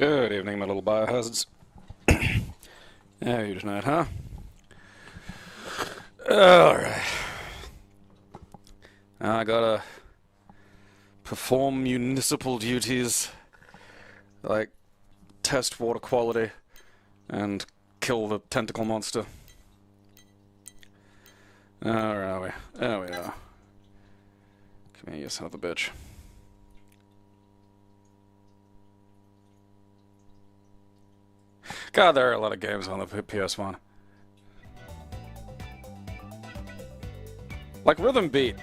Good evening, my little biohazards. How are you tonight, huh? Alright. I gotta perform municipal duties, like test water quality and kill the tentacle monster. Where are we? There we are. Come here, you son of a bitch. God, there are a lot of games on the PS1. Like Rhythm Beat.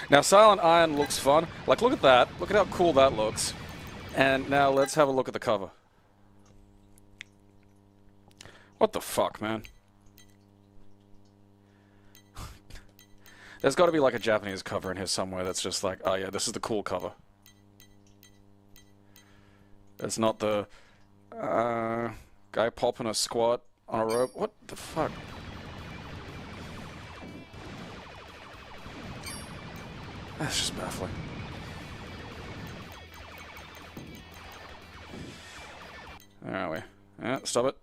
Now, Silent Iron looks fun. Like, look at that. Look at how cool that looks. And now let's have a look at the cover. What the fuck, man? There's got to be like a Japanese cover in here somewhere that's just like, oh yeah, this is the cool cover. It's not the guy popping a squat on a rope. What the fuck? That's just baffling. Where are we? Yeah, stop it.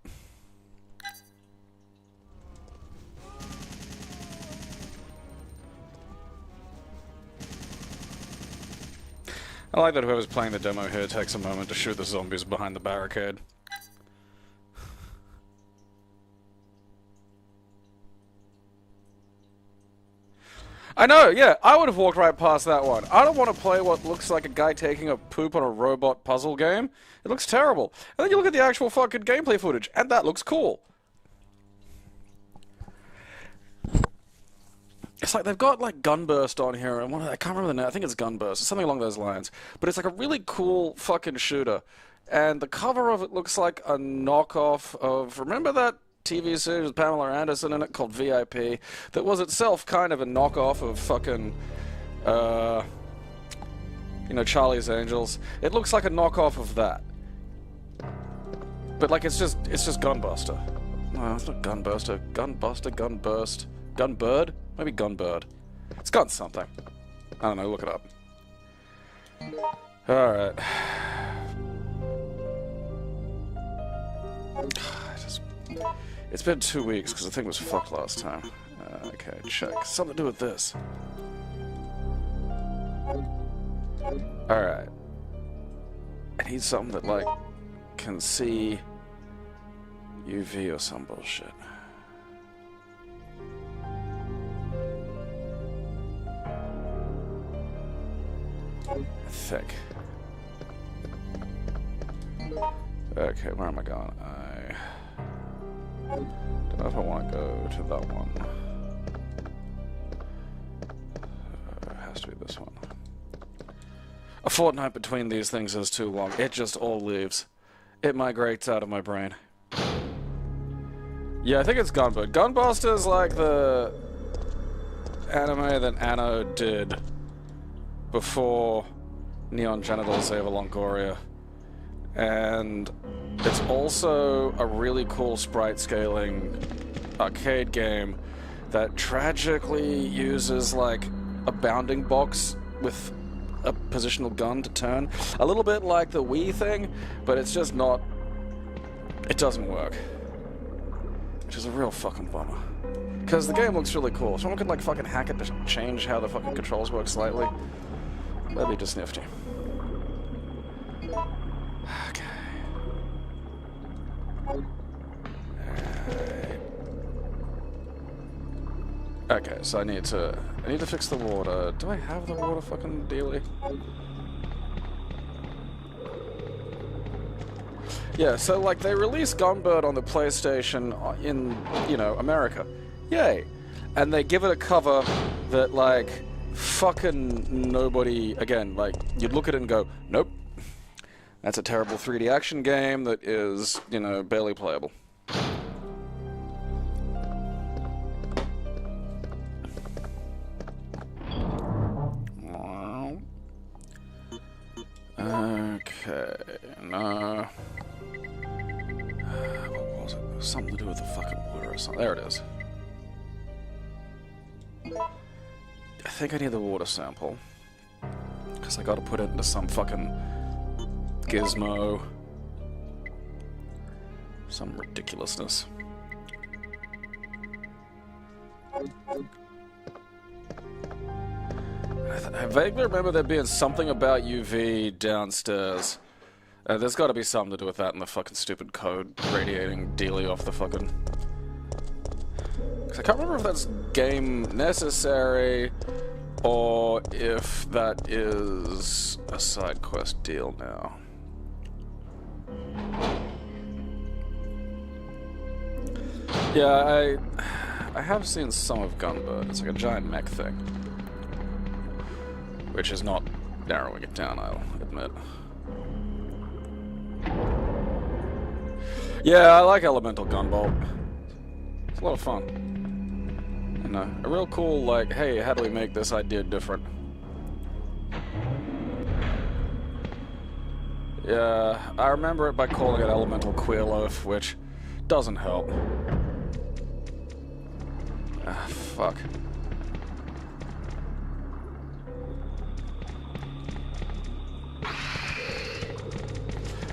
I like that whoever's playing the demo here takes a moment to shoot the zombies behind the barricade. I know, yeah, I would have walked right past that one. I don't want to play what looks like a guy taking a poop on a robot puzzle game. It looks terrible. And then you look at the actual fucking gameplay footage, and that looks cool. It's like they've got like Gunburst on here, and I can't remember the name. I think it's Gunburst, or something along those lines. But it's like a really cool fucking shooter, and the cover of it looks like a knockoff of, remember that TV series with Pamela Anderson in it called VIP? That was itself kind of a knockoff of fucking, you know, Charlie's Angels. It looks like a knockoff of that, but like it's just Gunbuster. No, it's not Gunbuster. Gunbuster, Gunburst, Gunbird. Maybe Gunbird. It's got something. I don't know, look it up. Alright. It's been 2 weeks because the thing was fucked last time. Okay, check. Something to do with this. Alright. I need something that, like, can see UV or some bullshit. Thick. Okay, where am I going? I don't know if I want to go to that one. It has to be this one. A fortnight between these things is too long. It just all leaves. It migrates out of my brain. Yeah, I think it's Gunbird. Gunbuster's like the anime that Anno did before Neon Genitals Eva Longoria, and it's also a really cool sprite scaling arcade game that tragically uses like a bounding box with a positional gun to turn, a little bit like the Wii thing, but it's just not, it doesn't work, which is a real fucking bummer, because the game looks really cool. Someone could like fucking hack it to change how the fucking controls work slightly. That'd be just nifty. Okay. Okay, so I need to fix the water. Do I have the water fucking dealy? Yeah, so like they released Gunbird on the PlayStation in, you know, America. Yay. And they give it a cover that like fucking nobody, again, like, you'd look at it and go, nope, that's a terrible 3D action game that is, you know, barely playable. Okay, no. What Something to do with the fucking water or something. There it is. I think I need the water sample. Because I gotta put it into some fucking gizmo. Some ridiculousness. I vaguely remember there being something about UV downstairs. There's gotta be something to do with that and the fucking stupid code radiating dealy off the fucking... Cause I can't remember if that's game necessary or if that is a side quest deal now. Yeah, I have seen some of Gunbird. It's like a giant mech thing. Which is not narrowing it down, I'll admit. Yeah, I like Elemental Gunbolt. It's a lot of fun. And a real cool, like, hey, how do we make this idea different? Yeah, I remember it by calling it Elemental Queerloaf, which doesn't help. Ah, fuck.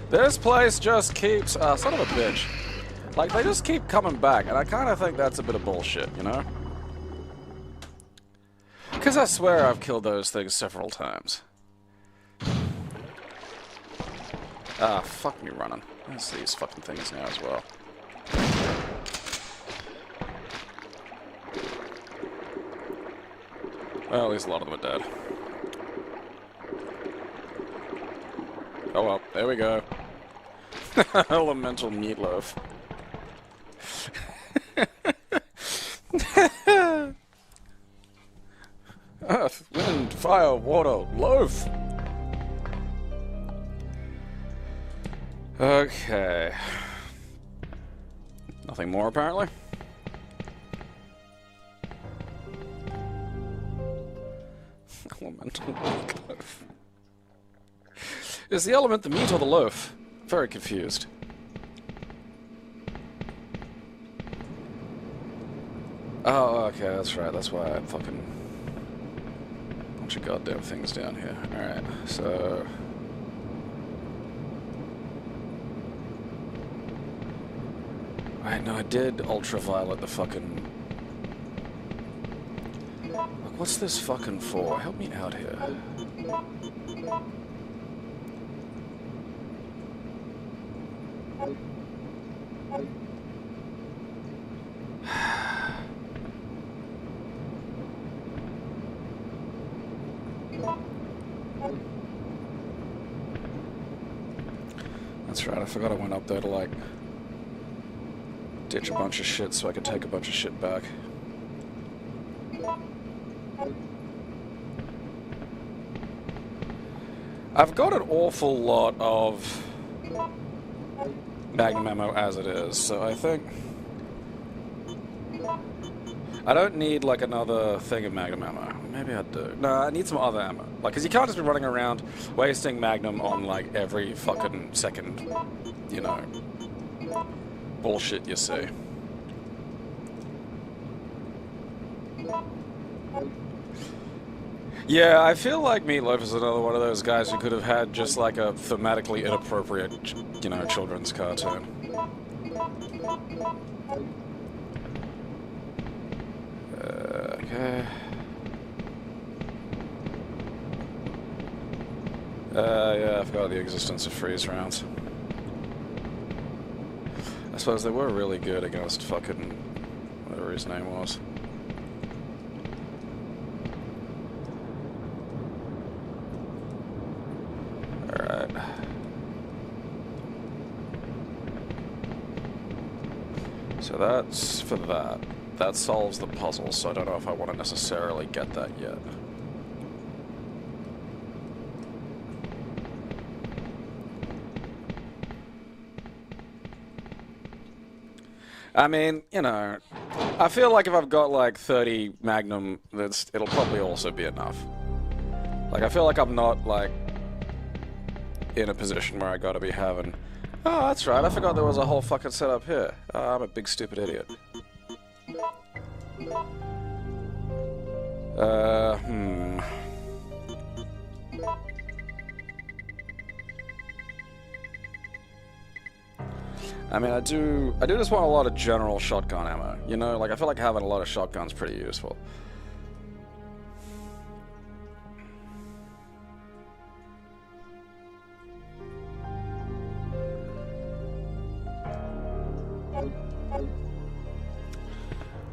This place just keeps... son of a bitch. Like, they just keep coming back, and I kind of think that's a bit of bullshit, you know? Because I swear I've killed those things several times. Ah, fuck me running. There's these fucking things now as well. Well, at least a lot of them are dead. Oh well, there we go. Elemental meatloaf. Earth, wind, fire, water, loaf! Okay. Nothing more, apparently. Elemental meatloaf. Is the element the meat or the loaf? Very confused. Oh, okay, that's right. That's why I had fucking bunch of goddamn things down here. Alright, so... Right, no, I did ultraviolet the fucking... Look, what's this fucking for? Help me out here. That's right, I forgot I went up there to, like, ditch a bunch of shit so I could take a bunch of shit back. I've got an awful lot of Magnum ammo as it is, so I think... I don't need, like, another thing of Magnum ammo. Maybe I do. No, I need some other ammo. Like, because you can't just be running around wasting Magnum on, like, every fucking second, you know, bullshit you see. Yeah, I feel like Meatloaf is another one of those guys who could have had just, like, a thematically inappropriate, you know, children's cartoon. Okay. Yeah, I forgot the existence of freeze rounds. I suppose they were really good against fucking whatever his name was. Alright. So that's for that. That solves the puzzle, so I don't know if I want to necessarily get that yet. I mean, you know, I feel like if I've got like 30 Magnum, it'll probably also be enough. Like, I feel like I'm not, like, in a position where I gotta be having, Oh, that's right. I forgot there was a whole fucking setup here. I'm a big stupid idiot. I mean, I do just want a lot of general shotgun ammo. You know, like I feel like having a lot of shotguns pretty useful.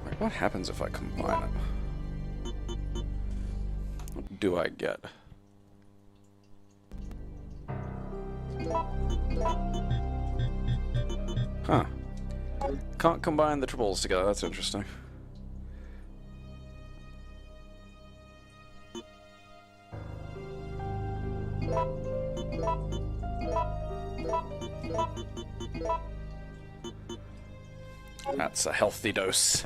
Like, what happens if I combine it? What do I get? Huh. Can't combine the triples together, that's interesting. That's a healthy dose.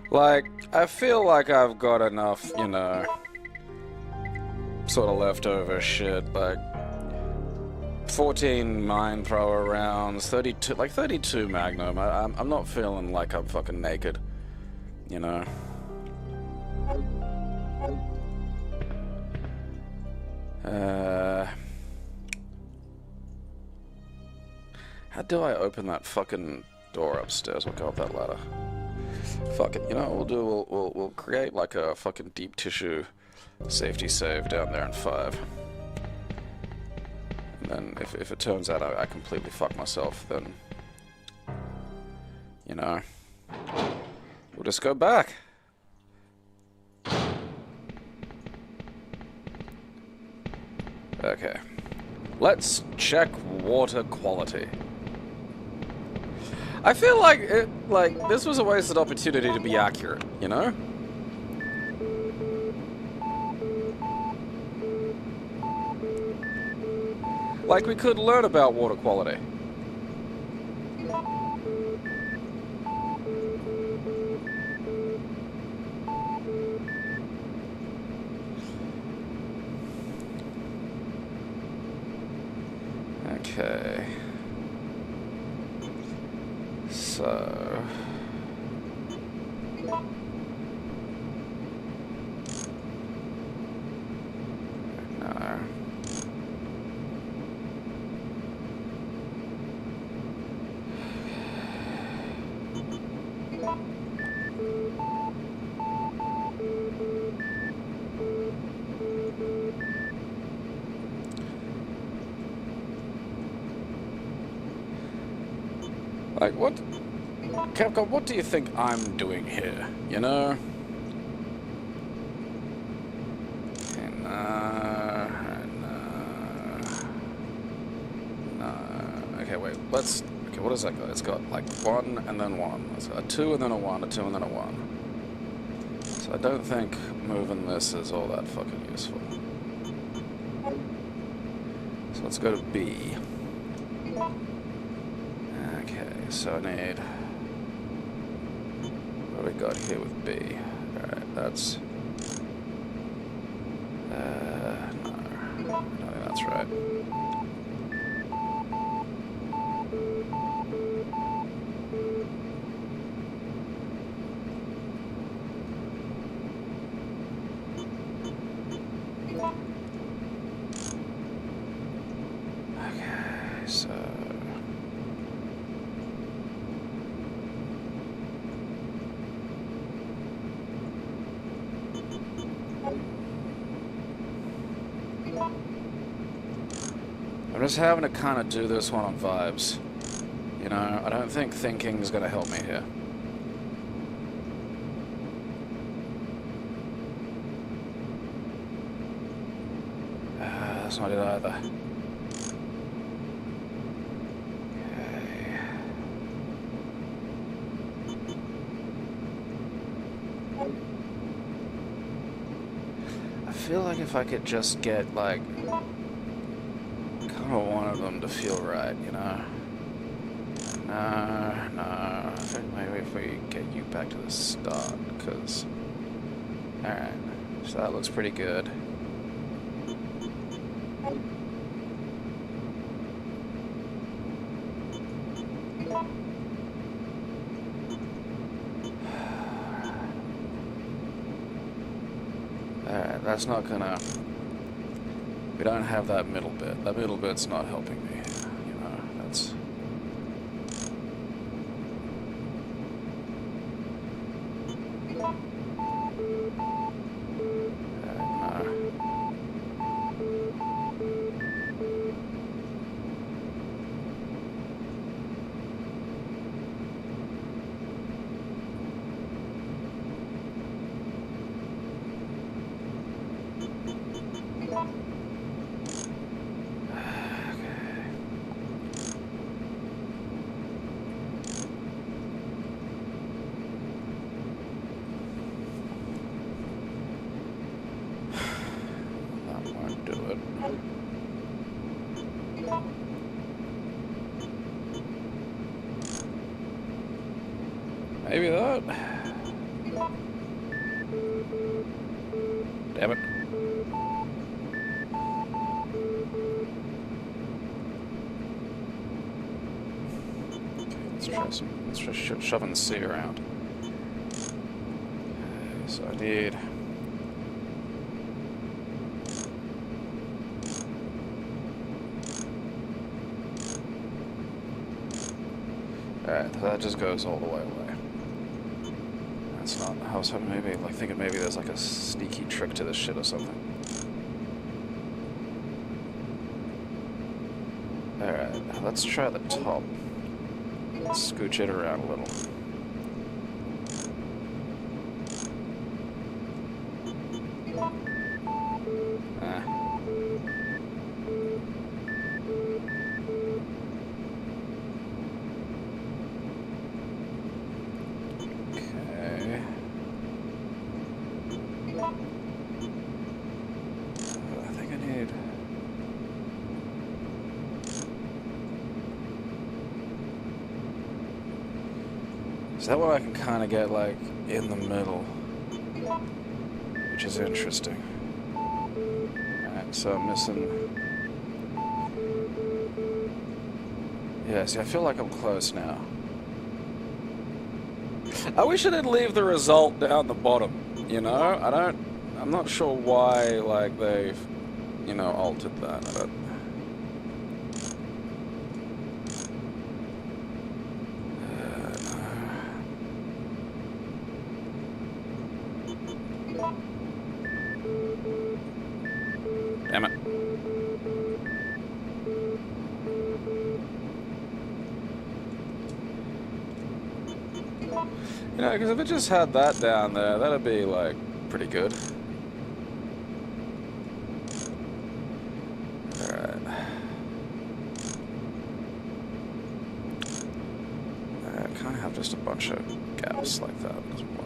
Like, I feel like I've got enough, you know, sort of leftover shit, like 14 mine thrower rounds, 32 Magnum. I'm not feeling like I'm fucking naked, you know. How do I open that fucking door upstairs? We'll go up that ladder. Fuck it, you know what we'll do? We'll create like a fucking deep tissue safety save down there in 5. And then if it turns out I completely fuck myself, then, you know, we'll just go back. Okay. Let's check water quality. I feel like this was a wasted opportunity to be accurate, you know? Like, we could learn about water quality. Okay. So... no. Like, what? Capcom, what do you think I'm doing here? You know? Okay, no. Okay, wait, let's... Okay, what is that got? It's got, like, 1 and then 1. It's got a 2 and then a 1, a 2 and then a 1. So I don't think moving this is all that fucking useful. So let's go to B. So I need... what do we got here with B? Alright, that's... no. I don't think that's right. Okay, so... I'm just having to kind of do this one on vibes. You know, I don't think thinking is going to help me here. That's not it either. Okay. I feel like if I could just get, like... I don't want them to feel right, you know. No. I think maybe if we get you back to the start, because... Alright, so that looks pretty good. Alright, that's not gonna... We don't have that middle bit. That middle bit's not helping me. You know, that's... Maybe that. Damn it. Okay, let's try some. Let's try shoving the C around. Okay, so I need. Alright, so that just goes all the way away. That's not. I was hoping maybe, like, thinking maybe there's like a sneaky trick to this shit or something. Alright, let's try the top. Let's scooch it around a little. Is that what I can kind of get, like, in the middle? Which is interesting. Alright, so I'm missing... Yeah, see, I feel like I'm close now. I wish I didn't leave the result down the bottom, you know? I'm not sure why, like, they've, you know, altered that, but... Damn it. You know, because if it just had that down there, that'd be, like, pretty good. Alright. I can't have just a bunch of gaps like that. It doesn't work.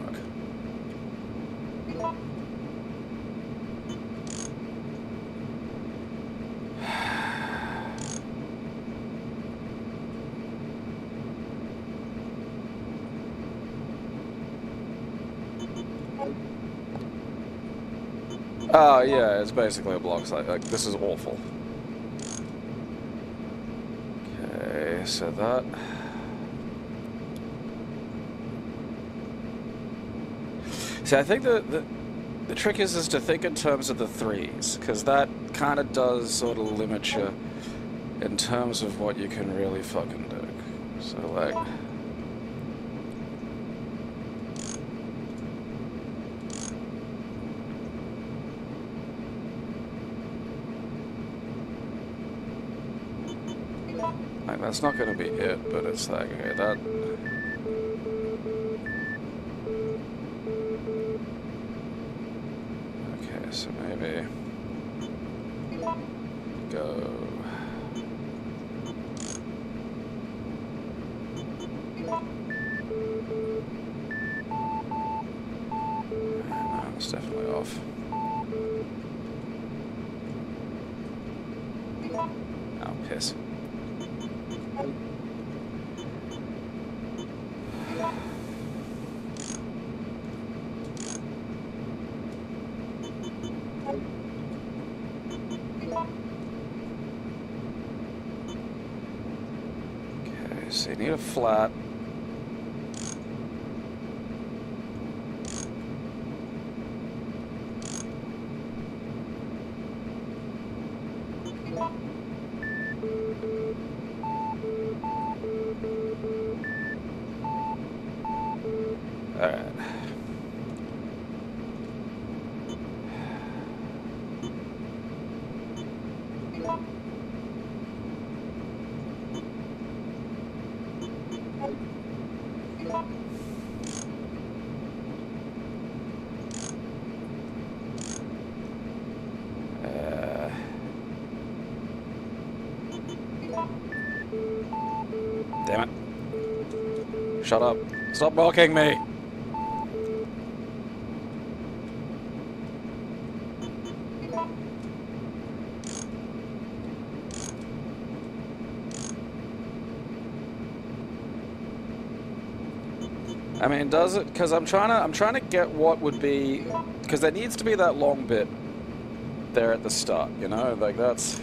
Oh, yeah, it's basically a block site. Like, this is awful. Okay, so that... See, I think the trick is to think in terms of the threes, because that kind of does sort of limit you in terms of what you can really fucking do. So, like... Like, that's not going to be it, but it's like, okay, that... Okay, so maybe... Go... No, it's definitely off. Oh, piss. So you need a flat. Alright. Damn it. Shut up. Stop mocking me! I mean, does it? Because I'm trying to get what would be, because there needs to be that long bit there at the start, you know, like that's.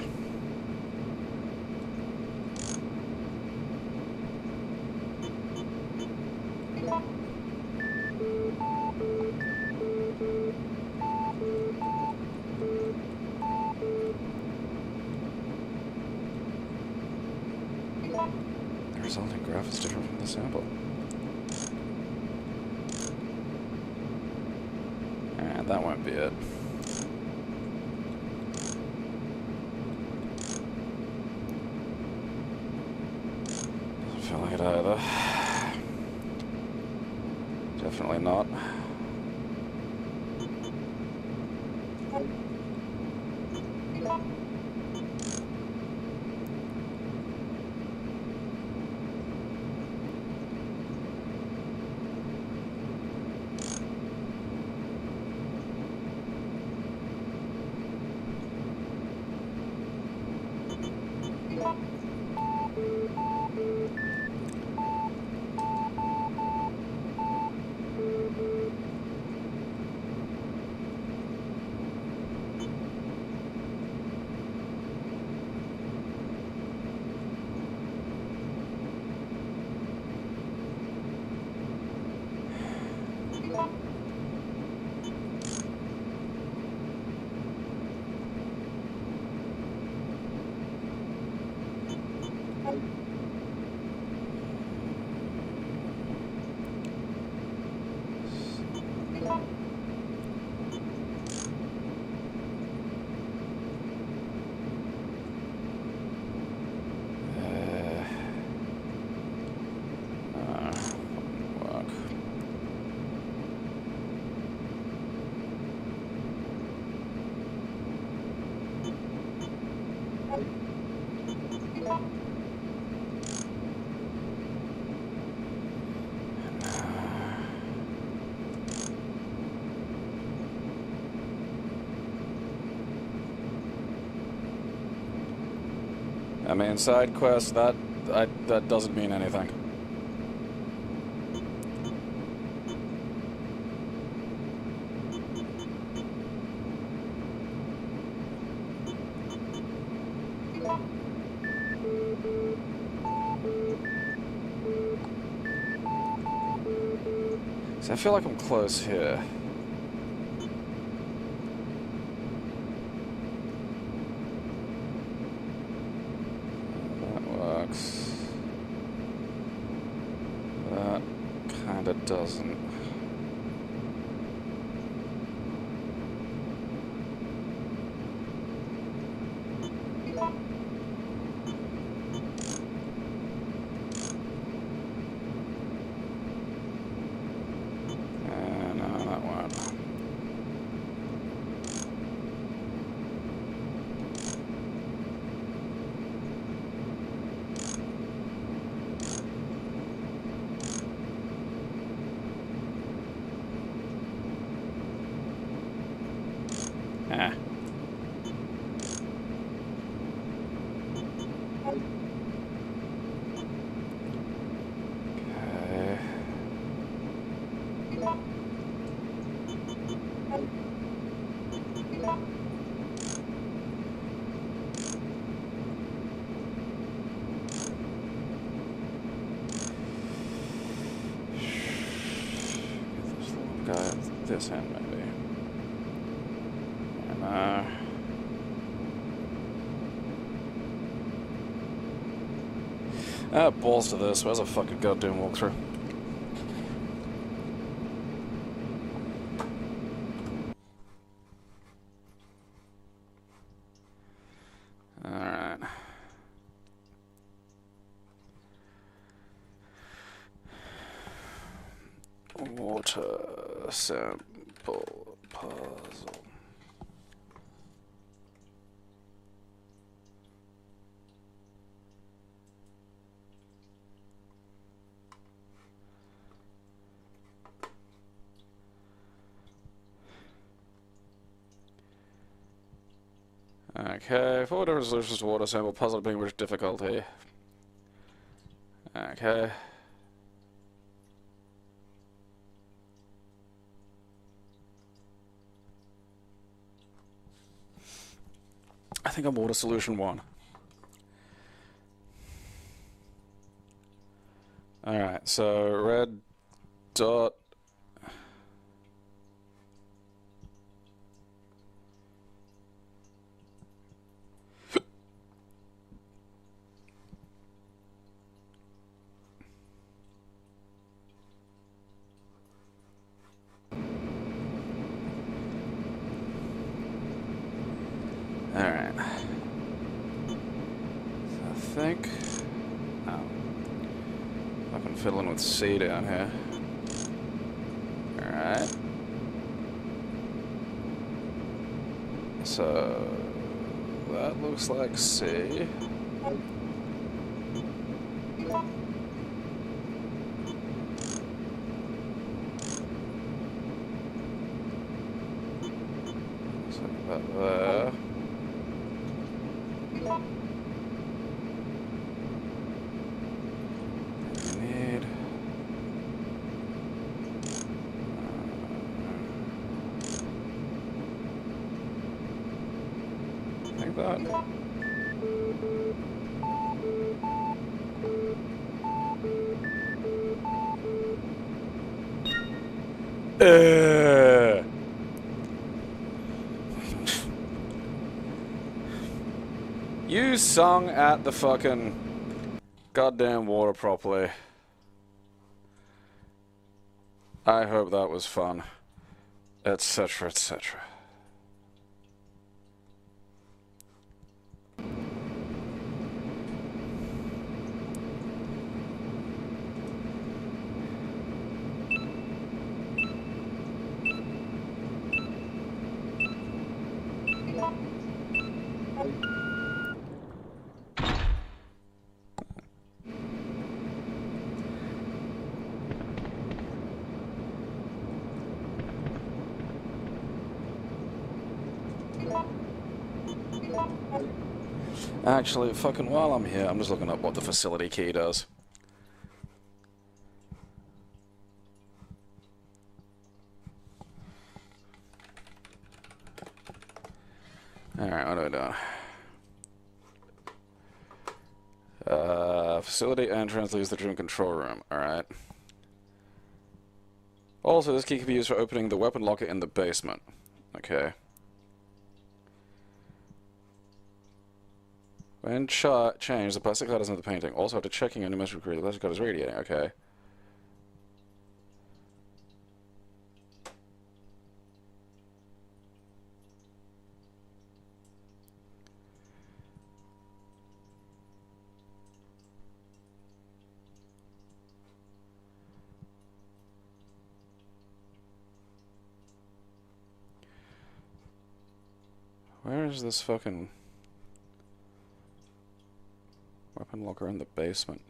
The resulting graph is different from the sample. And that won't be it. Doesn't feel like it either. Definitely not. I mean, side quest, that doesn't mean anything. So I feel like I'm close here. That kinda doesn't. No, that won't. guy at this end, maybe. And, balls to this. Where's a fucking goddamn walkthrough? Alright. Water sample puzzle. Okay, 4 different solutions to water sample puzzle being which difficulty. Okay. I think I'm water solution 1. Alright, so red dot. Alright. So I think... Oh. Fucking fiddling with C down here. Alright. So... that looks like C. Looks like that there. That. You sung at the fucking goddamn water properly. I hope that was fun. Etc. etc. Actually, fucking while I'm here, I'm just looking up what the facility key does. Alright, what are we doing? Facility entrance leaves the dream control room. Alright. Also, this key can be used for opening the weapon locker in the basement. Okay. When changed, the plastic cloud is in the painting. Also, after checking any message recruit, the plastic cloud is radiating. Okay. Where is this fucking... weapon locker in the basement?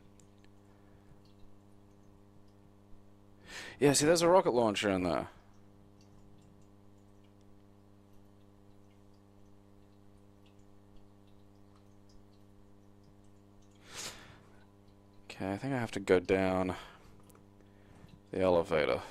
Yeah, see, there's a rocket launcher in there. Okay, I think I have to go down the elevator.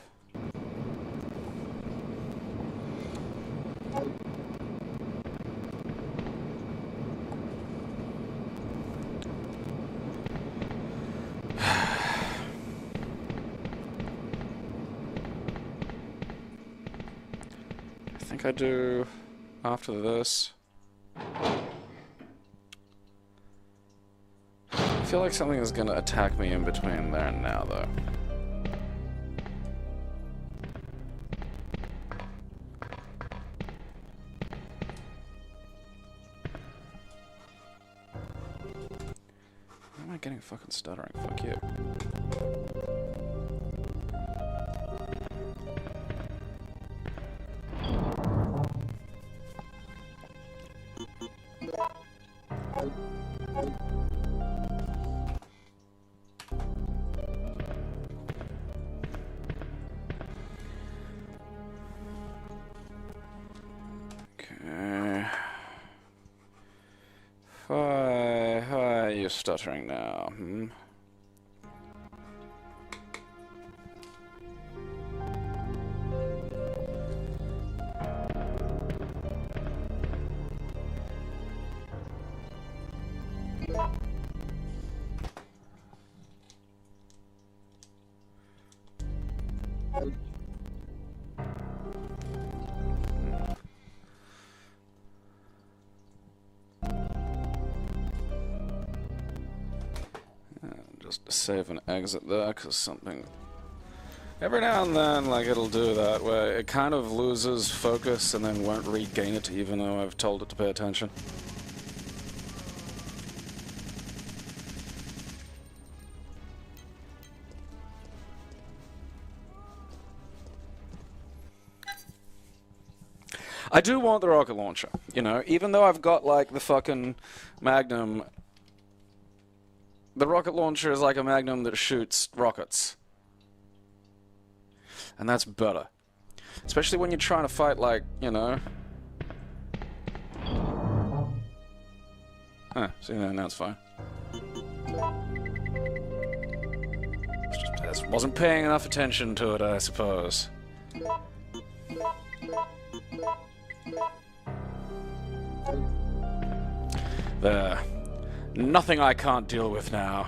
think I do after this. I feel like something is gonna attack me in between there and now, though. Why am I getting fucking stuttering? Fuck you. Why are you stuttering now? Just save and exit there, because something... Every now and then, like, it'll do that, where it kind of loses focus and then won't regain it, even though I've told it to pay attention. I do want the rocket launcher, you know, even though I've got, like, the fucking Magnum... The rocket launcher is like a Magnum that shoots rockets. And that's better. Especially when you're trying to fight, like, you know... Huh, see, now it's fine. Just wasn't paying enough attention to it, I suppose. There. Nothing I can't deal with now.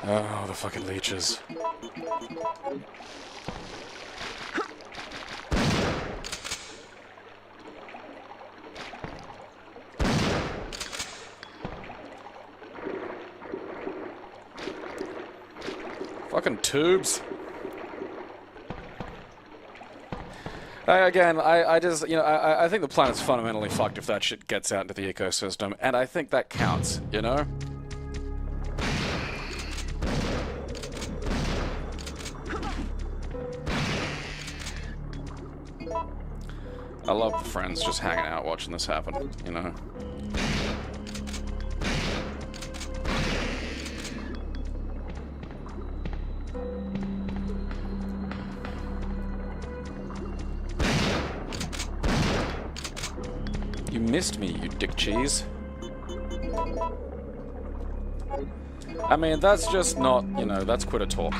Oh, the fucking leeches. Fucking tubes. Again, I just, you know, I think the planet's fundamentally fucked if that shit gets out into the ecosystem, and I think that counts, you know? I love the friends just hanging out watching this happen, you know? You missed me, you dick cheese. I mean, that's just not, you know, that's quitter talk.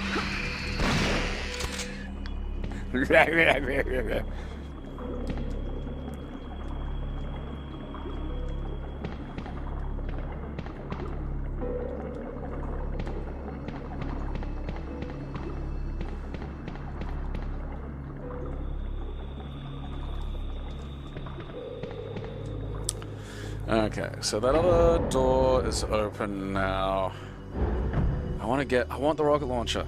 Okay, so that other door is open now. I want the rocket launcher.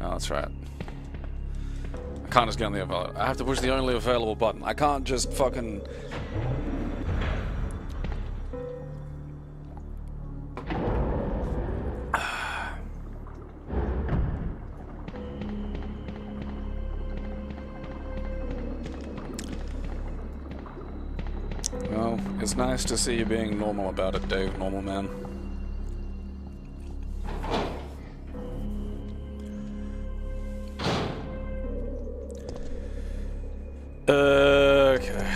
Oh, that's right. I can't just get on the available. I have to push the only available button. I can't just fucking... Well, it's nice to see you being normal about it, Dave, normal man. Okay.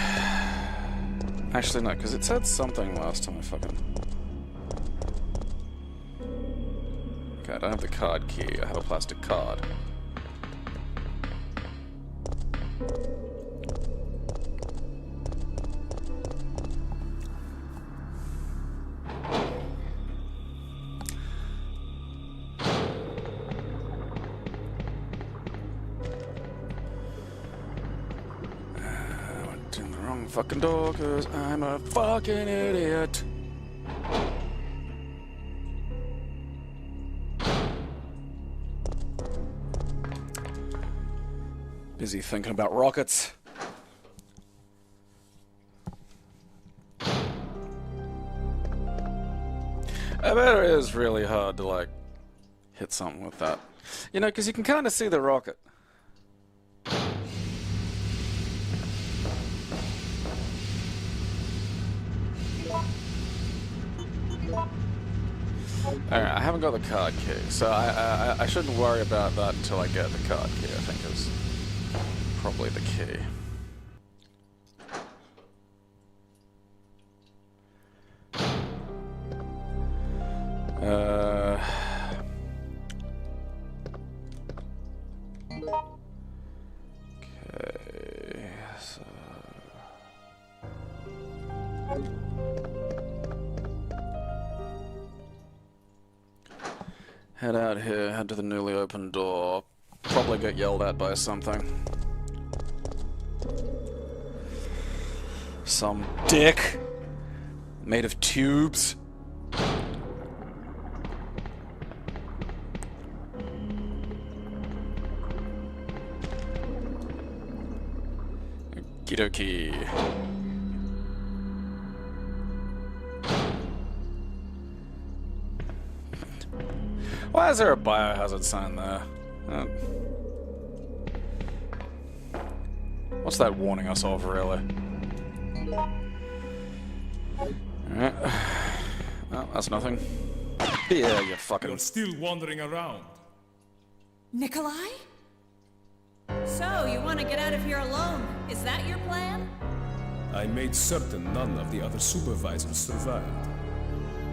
Actually, no, because it said something last time I fucking... Okay, I don't have the card key, I have a plastic card. fucking door, cause I'm a fucking idiot. Busy thinking about rockets. I bet it is really hard to, like, hit something with that. You know, because you can kind of see the rocket. Alright, I haven't got the card key, so I shouldn't worry about that until I get the card key, I think is probably the key. Okay, so... Head out here, head to the newly opened door. Probably get yelled at by something. Some dick made of tubes. Okie dokie. Why is there a biohazard sign there? What's that warning us of, really? Alright. Well, that's nothing. Yeah, you fucking... You're still wandering around. Nikolai? So, you want to get out of here alone? Is that your plan? I made certain none of the other supervisors survived.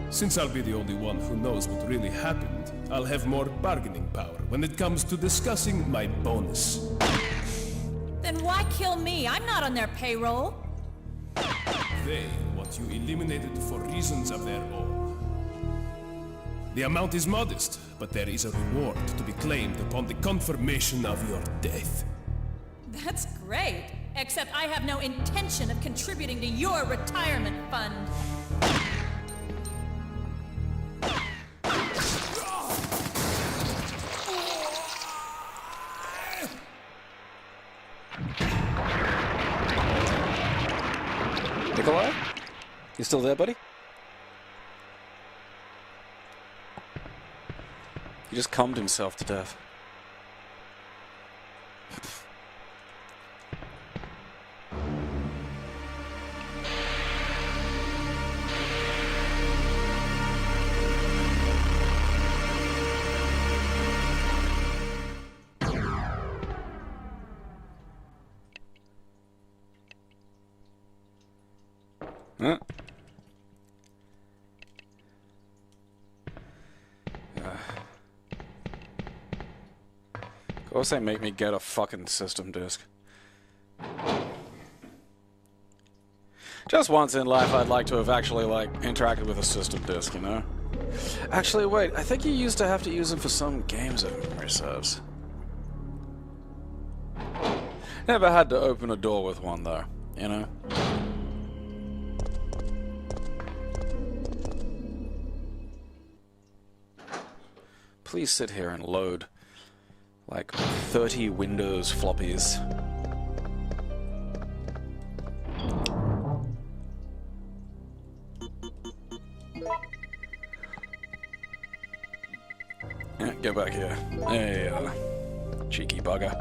Since I'll be the only one who knows what really happened, I'll have more bargaining power when it comes to discussing my bonus. Then why kill me? I'm not on their payroll. They want you eliminated for reasons of their own. The amount is modest, but there is a reward to be claimed upon the confirmation of your death. That's great. Except I have no intention of contributing to your retirement fund. Nikolai? You still there, buddy? He just calmed himself to death. Huh? Of course they make me get a fucking system disk. Just once in life I'd like to have actually, like, interacted with a system disk, you know? Actually, wait, I think you used to have to use them for some games of memory serves. Never had to open a door with one, though, you know? Please sit here and load, like, 30 Windows floppies. Yeah, get back here. Hey, cheeky bugger.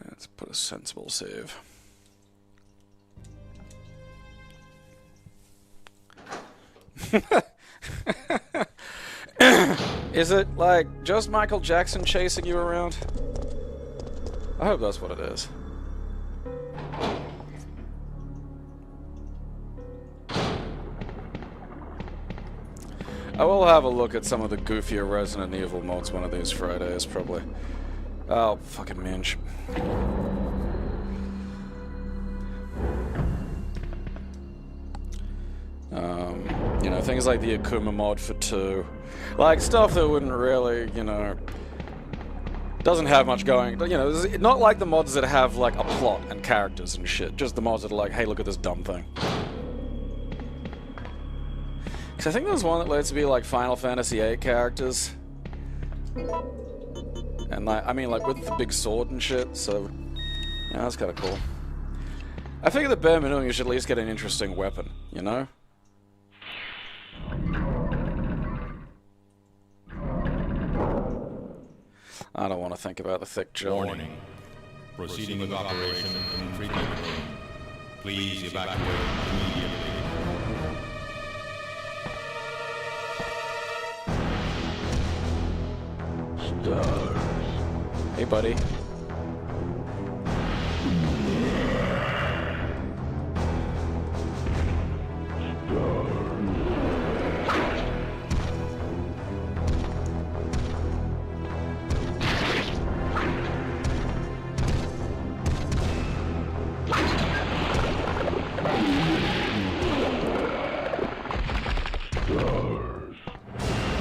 Let's put a sensible save. Is it, like, just Michael Jackson chasing you around? I hope that's what it is. I will have a look at some of the goofier Resident Evil mods one of these Fridays, probably. Oh, fucking minch. You know, things like the Akuma mod for 2. Like, stuff that wouldn't really, you know, Doesn't have much going. You know, it's not like the mods that have like a plot and characters and shit. Just the mods that are like, hey, look at this dumb thing. Because I think there was one that lets to be like Final Fantasy VIII characters. And like, I mean, like with the big sword and shit. So, yeah, that's kind of cool. I figure the bare minimum you should at least get an interesting weapon, you know? I don't want to think about the thick journey. Warning. Proceeding with operation in treatment room. Please evacuate immediately. Stars. Hey, buddy.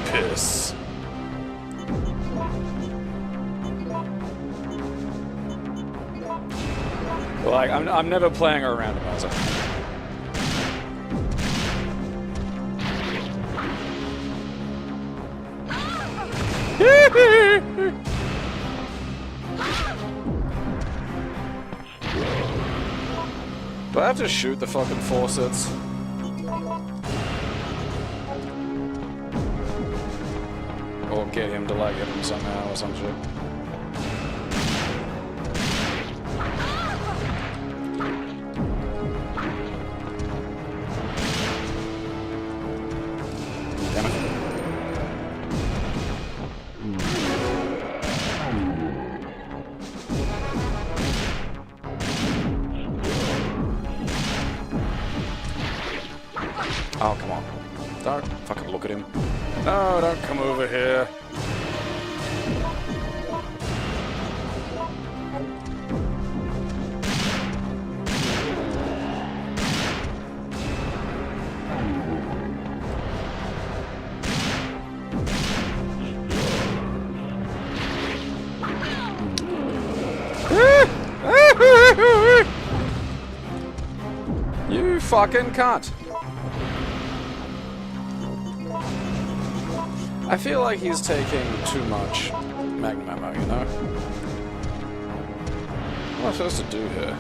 Piss. Like, I'm never playing a randomizer. Do I have to shoot the fucking faucets? Or get him to like hit him somehow or some shit? Damn it. Oh, come on. Don't fucking look at him. No, don't come over here. You fucking cunt. I feel like he's taking too much magnum ammo, you know? What am I supposed to do here?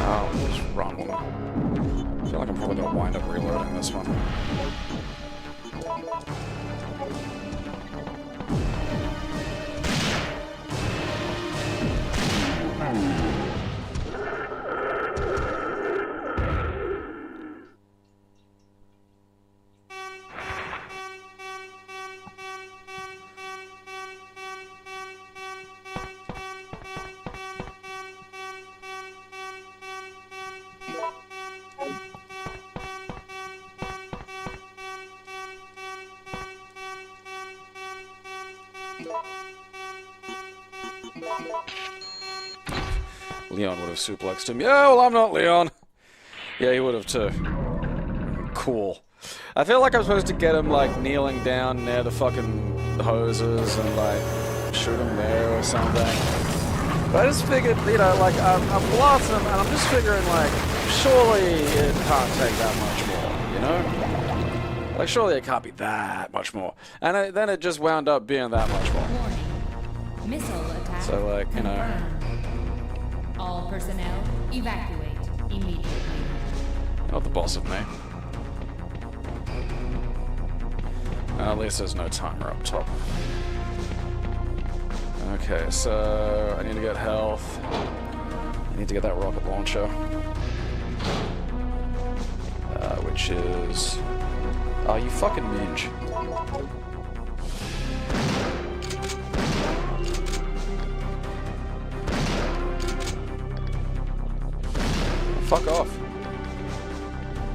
Oh, just run, woman. I feel like I'm probably gonna wind up reloading this one. Leon would have suplexed him. Yeah, well, I'm not Leon. Yeah, he would have too. Cool. I feel like I'm supposed to get him, like, kneeling down near the fucking hoses and, like, shoot him there or something. But I just figured, you know, like, I'm blasting him, and I'm just figuring, like, surely it can't take that much more, you know? Like, surely it can't be that much more. And then it just wound up being that much more. Warning. Missile attack. So, like, you know. All personnel, evacuate immediately. Not the boss of me. At least there's no timer up top. Okay, so I need to get health. I need to get that rocket launcher. Which is... Oh, you fucking minge. Fuck off.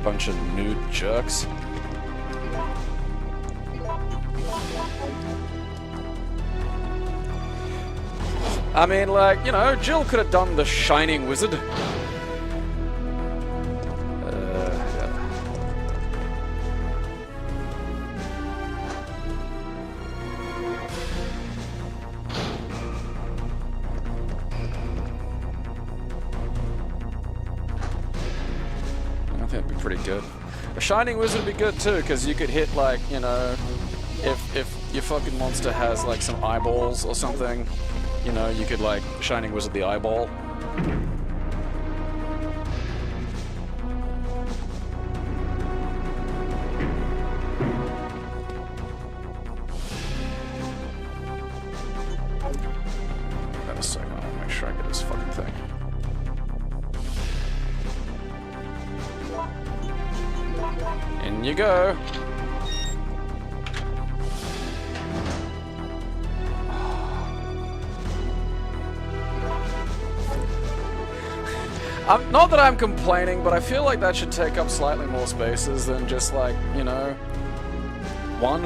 Bunch of nude jerks. I mean, like, you know, Jill could have done the Shining Wizard. Yeah. I think it'd be pretty good. A Shining Wizard would be good too, because you could hit, like, you know, if your fucking monster has like some eyeballs or something, you know, you could like Shining Wizard the eyeball. Wait a second, I want to make sure I get this fucking thing. In you go. Not that I'm complaining, but I feel like that should take up slightly more spaces than just like, you know, one.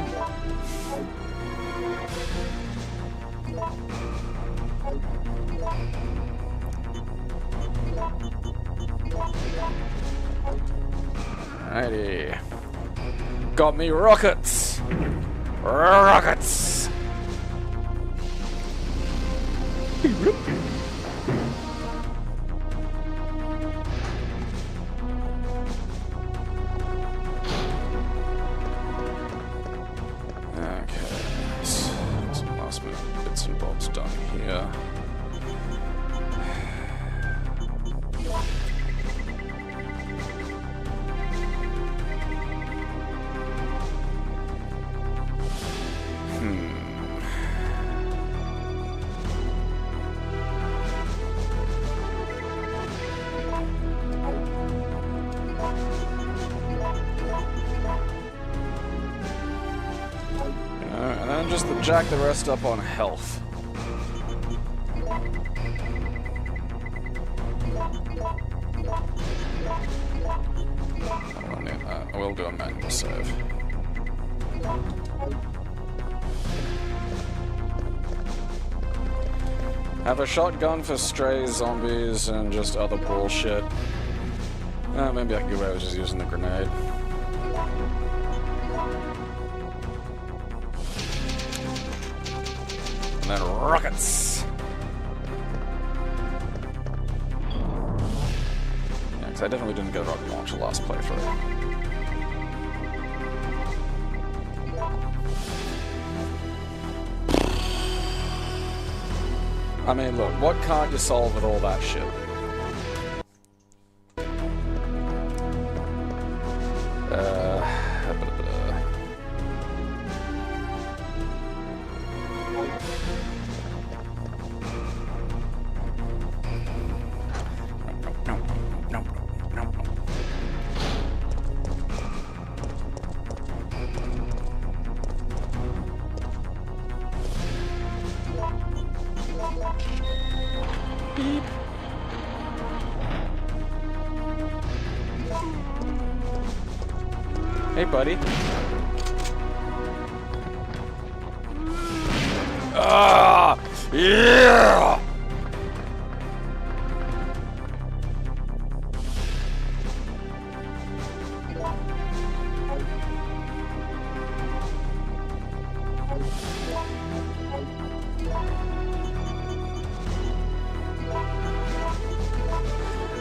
Alrighty. Got me rockets! Rockets! Done here. And then just jack the rest up on health. I don't need that. I will do a manual save. Have a shotgun for stray zombies and just other bullshit. Maybe I can get away with just using the grenade. And then rockets! Yeah, because I definitely didn't get a rocket launcher last playthrough. I mean, look, what can't you solve with all that shit? Beep. Hey, buddy. Ah! Yeah!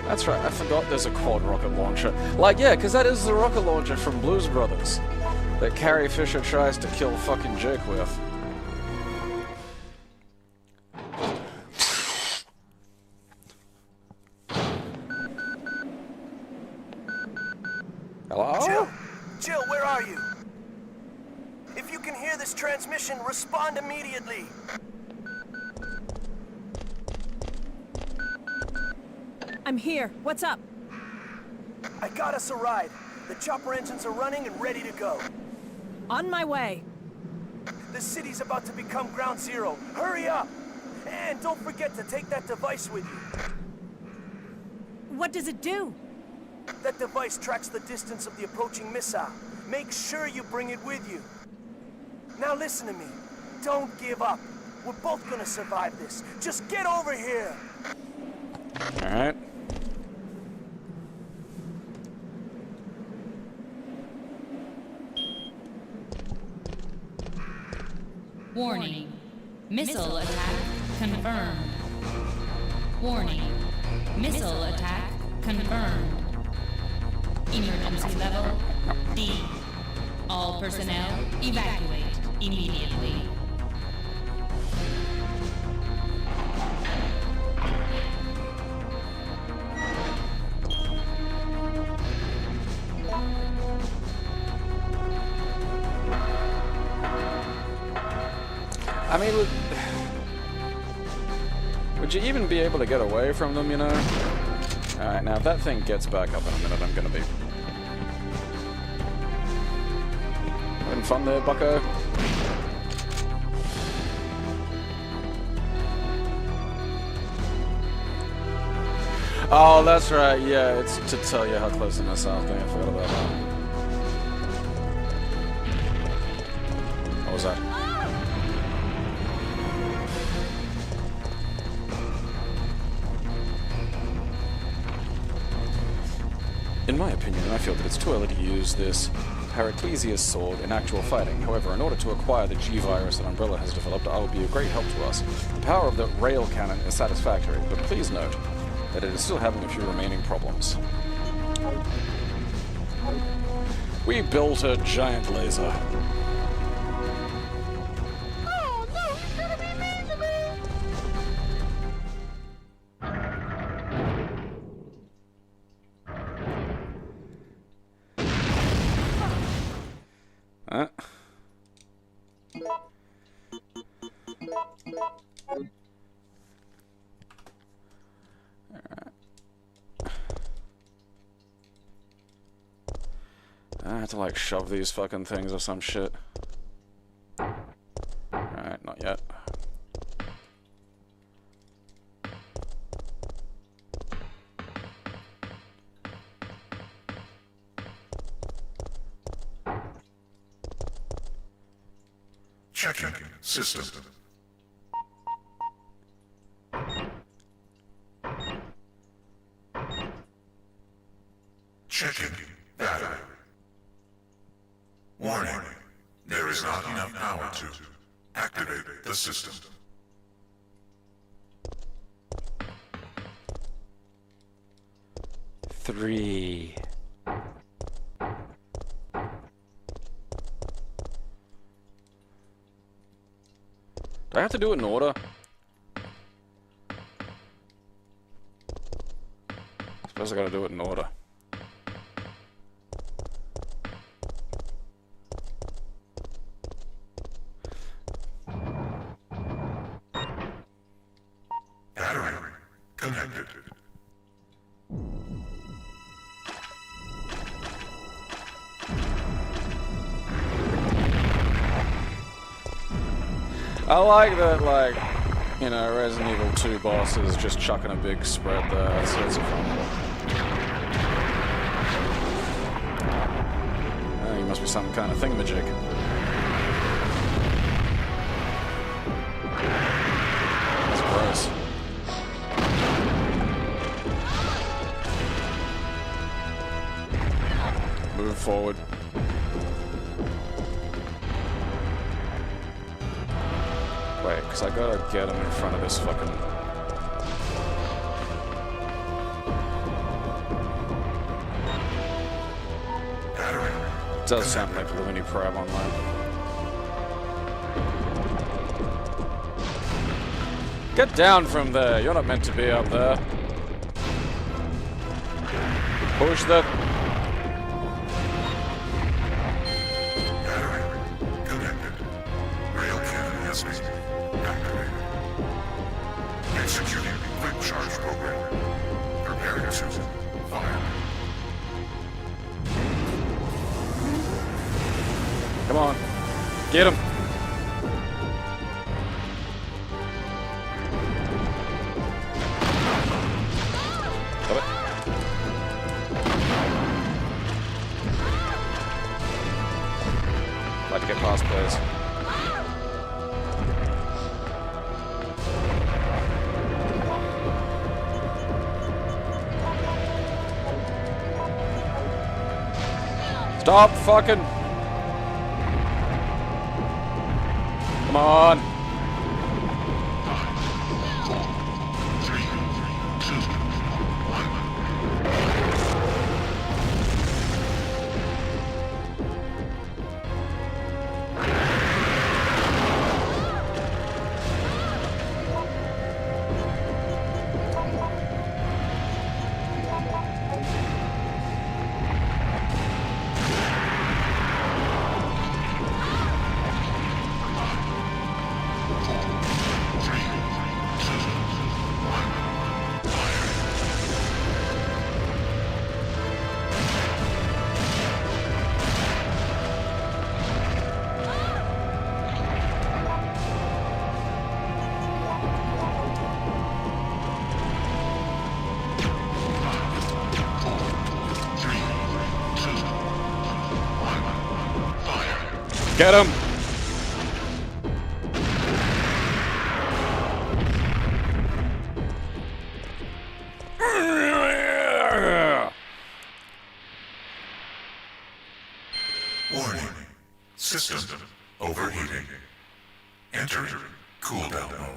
That's right, I forgot there's a quad rocket launcher. Like, yeah, because that is the rocket launcher from Blues Brothers that Carrie Fisher tries to kill fucking Jake with. Hello? Jill, where are you? If you can hear this transmission, respond immediately. I'm here. What's up? I got us a ride. The chopper engines are running and ready to go. On my way. The city's about to become ground zero. Hurry up! And don't forget to take that device with you. What does it do? That device tracks the distance of the approaching missile. Make sure you bring it with you. Now listen to me. Don't give up. We're both gonna survive this. Just get over here! Alright. Warning. Missile attack confirmed. Warning. Missile attack confirmed. Emergency level D. All personnel evacuate immediately. I mean, would you even be able to get away from them, you know? Alright, now if that thing gets back up in a minute, I'm gonna be... having fun there, bucko? Oh, that's right, yeah, it's to tell you how close the missile is. I forgot about that. What was that? In my opinion, I feel that it's too early to use this Heraclesia's sword in actual fighting. However, in order to acquire the G-virus that Umbrella has developed, I will be a great help to us. The power of the rail cannon is satisfactory, but please note that it is still having a few remaining problems. We built a giant laser. Oh no, he's gonna be mean to me! Huh? I have to like shove these fucking things or some shit. Alright, not yet. Checking system. Checking battery. Warning, there is not enough power to activate the system. Three. Do I have to do it in order? I suppose I gotta do it in order. Battery connected. I like that, like, you know, Resident Evil 2 bosses just chucking a big spread there. That's a fun one. Oh, you must be some kind of thingamajig. That's gross. Move forward. Wait, because I gotta get him in front of this fucking... It does sound like Looney Prab online. Get down from there, you're not meant to be up there. Push that... Executing quick charge program. Prepare to fire. Come on. Get him. Got it. Like to get past, please. Stop fucking... Come on. Get him! Warning. System overheating. Enter cooldown mode.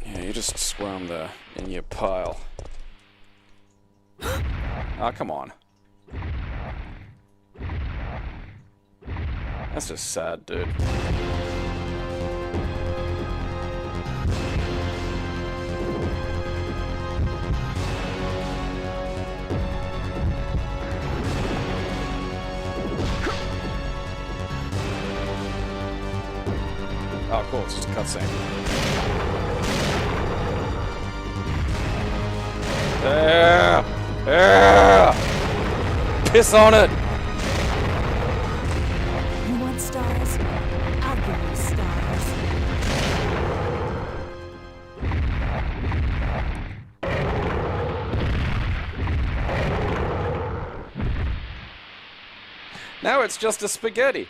Yeah, you just swarm there in your pile. Ah, come on. That's just sad, dude. Oh, cool, it's just a cutscene. Yeah! Yeah! Piss on it! You want stars? I'll give you stars. Now it's just a spaghetti.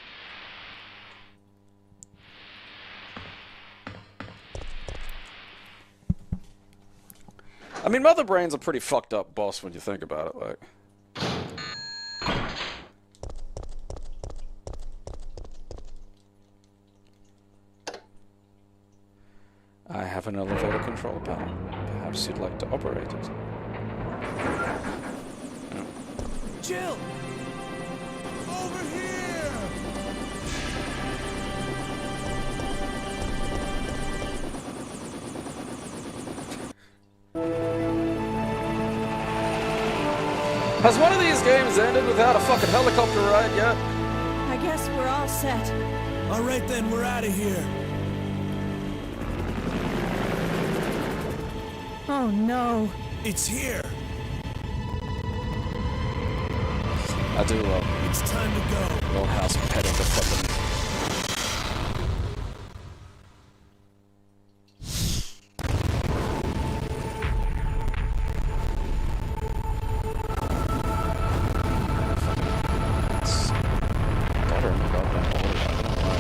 I mean, Mother Brain's a pretty fucked up boss when you think about it, like. I have an elevator control panel. Perhaps you'd like to operate it. Jill! Over here! Has one of these games ended without a fucking helicopter ride yet? I guess we're all set. All right then, we're out of here. Oh no. It's here. I do love It's time to go. the old house petting the fucking... Daughter in the goddamn order, I don't know why.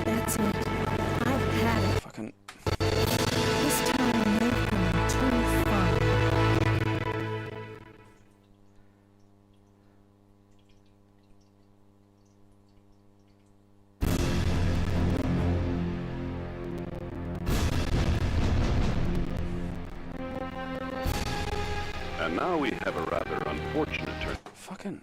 That's it. I've had it. Fucking... This time they've been too fun. And now we have a rather unfortunate turn. Fucking...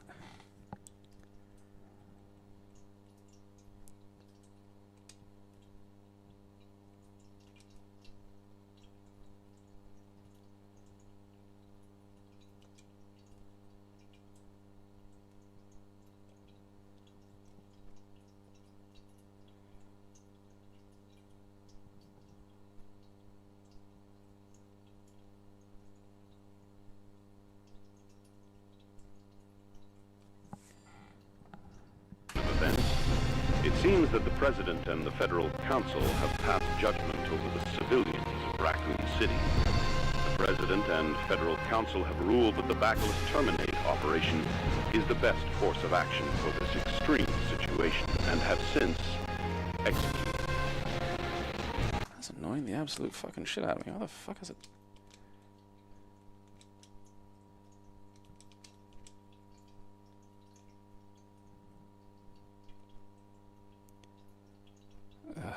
seems that the President and the Federal Council have passed judgment over the civilians of Raccoon City. The President and Federal Council have ruled that the Backless Terminate operation is the best course of action for this extreme situation, and have since executed. That's annoying the absolute fucking shit out of me. How the fuck is it? Ugh.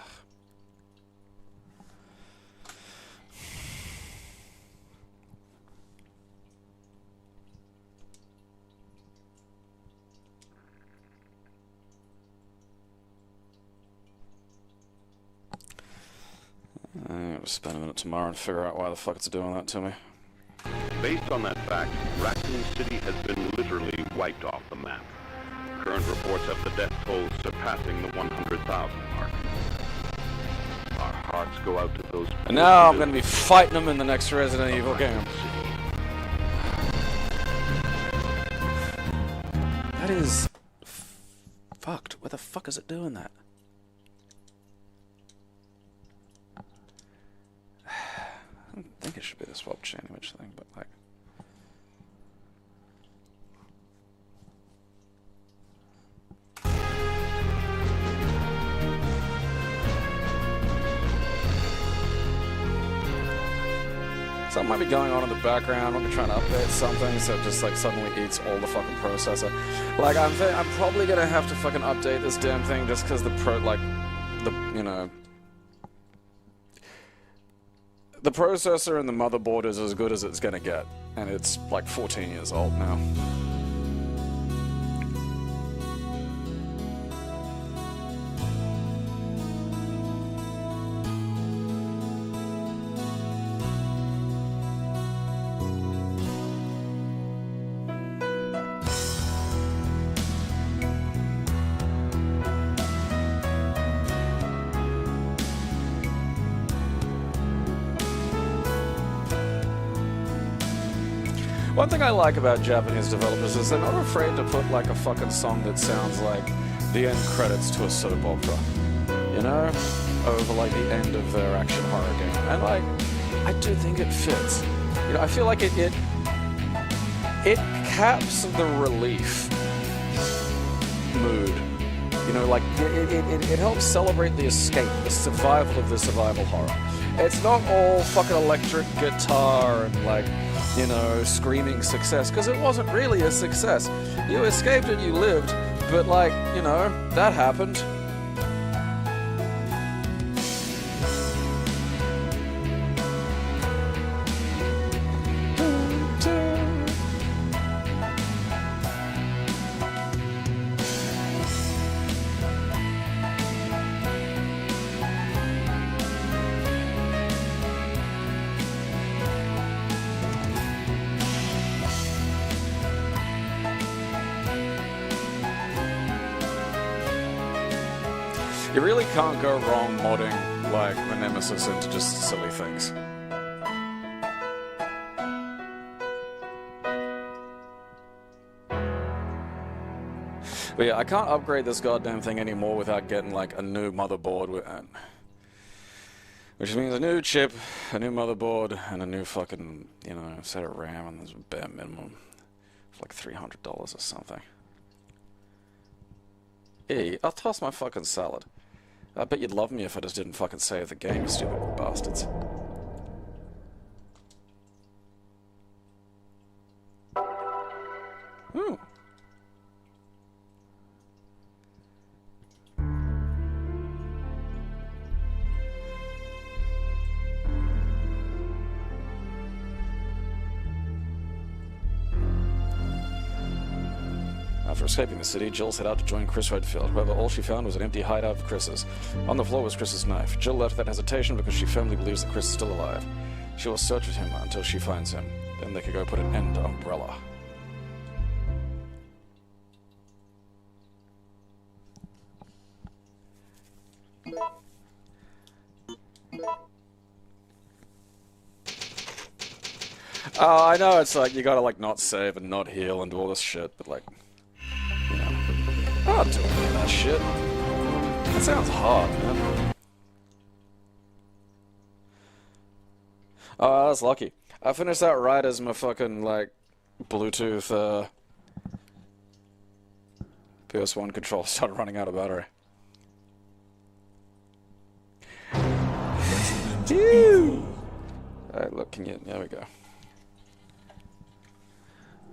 I'm gonna spend a minute tomorrow and figure out why the fuck it's doing that to me. Based on that fact, Raccoon City has been literally wiped off the map. Current reports have the death toll surpassing the 100,000 mark. Our hearts go out to those. And now I'm gonna be fighting them in the next Resident Evil game. That is fucked. Where the fuck is it doing that? I don't think it should be the swap chain image thing, but like. Something might be going on in the background. I'm trying to update something, so it just like suddenly eats all the fucking processor. Like I'm probably gonna have to fucking update this damn thing just because the the processor and the motherboard is as good as it's gonna get, and it's like 14 years old now. One thing I like about Japanese developers is they're not afraid to put like a fucking song that sounds like the end credits to a soap opera, you know, over like the end of their action horror game. And like, I do think it fits. You know, I feel like it caps the relief mood. You know, like it helps celebrate the escape, the survival of the survival horror. It's not all fucking electric guitar and like, you know, screaming success, because it wasn't really a success. You escaped and you lived, but like, you know, that happened. You really can't go wrong modding like the Nemesis into just silly things. But yeah, I can't upgrade this goddamn thing anymore without getting like a new motherboard, which means a new chip, a new motherboard, and a new fucking, you know, set of RAM, and there's a bare minimum for like $300 or something. Hey, I'll toss my fucking salad. I bet you'd love me if I just didn't fucking save the game, you stupid bastards. Ooh. After escaping the city, Jill set out to join Chris Redfield. However, all she found was an empty hideout of Chris's. On the floor was Chris's knife. Jill left without hesitation because she firmly believes that Chris is still alive. She will search for him until she finds him. Then they could go put an end to Umbrella. Oh, I know it's like you gotta like not save and not heal and do all this shit, but like, you know, I'm not doing any of that shit. That sounds hard, man. Oh, that's lucky. I finished that right as my fucking, like, Bluetooth, PS1 controller started running out of battery. Alright, look, can you... There we go.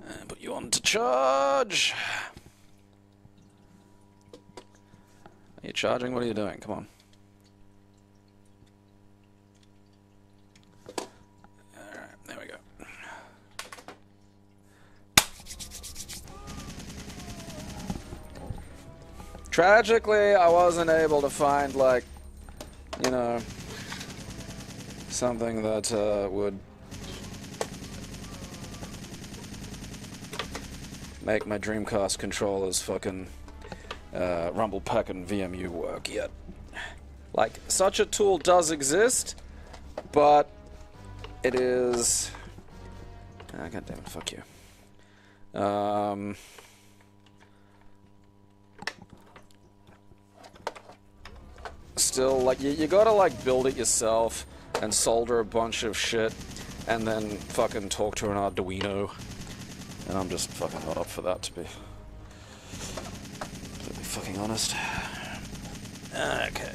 And put you on to charge. Are you charging? What are you doing? Come on. Alright, there we go. Tragically, I wasn't able to find, like, you know, something that would make my Dreamcast controllers fucking Rumble Pack and VMU work yet. Like, such a tool does exist, but it is... Ah, goddammit, fuck you. Still, like, you gotta, like, build it yourself and solder a bunch of shit and then fucking talk to an Arduino. And I'm just fucking not up for that, to be fucking honest. Okay.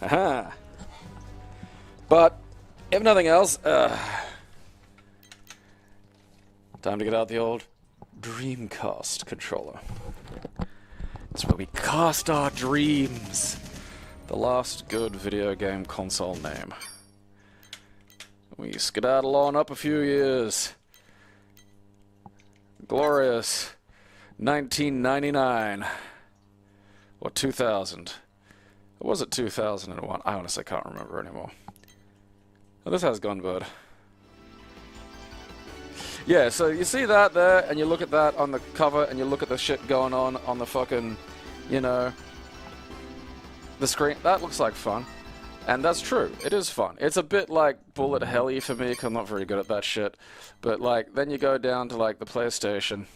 Aha! But, if nothing else, time to get out the old Dreamcast controller. It's where we cast our dreams. The last good video game console name. We skedaddle on up a few years. Glorious 1999. Or 2000. Or was it 2001? I honestly can't remember anymore. Oh, this has Gunbird. Yeah, so you see that there, and you look at that on the cover, and you look at the shit going on the fucking, you know, the screen. That looks like fun. And that's true. It is fun. It's a bit like bullet helly for me, 'cause I'm not very good at that shit. But, like, then you go down to, like, the PlayStation,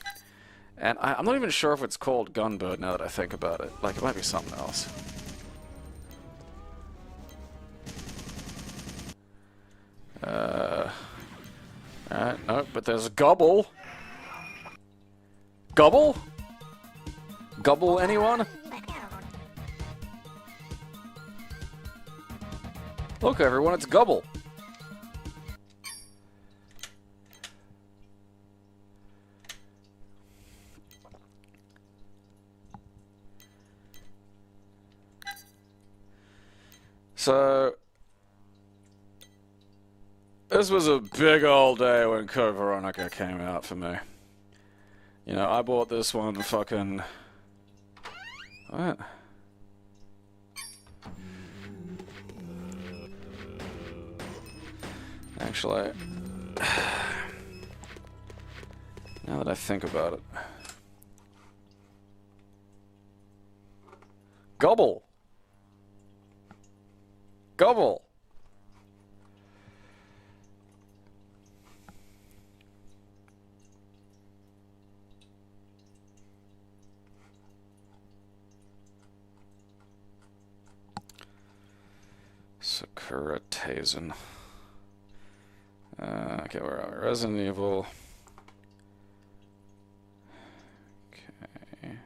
and I'm not even sure if it's called Gunbird now that I think about it. Like, it might be something else. Alright, no, but there's Gobble. Gobble? Gobble anyone? Look everyone, it's Gobble. So... this was a big old day when Code Veronica came out for me. You know, I bought this one fucking... What? Actually... now that I think about it... Gobble! Gobble! Securitazen. Okay, where are we? Resident Evil. Okay.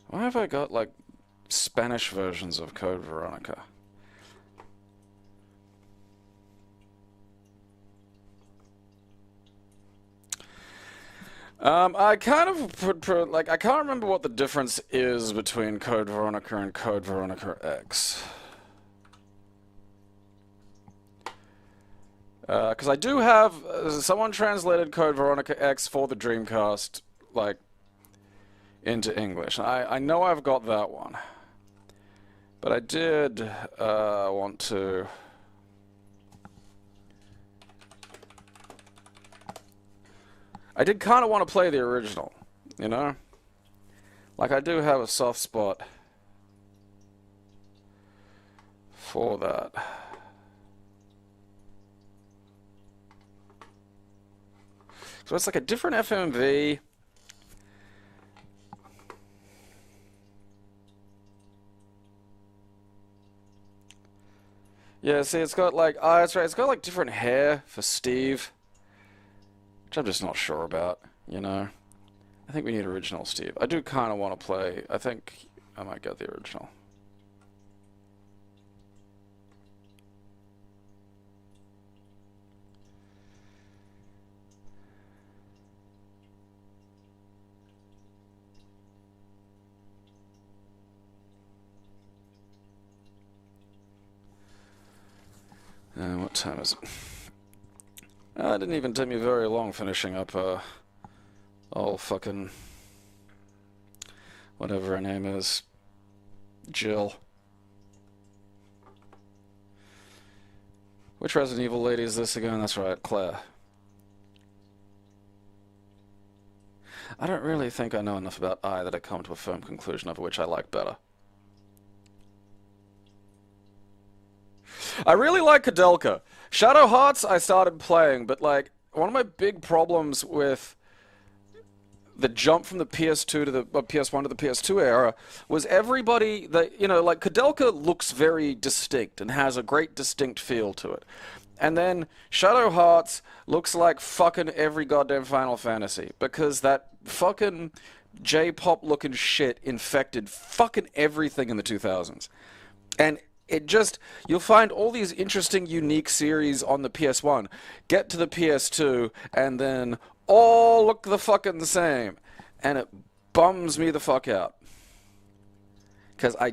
Why have I got, like, Spanish versions of Code Veronica? I kind of like, I can't remember what the difference is between Code Veronica and Code Veronica X. Because I do have, someone translated Code Veronica X for the Dreamcast, like, into English. I know I've got that one. But I did, want to... I did kind of want to play the original, you know? Like, I do have a soft spot before that. So it's like a different FMV. Yeah, see, it's got like, oh, that's right, it's got like different hair for Steve, which I'm just not sure about, you know. I think we need original Steve. I do kind of want to play, I think I might get the original. What time is it? It didn't even take me very long finishing up all fucking whatever her name is, Jill. Which Resident Evil lady is this again? That's right, Claire. I don't really think I know enough about I that I come to a firm conclusion of which I like better. I really like Kudelka. Shadow Hearts I started playing, but like one of my big problems with the jump from the PS2 to the PS1 to the PS2 era was everybody that, you know, like Kudelka looks very distinct and has a great distinct feel to it. And then Shadow Hearts looks like fucking every goddamn Final Fantasy because that fucking J-pop looking shit infected fucking everything in the 2000s. And it just, you'll find all these interesting, unique series on the PS1. Get to the PS2, and then all look the fucking same. And it bums me the fuck out. Because I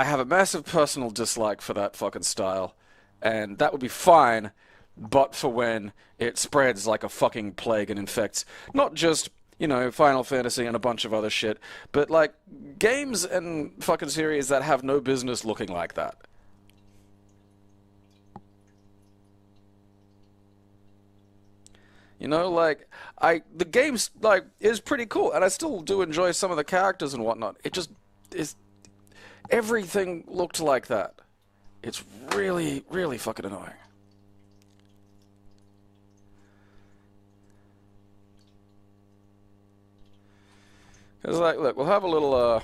have a massive personal dislike for that fucking style. And that would be fine, but for when it spreads like a fucking plague and infects not just, you know, Final Fantasy and a bunch of other shit, but like games and fucking series that have no business looking like that. You know, like, the game's, like, is pretty cool, and I still do enjoy some of the characters and whatnot. It just is, everything looked like that. It's really, really fucking annoying. Because, like, look, we'll have a little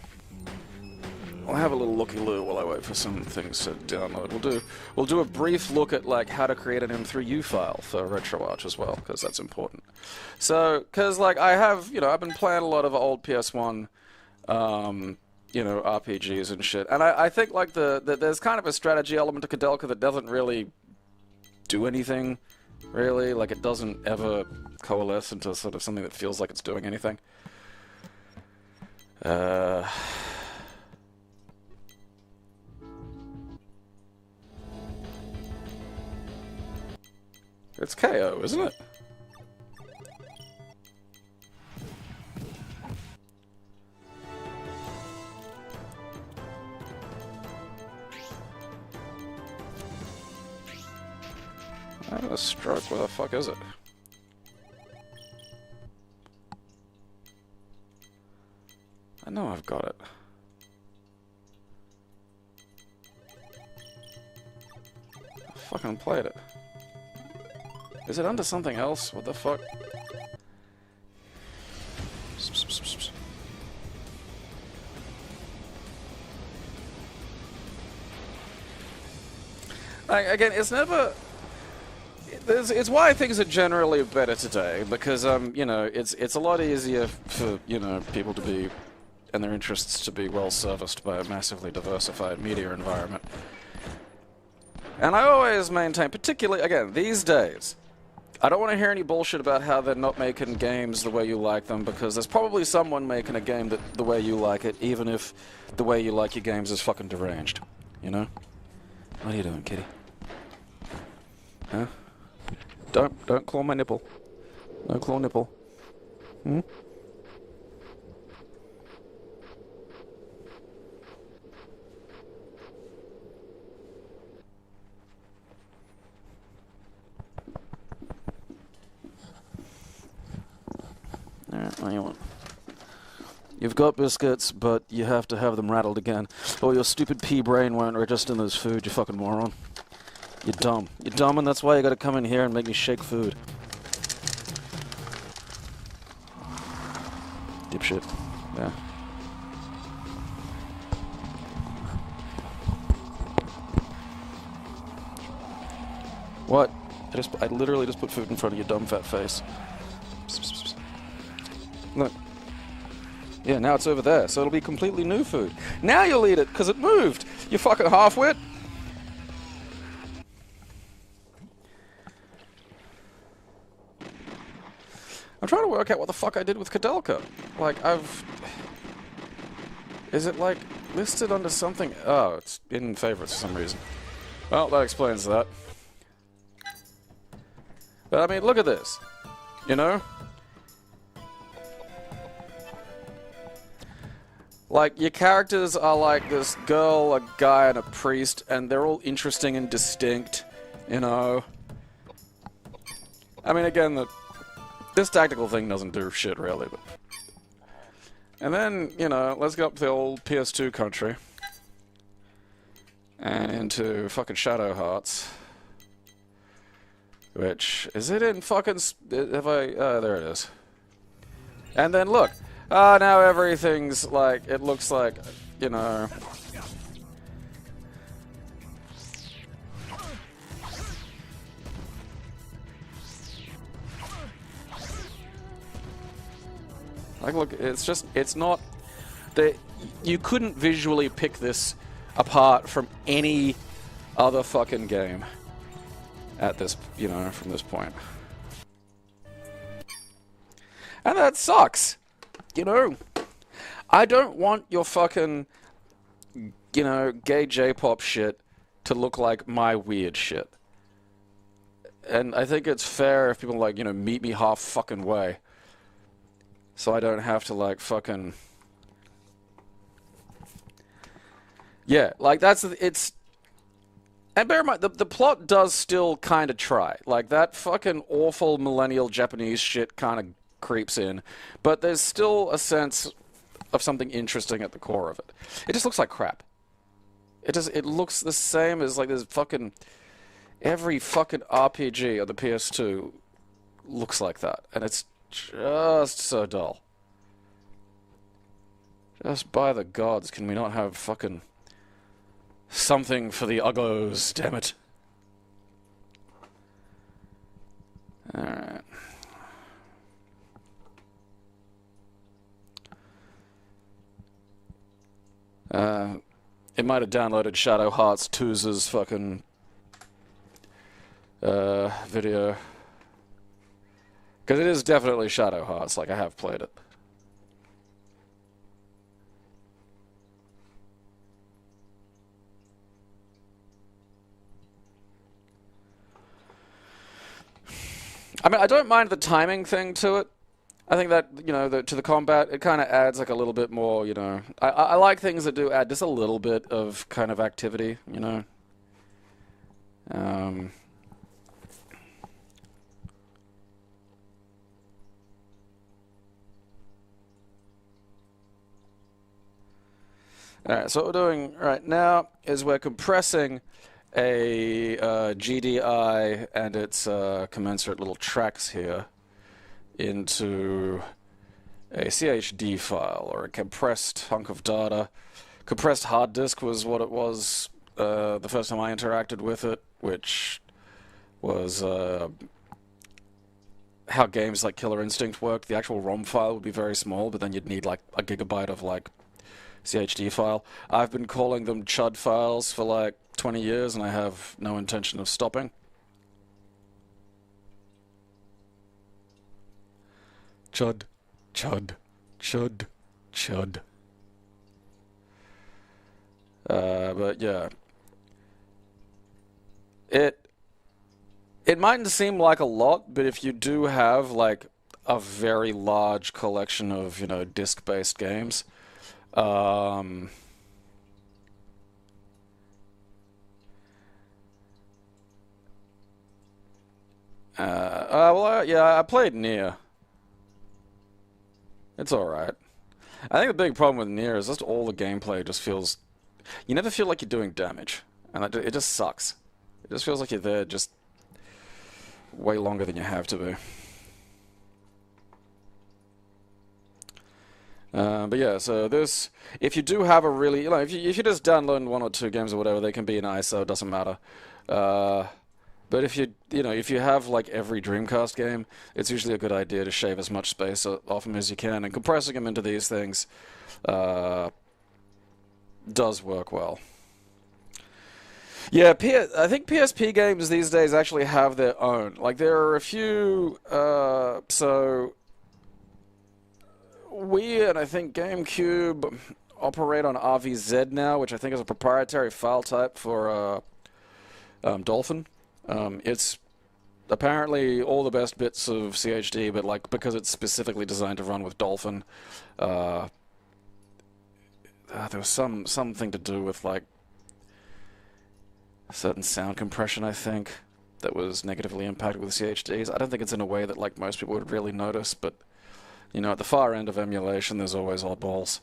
looky-loo while I wait for some things to download. We'll do a brief look at, like, how to create an M3U file for Retroarch as well, because that's important. So, because, like, I have, you know, I've been playing a lot of old PS1, you know, RPGs and shit, and I think, like, there's kind of a strategy element to Kudelka that doesn't really do anything, really. Like, it doesn't ever coalesce into sort of something that feels like it's doing anything. It's KO, isn't it? I have a stroke, where the fuck is it? I know I've got it. I fucking played it. Is it under something else? What the fuck? Like, again, it's never... It's why things are generally better today, because, you know, it's a lot easier for, you know, people to be, and their interests to be well serviced by a massively diversified media environment. And I always maintain, particularly, again, these days, I don't want to hear any bullshit about how they're not making games the way you like them, because there's probably someone making a game that the way you like it, even if the way you like your games is fucking deranged. You know? What are you doing, kitty? Huh? Don't claw my nipple. No claw nipple. Hmm? Alright, what do you want? You've got biscuits, but you have to have them rattled again, or your stupid pea brain won't register in this food, you fucking moron. You're dumb. You're dumb, and that's why you gotta come in here and make me shake food. Dipshit. Yeah. What? I literally just put food in front of your dumb fat face. Look. Yeah, now it's over there, so it'll be completely new food. Now you'll eat it, because it moved! You fucking half-wit! I'm trying to work out what the fuck I did with Kadelka. Like, Is it, like, listed under something? Oh, it's in favorites for some reason. Well, that explains that. But, I mean, look at this. You know? Like, your characters are like this girl, a guy, and a priest, and they're all interesting and distinct, you know? I mean, again, this tactical thing doesn't do shit, really, but... And then, you know, let's go up to the old PS2 country. And into fucking Shadow Hearts. Which, is it in fucking... Have I... there it is. And then, look! Now everything's like... It looks like, you know... Like, look, it's just... It's not... You couldn't visually pick this apart from any other fucking game. At this, you know, from this point. And that sucks! You know? I don't want your fucking, you know, gay J-pop shit to look like my weird shit. And I think it's fair if people, like, you know, meet me half fucking way. So I don't have to, like, fucking... Yeah, like, it's... And bear in mind, the plot does still kind of try. Like, that fucking awful millennial Japanese shit kind of creeps in. But there's still a sense of something interesting at the core of it. It just looks like crap. It looks the same as, like, there's fucking... Every fucking RPG on the PS2 looks like that. And it's just so dull. Just by the gods, can we not have fucking... something for the uggos, damn it. Alright. It might have downloaded Shadow Hearts 2's fucking video. Because it is definitely Shadow Hearts, like I have played it. I mean, I don't mind the timing thing to it. I think that, you know, to the combat, it kind of adds, like, a little bit more, you know... I like things that do add just a little bit of kind of activity, you know? Alright, so what we're doing right now is we're compressing a GDI and its commensurate little tracks here into a CHD file, or a compressed hunk of data. Compressed hard disk was what it was the first time I interacted with it, which was how games like Killer Instinct worked. The actual ROM file would be very small, but then you'd need like a gigabyte of like CHD file. I've been calling them CHUD files for like 20 years, and I have no intention of stopping. CHUD, CHUD, CHUD, CHUD. But yeah. It mightn't seem like a lot, but if you do have like a very large collection of, you know, disc-based games, well, yeah, I played Nier. It's alright. I think the big problem with Nier is just all the gameplay just feels... You never feel like you're doing damage, and it just sucks. It just feels like you're there just way longer than you have to be. But yeah, so this, if you do have a really, you know, if you just download 1 or 2 games or whatever, they can be in ISO, it doesn't matter. But if if you have like every Dreamcast game, it's usually a good idea to shave as much space off them as you can, and compressing them into these things does work well. Yeah, I think PSP games these days actually have their own. Like, there are a few, so Wii and I think GameCube operate on RVZ now, which I think is a proprietary file type for Dolphin. It's apparently all the best bits of CHD, but like because it's specifically designed to run with Dolphin, there was something to do with like certain sound compression, I think, that was negatively impacted with CHDs. I don't think it's in a way that like most people would really notice, but you know, at the far end of emulation, there's always oddballs.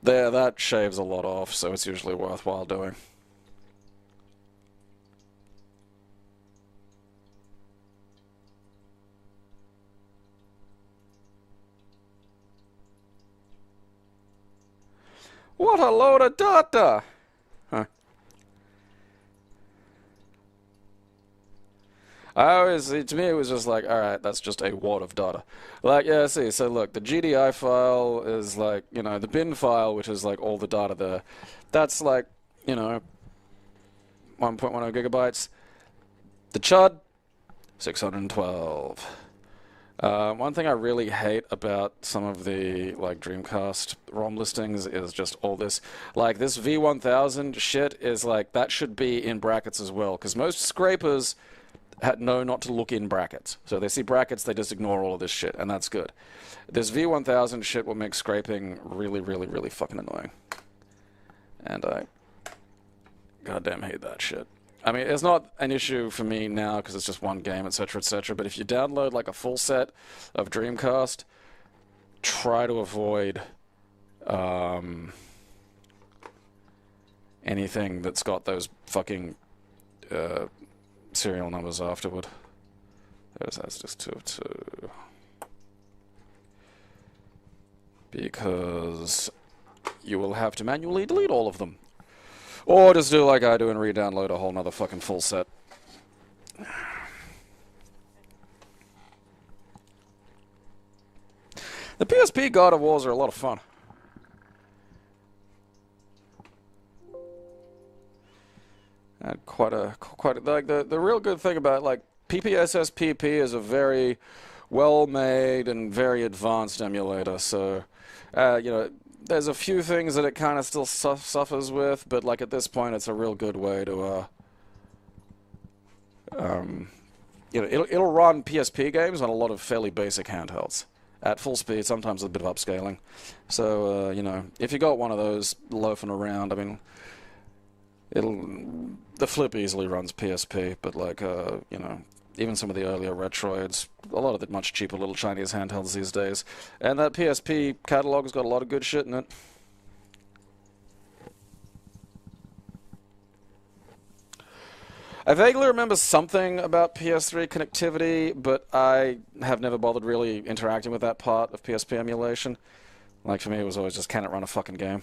That shaves a lot off, so it's usually worthwhile doing. What a load of data! Huh. To me, it was just like, alright, that's just a wad of data. Like, yeah, see, so look, the GDI file is like, you know, the bin file, which is like all the data there, that's like, you know, 1.10 gigabytes. The CHUD, 612. One thing I really hate about some of the like Dreamcast ROM listings is just all this, like this V1000 shit is like, that should be in brackets as well, because most scrapers know not to look in brackets. So they see brackets, they just ignore all of this shit, and that's good. This V1000 shit will make scraping really, really, really fucking annoying. And I goddamn hate that shit. I mean, it's not an issue for me now because it's just one game, etc., etc., but if you download like a full set of Dreamcast, try to avoid anything that's got those fucking serial numbers afterward. That's just 2 of 2. Because you will have to manually delete all of them. Or just do like I do and re-download a whole nother fucking full set. The PSP God of Wars are a lot of fun. And quite a like the real good thing about like PPSSPP is a very well-made and very advanced emulator. So you know, there's a few things that it kind of still suffers with, but like at this point, it's a real good way to you know, it'll run PSP games on a lot of fairly basic handhelds at full speed, sometimes a bit of upscaling. So you know, if you got one of those loafing around, I mean, the Flip easily runs PSP, but like you know, even some of the earlier Retroids, a lot of the much cheaper little Chinese handhelds these days, and that PSP catalog's got a lot of good shit in it. I vaguely remember something about PS3 connectivity, but I have never bothered really interacting with that part of PSP emulation. Like, for me, it was always just, can it run a fucking game?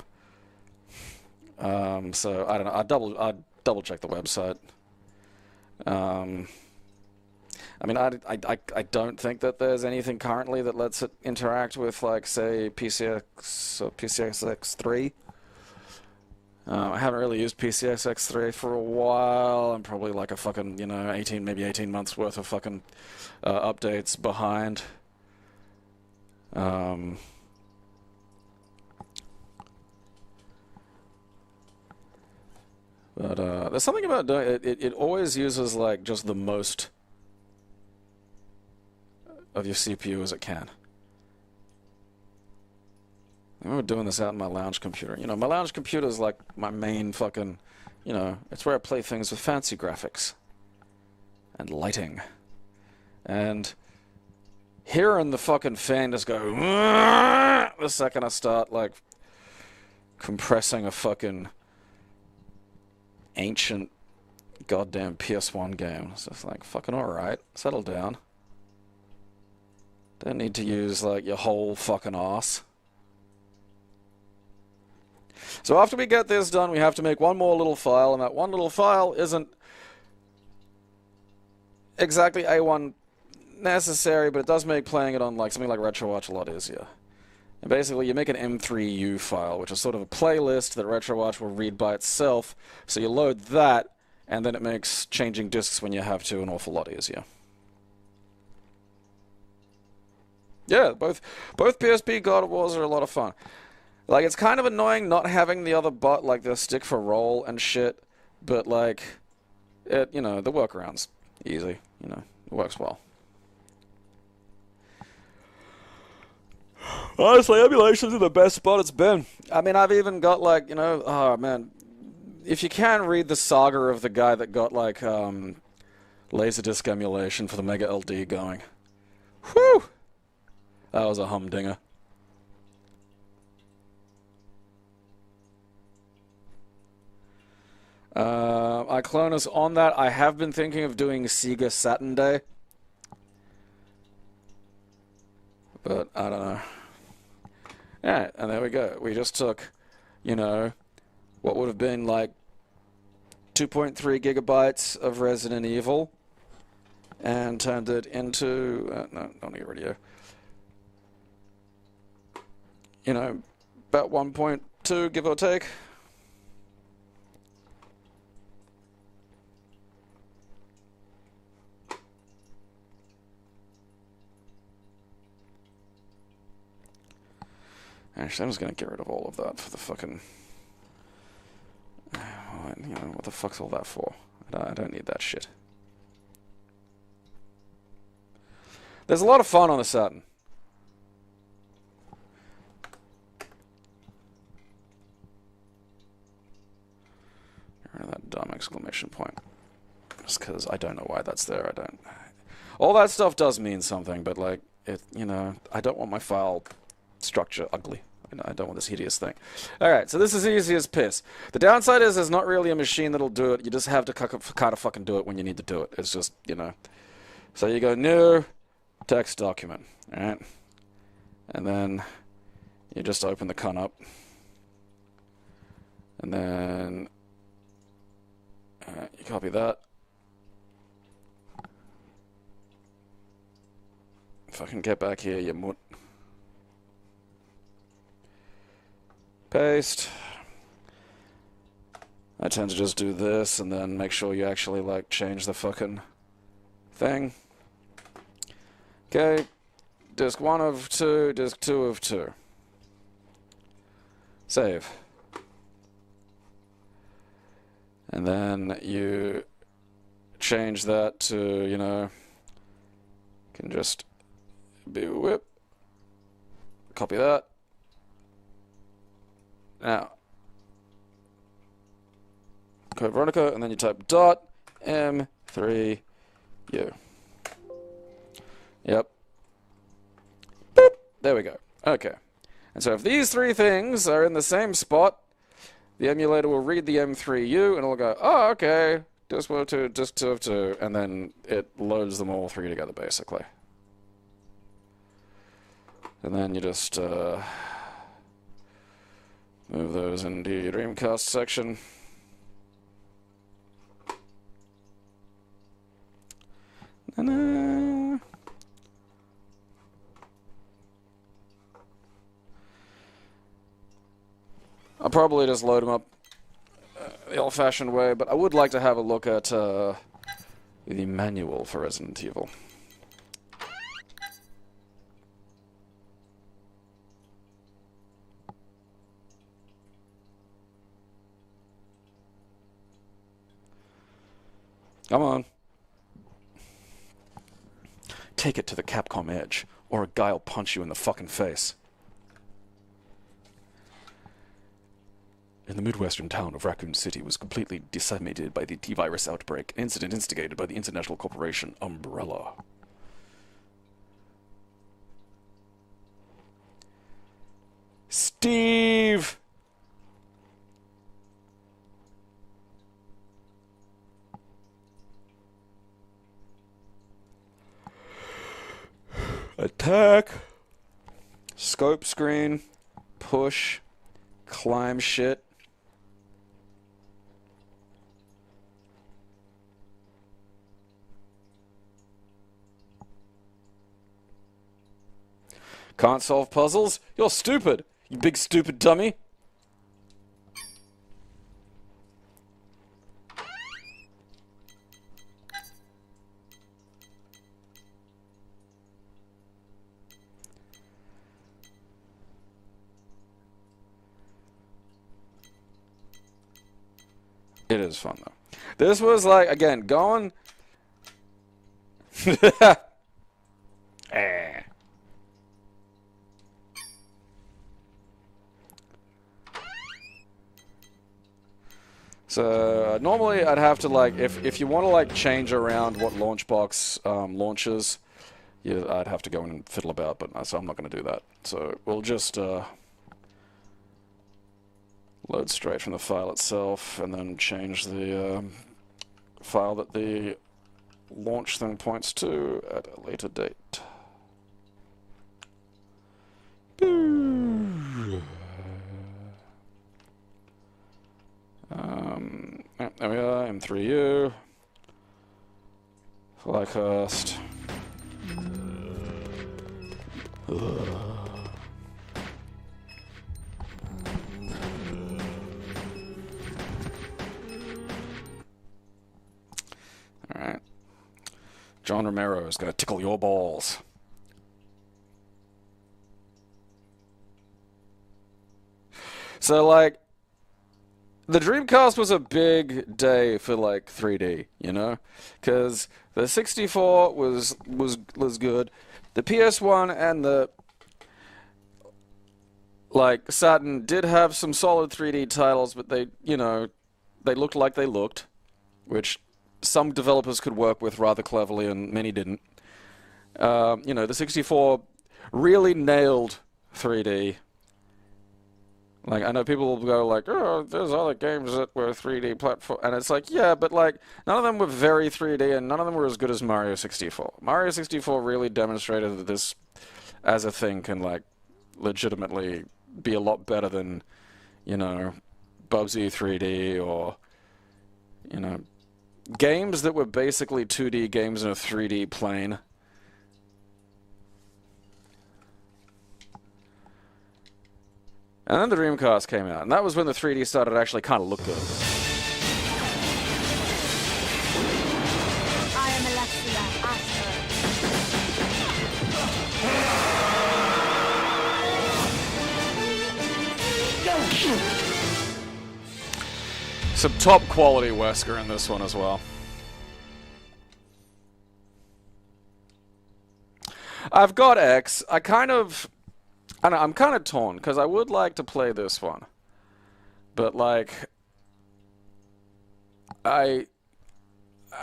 So, I don't know, I'd double check the website. I mean, I don't think that there's anything currently that lets it interact with, like, say, PCSX3. I haven't really used PCSX3 for a while. I'm probably like a fucking, you know, maybe 18 months worth of fucking updates behind. But there's something about doing it. It always uses like just the most of your CPU as it can. I remember doing this out in my lounge computer. You know, my lounge computer is like my main fucking, you know, it's where I play things with fancy graphics and lighting. And hearing the fucking fan just go the second I start, like, compressing a fucking ancient goddamn PS1 game. It's just like, fucking alright, settle down. Don't need to use, like, your whole fucking ass. So after we get this done, we have to make one more little file, and that one little file isn't exactly A1 necessary, but it does make playing it on, like, something like Retroarch a lot easier. And basically, you make an M3U file, which is sort of a playlist that Retroarch will read by itself. So you load that, and then it makes changing disks when you have to an awful lot easier. Yeah, both PSP God of Wars are a lot of fun. Like, it's kind of annoying not having the other bot, like the stick for roll and shit, but, like, it, you know, the workaround's easy, you know, it works well. Honestly, emulations are the best spot it's been. I mean, I've even got, like, you know, oh, man, if you can read the saga of the guy that got, like, Laserdisc emulation for the Mega LD going. Whew! That was a humdinger. Iclonus, on that, I have been thinking of doing Sega Saturn Day. But, I don't know. Yeah, and there we go. We just took, you know, what would have been like 2.3 gigabytes of Resident Evil and turned it into, no, don't need radio. You know, about 1.2, give or take. Actually, I'm just gonna get rid of all of that for the fucking... You know, what the fuck's all that for? I don't need that shit. There's a lot of fun on the Saturn. Get rid of that dumb exclamation point. Just because I don't know why that's there. I don't... All that stuff does mean something, but, like, it, you know, I don't want my file structure ugly. I don't want this hideous thing. Alright, so this is easy as piss. The downside is there's not really a machine that'll do it. You just have to kind of fucking do it when you need to do it. It's just, you know. So you go new text document. Alright? And then you just open the cunt up. And then you copy that. Fucking get back here, you mutt. Paste. I tend to just do this and then make sure you actually, like, change the fucking thing. Okay. Disk 1 of 2, disk 2 of 2. Save. And then you change that to, you know, can just be whip. Copy that. Now, Code Veronica, and then you type .m3u. Yep. Boop. There we go. Okay. And so if these three things are in the same spot, the emulator will read the M3U, and it'll go, oh, okay, disk 1 of 2, disk 2 of 2, and then it loads them all three together, basically. And then you just... move those into your Dreamcast section. Na-na. I'll probably just load them up the old-fashioned way, but I would like to have a look at the manual for Resident Evil. Come on. Take it to the Capcom edge, or a guy will punch you in the fucking face. In the Midwestern town of Raccoon City was completely decimated by the T-virus outbreak, an incident instigated by the international corporation Umbrella. Steve! Attack. Scope screen. Push. Climb shit. Can't solve puzzles? You're stupid, you big stupid dummy. It is fun though. This was like, again, going... So, normally I'd have to, like, if you want to, like, change around what Launchbox launches, I'd have to go and fiddle about, but so I'm not going to do that. So, we'll just load straight from the file itself, and then change the file that the launch thing points to at a later date. There we are, M3U, Flycast. Alright. John Romero is going to tickle your balls. So, like, the Dreamcast was a big day for, like, 3D, you know? Because the 64 was good. The PS1 and the, like, Saturn did have some solid 3D titles, but they, you know, they looked like they looked, which some developers could work with rather cleverly and many didn't. You know, the 64 really nailed 3D. Like, I know people will go like, oh, there's other games that were 3D platform, and it's like, yeah, but like, none of them were very 3D, and none of them were as good as Mario 64. Mario 64 really demonstrated that this, as a thing, can, like, legitimately be a lot better than, you know, Bubsy 3D, or, you know, games that were basically 2D games in a 3D plane. And then the Dreamcast came out, and that was when the 3D started to actually kind of look good. I am Alexia Asher. Some top quality Wesker in this one as well. I've got X. I don't know, I'm kind of torn, because I would like to play this one. But, like, I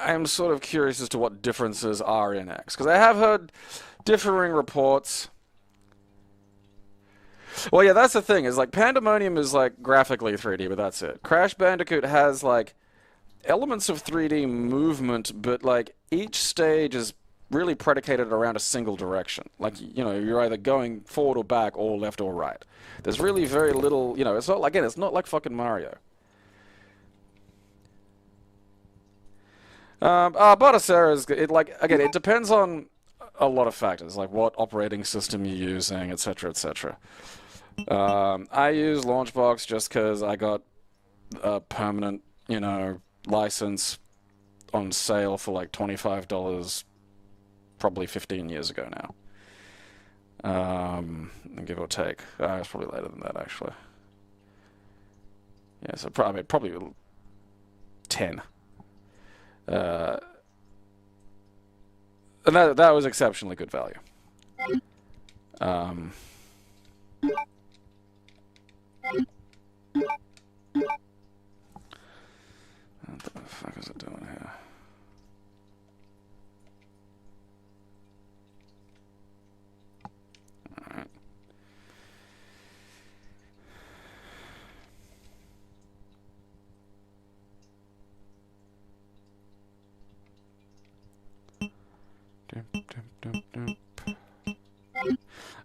am sort of curious as to what differences are in X. Because I have heard differing reports. Well, yeah, that's the thing, is, like, Pandemonium is, like, graphically 3D, but that's it. Crash Bandicoot has, like, elements of 3D movement, but, like, each stage is really predicated around a single direction. Like, you know, you're either going forward or back, or left or right. There's really very little, you know, it's not, again, it's not like fucking Mario. Bottasera's, like, again, it depends on a lot of factors, like what operating system you're using, etc., etc. I use Launchbox just because I got a permanent, you know, license on sale for like $25, probably 15 years ago now. Give or take. It's probably later than that, actually. Yeah, so probably 10. And that was exceptionally good value. What the fuck is it doing here? Alright.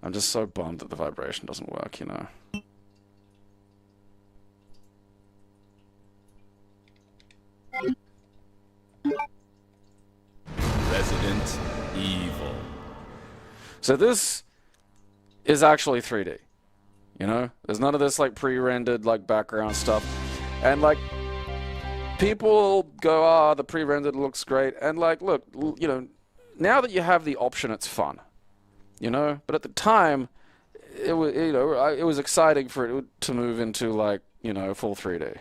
I'm just so bummed that the vibration doesn't work, you know. Resident Evil. So this is actually 3D. You know? There's none of this, like, pre-rendered, like, background stuff. And, like, people go, ah, the pre-rendered looks great. And, like, look, you know, now that you have the option, it's fun. You know? But at the time, it was, you know, it was exciting for it to move into, like, you know, full 3D.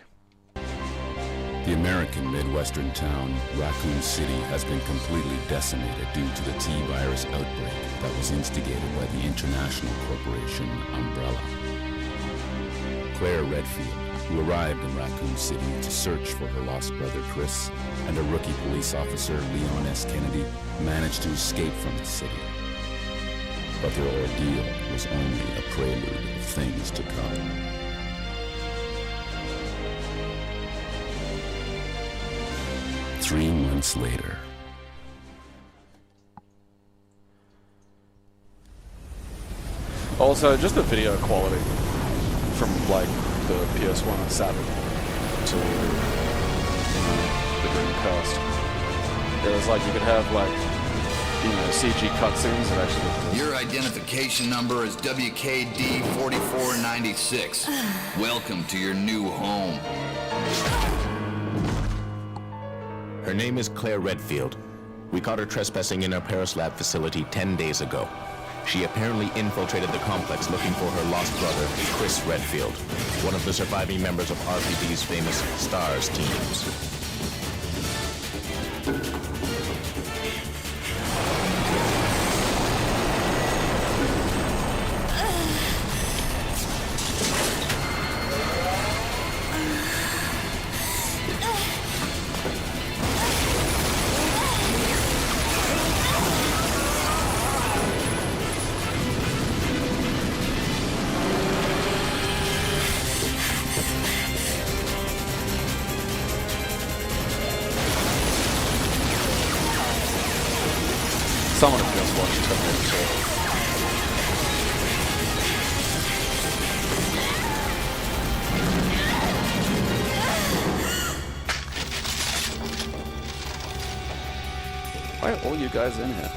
The American Midwestern town, Raccoon City, has been completely decimated due to the T-virus outbreak that was instigated by the international corporation Umbrella. Claire Redfield, who arrived in Raccoon City to search for her lost brother Chris, and a rookie police officer, Leon S. Kennedy, managed to escape from the city. But their ordeal was only a prelude of things to come. Three months later. Also, just the video quality from, like, the PS1 and Saturn to, you know, the Dreamcast. It was like you could have, like, you know, CG cutscenes that actually looked good. Your identification number is WKD4496. Welcome to your new home. Her name is Claire Redfield. We caught her trespassing in our Paris lab facility 10 days ago. She apparently infiltrated the complex looking for her lost brother, Chris Redfield, one of the surviving members of RPD's famous STARS teams. Someone has just watched Terminator 2. Why are all you guys in here?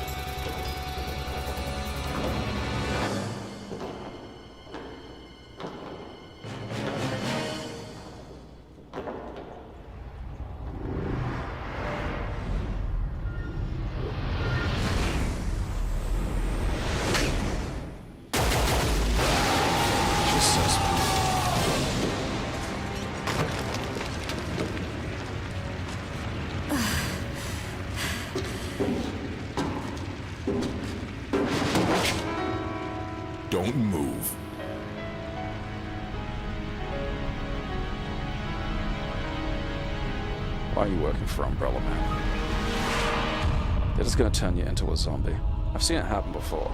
Don't move. Why are you working for Umbrella, man? They're just gonna turn you into a zombie. I've seen it happen before.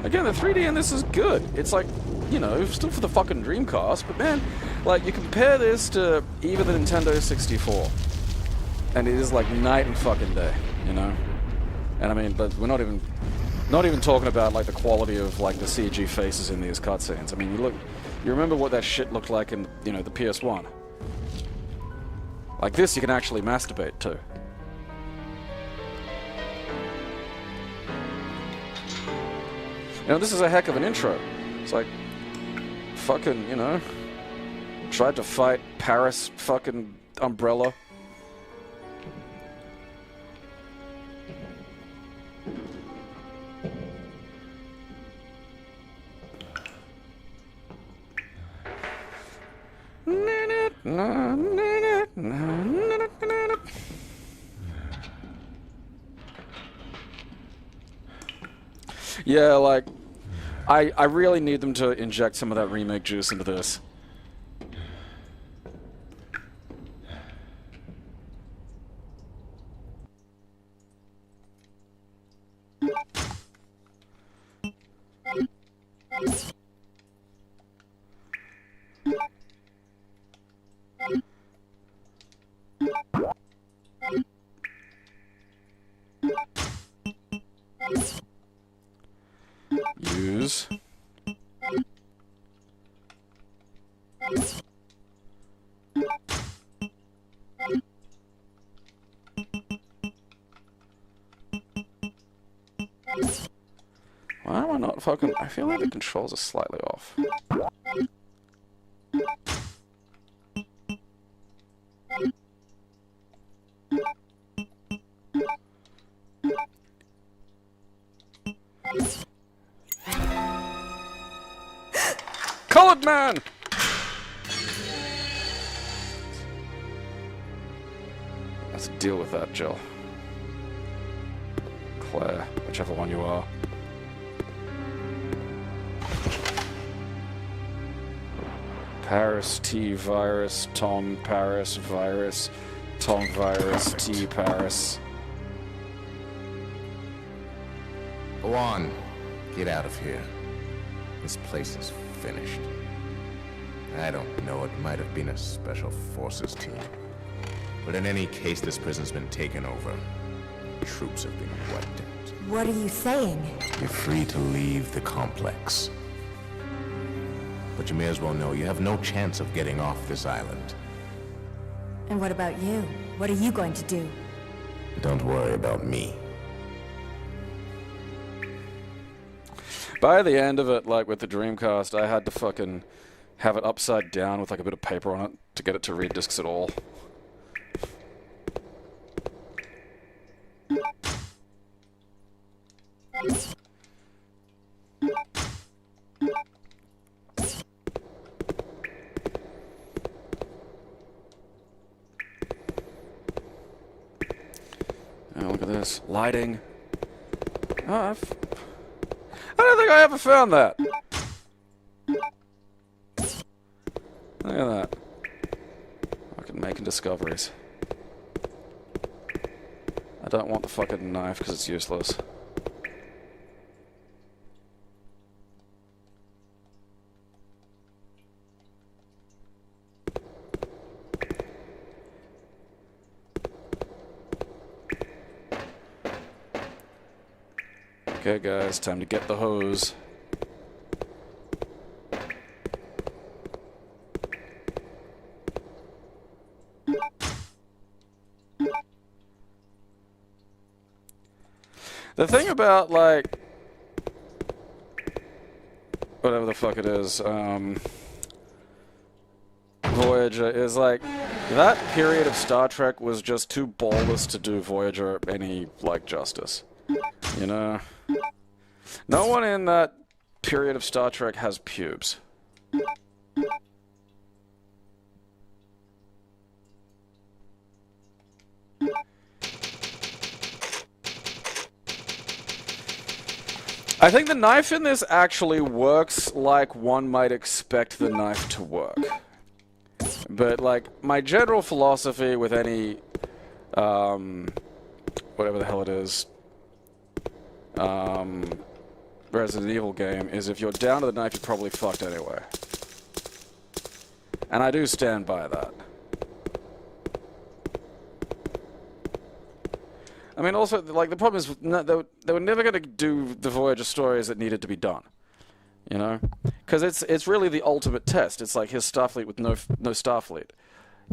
Again, the 3D in this is good. It's like, you know, still for the fucking Dreamcast, but man, like, you compare this to even the Nintendo 64, and it is like night and fucking day, you know? And I mean, but we're not even talking about, like, the quality of, like, the CG faces in these cutscenes. I mean, you remember what that shit looked like in, you know, the PS1. Like this, you can actually masturbate too. You know, this is a heck of an intro. It's like, fucking, you know, tried to fight Paris fucking Umbrella. Yeah, like, I really need them to inject some of that remake juice into this. fucking... I feel like the controls are slightly off. Colored man! Let's deal with that, Jill. Claire, whichever one you are. Paris, T, virus, Tom, Paris, virus, Tom, virus, T, Paris. Go on. Get out of here. This place is finished. I don't know, it might have been a special forces team. But in any case, this prison's been taken over. Troops have been wiped out. What are you saying? You're free to leave the complex. But you may as well know you have no chance of getting off this island. And what about you? What are you going to do? Don't worry about me. By the end of it, like with the Dreamcast, I had to fucking have it upside down with like a bit of paper on it to get it to read discs at all. Oh, look at this. Lighting. Oh, I don't think I ever found that. Look at that. Fucking making discoveries. I don't want the fucking knife because it's useless. Okay guys, time to get the hose. The thing about, like, whatever the fuck it is, Voyager is like, that period of Star Trek was just too ballless to do Voyager any, like, justice. You know? No one in that period of Star Trek has pubes. I think the knife in this actually works like one might expect the knife to work. But, like, my general philosophy with any, whatever the hell it is, Resident Evil game is if you're down to the knife, you're probably fucked anyway. And I do stand by that. I mean, also, like, the problem is they were never going to do the Voyager stories that needed to be done. You know? Because it's really the ultimate test. It's like his Starfleet with no Starfleet.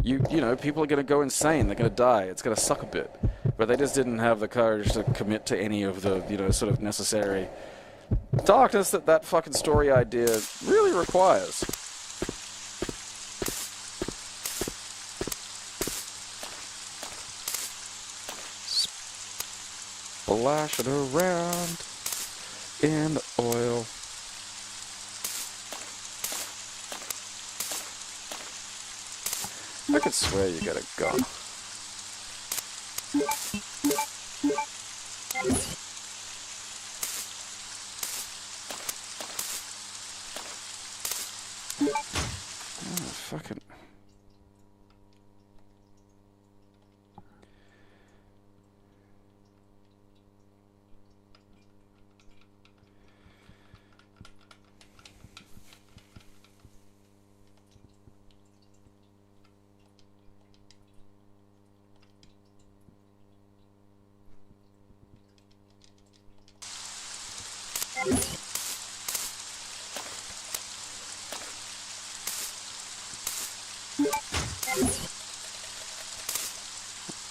You know, people are going to go insane. They're going to die. It's going to suck a bit. But they just didn't have the courage to commit to any of the, you know, sort of necessary darkness that fucking story idea really requires. Splash it around in the oil. I could swear you got a gun. Oh, fucking...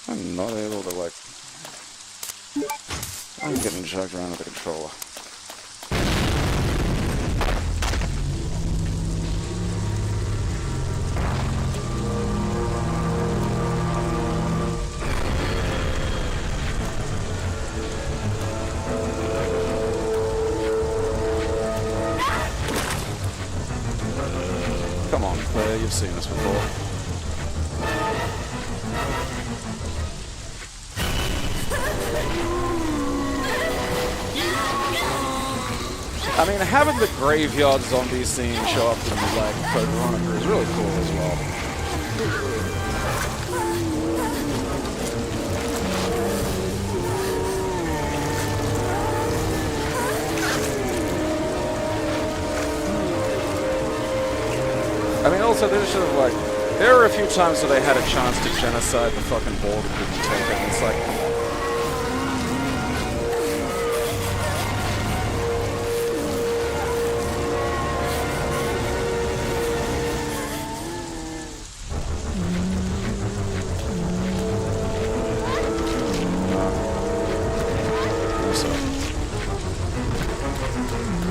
I'm not able to, like... I'm getting chugged around with the controller. Yeah, you've seen this before. I mean, having the graveyard zombie scene show up in like Code Veronica is really cool as well. I mean, also, they should have, like, there were a few times where they had a chance to genocide the fucking Borg and didn't take it. It's like,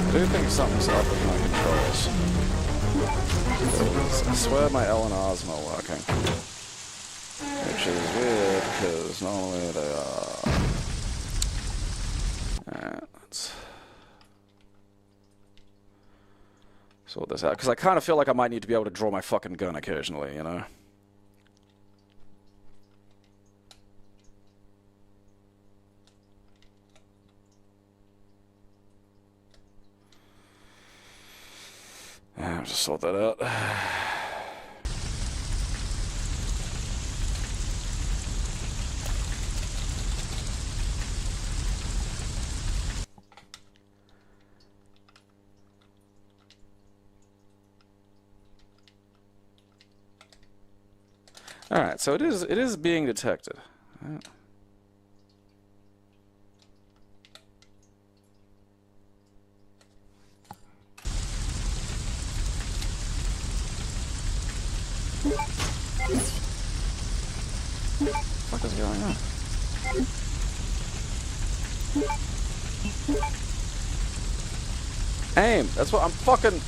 I do think something's up with my controls. I swear my L and R's not working. Which is weird, because normally they are. Alright, let's sort this out. Because I kind of feel like I might need to be able to draw my fucking gun occasionally, you know? I'll just sort that out. Alright, so it is being detected. Right. What the fuck is going on? Aim! That's what I'm fucking...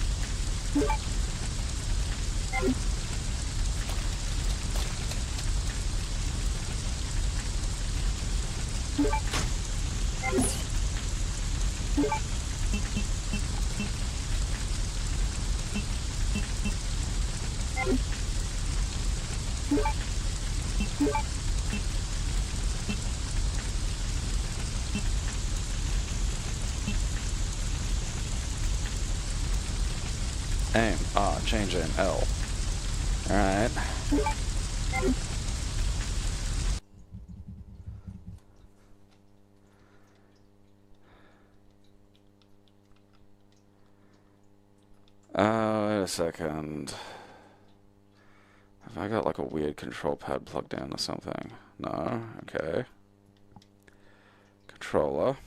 Aim. Ah, change aim. L. Alright. Wait a second. Have I got like a weird control pad plugged in or something? No? Okay. Controller.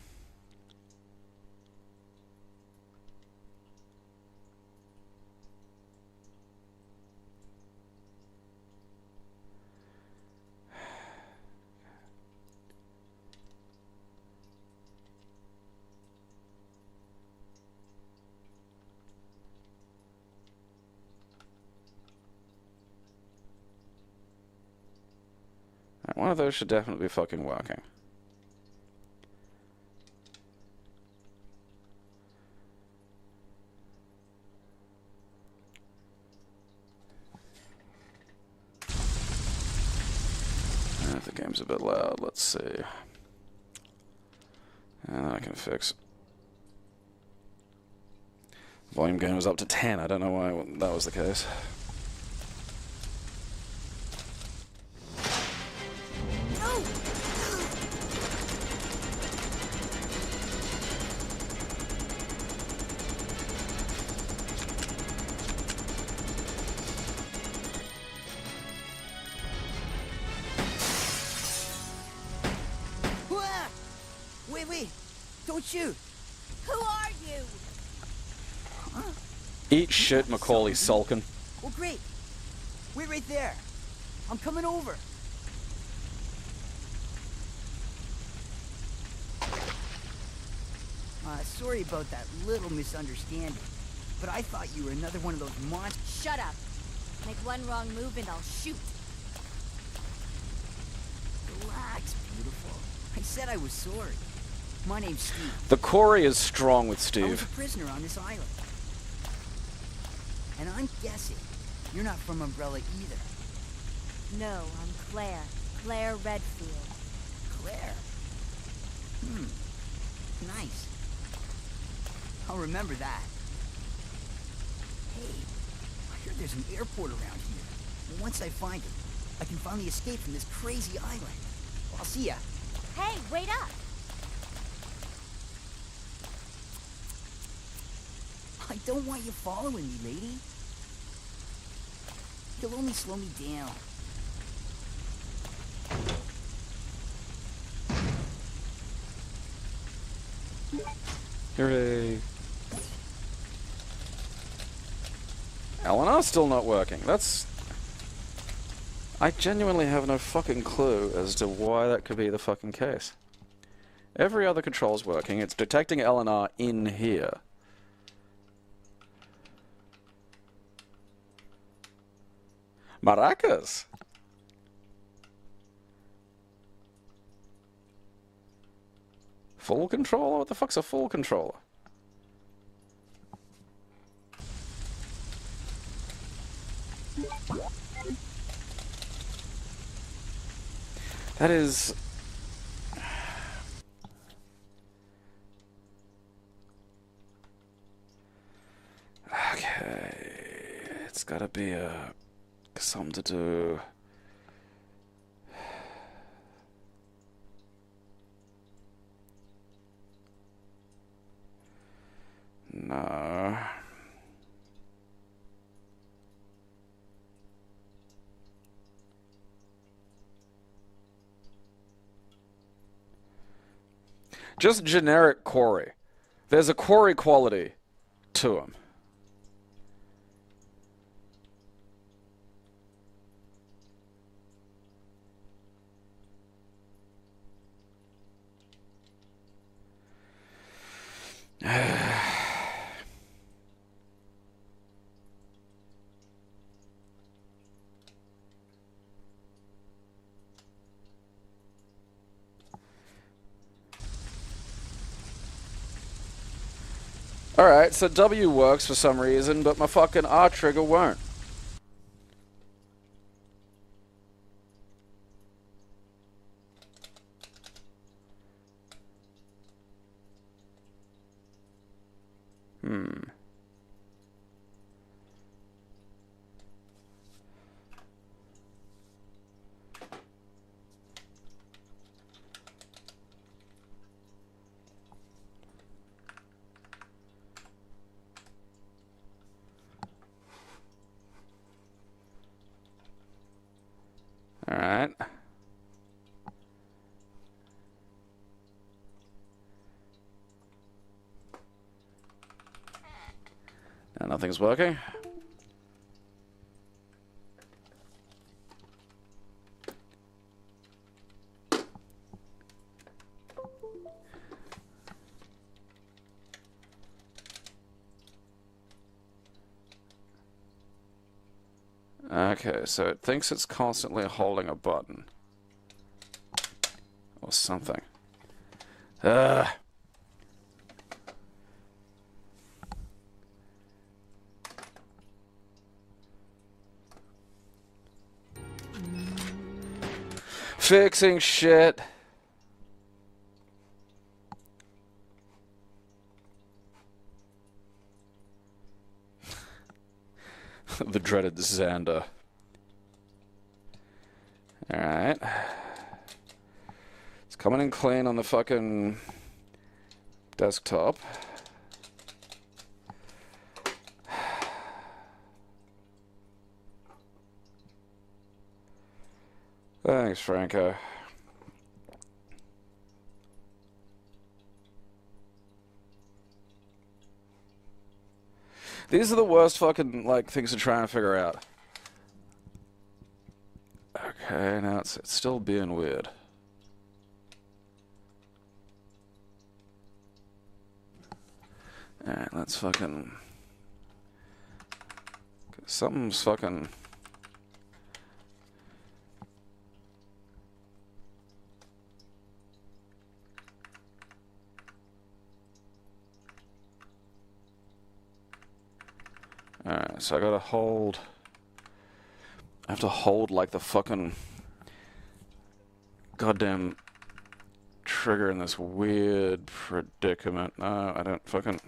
One of those should definitely be fucking working. The game's a bit loud, let's see. And I can fix. Volume gain was up to 10, I don't know why that was the case. Wait, don't shoot. Who are you? Huh? Eat shit, Macaulay Sulkin. Well, great. Wait right there. I'm coming over. Sorry about that little misunderstanding, but I thought you were another one of those monsters. Shut up. Make one wrong move and I'll shoot. Relax, beautiful. I said I was sorry. My name's Steve. The Corey is strong with I was Steve. a prisoner on this island. And I'm guessing You're not from Umbrella either. No, I'm Claire. Claire Redfield. Claire? Nice. I'll remember that. Hey, I heard there's an airport around here. And once I find it, I can finally escape from this crazy island. I'll see ya. Hey, wait up! I don't want you following me, lady. You'll only slow me down. Hooray. LNR's still not working. That's... I genuinely have no fucking clue as to why that could be the fucking case. Every other control's working. It's detecting LNR in here. Maracas! Full controller? What the fuck's a full controller? That is... Okay... It's gotta be something to do... No... Just generic quarry. There's a quarry quality to him. Alright, so W works for some reason, but my fucking R trigger won't. Alright. Now nothing's working. Okay, so it thinks it's constantly holding a button. Or something. Fixing shit. The dreaded Xander. Alright. It's coming in clean on the fucking desktop. Thanks, Franco. These are the worst fucking, like, things to try and figure out. Okay, now it's still being weird. Alright, let's fucking... Something's fucking... Alright, so I gotta hold I have to hold, like, the fucking goddamn trigger in this weird predicament. No, I don't fucking...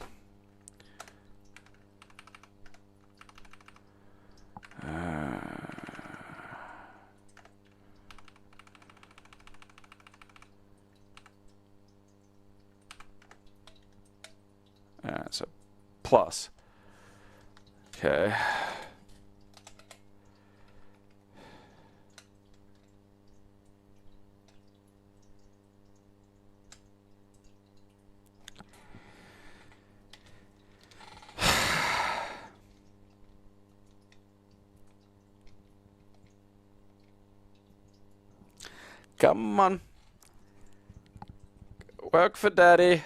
Alright, so plus. Okay. Come on. Work for daddy.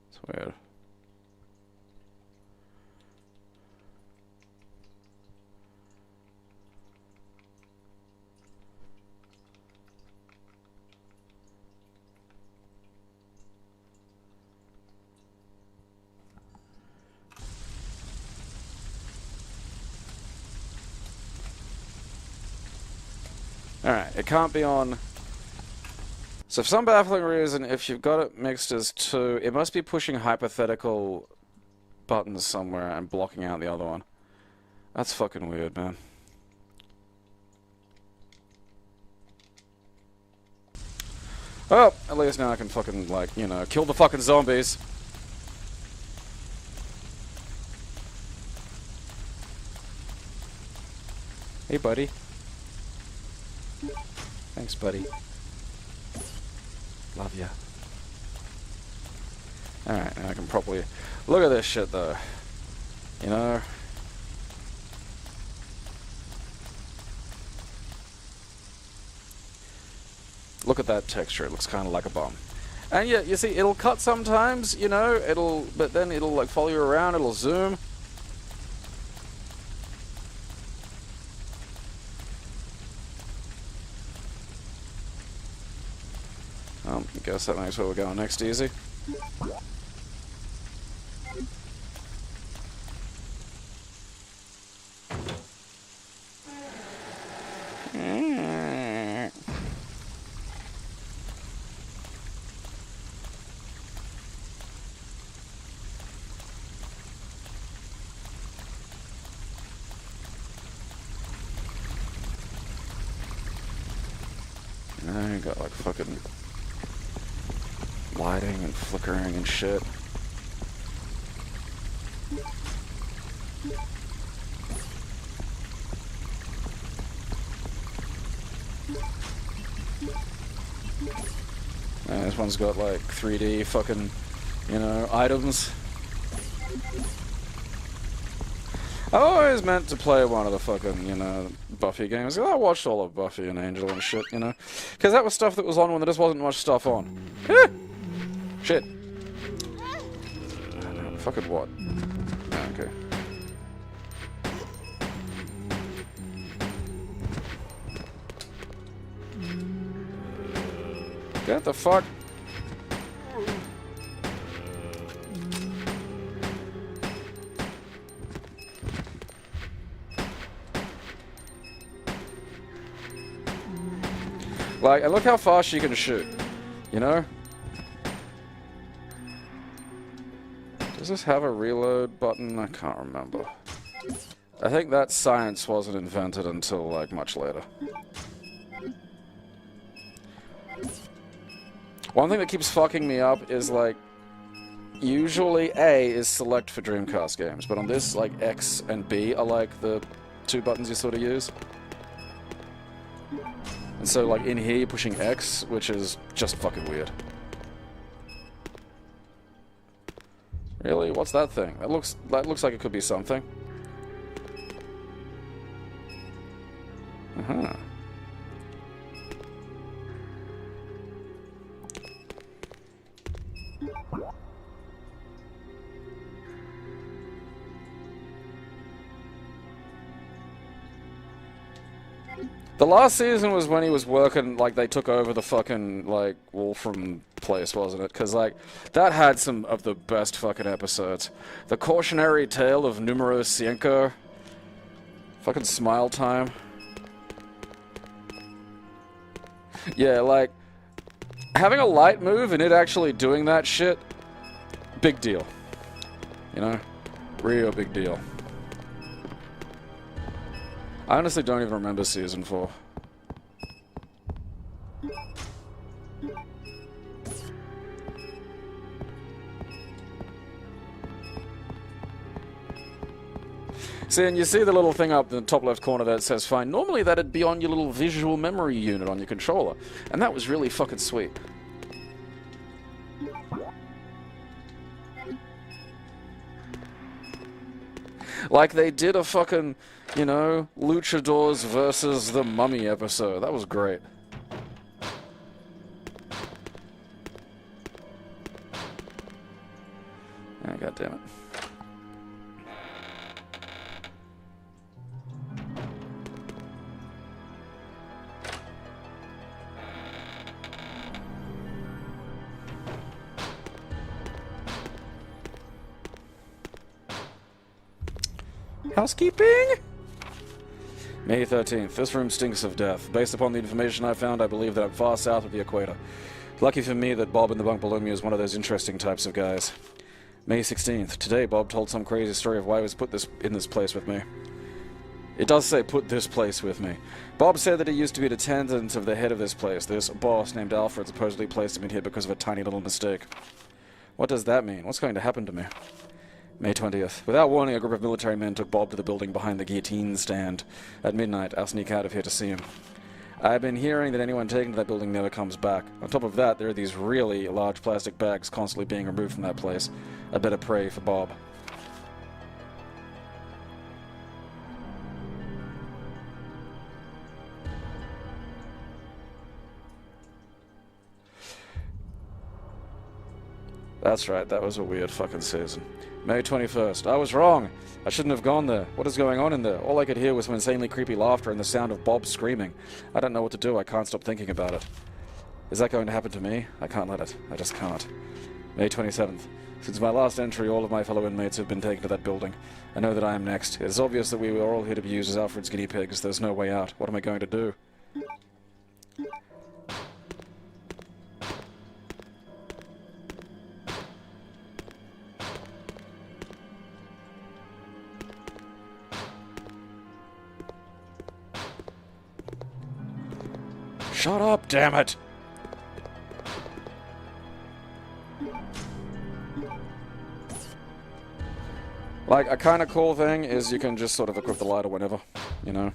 It's weird. Alright, it can't be on... So for some baffling reason, if you've got it mixed as 2, it must be pushing hypothetical buttons somewhere and blocking out the other one. That's fucking weird, man. Well, at least now I can fucking, like, you know, kill the fucking zombies. Hey, buddy. Thanks, buddy. Love ya. Alright, now I can properly... Look at this shit, though. You know? Look at that texture, it looks kind of like a bomb. And yeah, you see, it'll cut sometimes, you know, but then it'll, like, follow you around, it'll zoom. I guess that makes where we're going next easy. I got like fucking lighting and flickering and shit. And this one's got like 3D fucking, you know, items. I always meant to play one of the fucking, you know, Buffy games. I watched all of Buffy and Angel and shit, you know. Because that was stuff that was on when there just wasn't much stuff on. Shit. Fucking what? Okay. Get the fuck. Like, and look how fast she can shoot, you know? Does this have a reload button? I can't remember. I think that science wasn't invented until, like, much later. One thing that keeps fucking me up is, like, usually A is select for Dreamcast games, but on this, like, X and B are, like, the two buttons you sort of use. And so, like, in here, you're pushing X, which is just fucking weird. Really? What's that thing? That looks like it could be something. Uh-huh. The last season was when he was working, like, they took over the fucking, like, Wolfram place, wasn't it? Because, like, that had some of the best fucking episodes. The Cautionary Tale of Numero Cinco. Fucking Smile Time. Yeah, like, having a light move and it actually doing that shit, big deal. You know? Real big deal. I honestly don't even remember Season 4. See, and you see the little thing up in the top left corner that says fine. Normally that'd be on your little visual memory unit on your controller. And that was really fucking sweet. Like they did a fucking, you know, Luchadors versus the Mummy episode. That was great. Oh, God damn it. Housekeeping? May 13th. This room stinks of death. Based upon the information I found, I believe that I'm far south of the equator. Lucky for me that Bob in the bunk below me is one of those interesting types of guys. May 16th. Today, Bob told some crazy story of why he was put in this place with me. It does say, put this place with me. Bob said that he used to be an attendant of the head of this place. This boss named Alfred supposedly placed him in here because of a tiny little mistake. What does that mean? What's going to happen to me? May 20th. Without warning, a group of military men took Bob to the building behind the guillotine stand. At midnight, I'll sneak out of here to see him. I've been hearing that anyone taken to that building never comes back. On top of that, there are these really large plastic bags constantly being removed from that place. I better pray for Bob. That's right, that was a weird fucking season. May 21st. I was wrong. I shouldn't have gone there. What is going on in there? All I could hear was some insanely creepy laughter and the sound of Bob screaming. I don't know what to do. I can't stop thinking about it. Is that going to happen to me? I can't let it. I just can't. May 27th. Since my last entry, all of my fellow inmates have been taken to that building. I know that I am next. It is obvious that we were all here to be used as Alfred's guinea pigs. There's no way out. What am I going to do? Shut up, damn it! Like, a kind of cool thing is you can just sort of equip the lighter whenever, you know?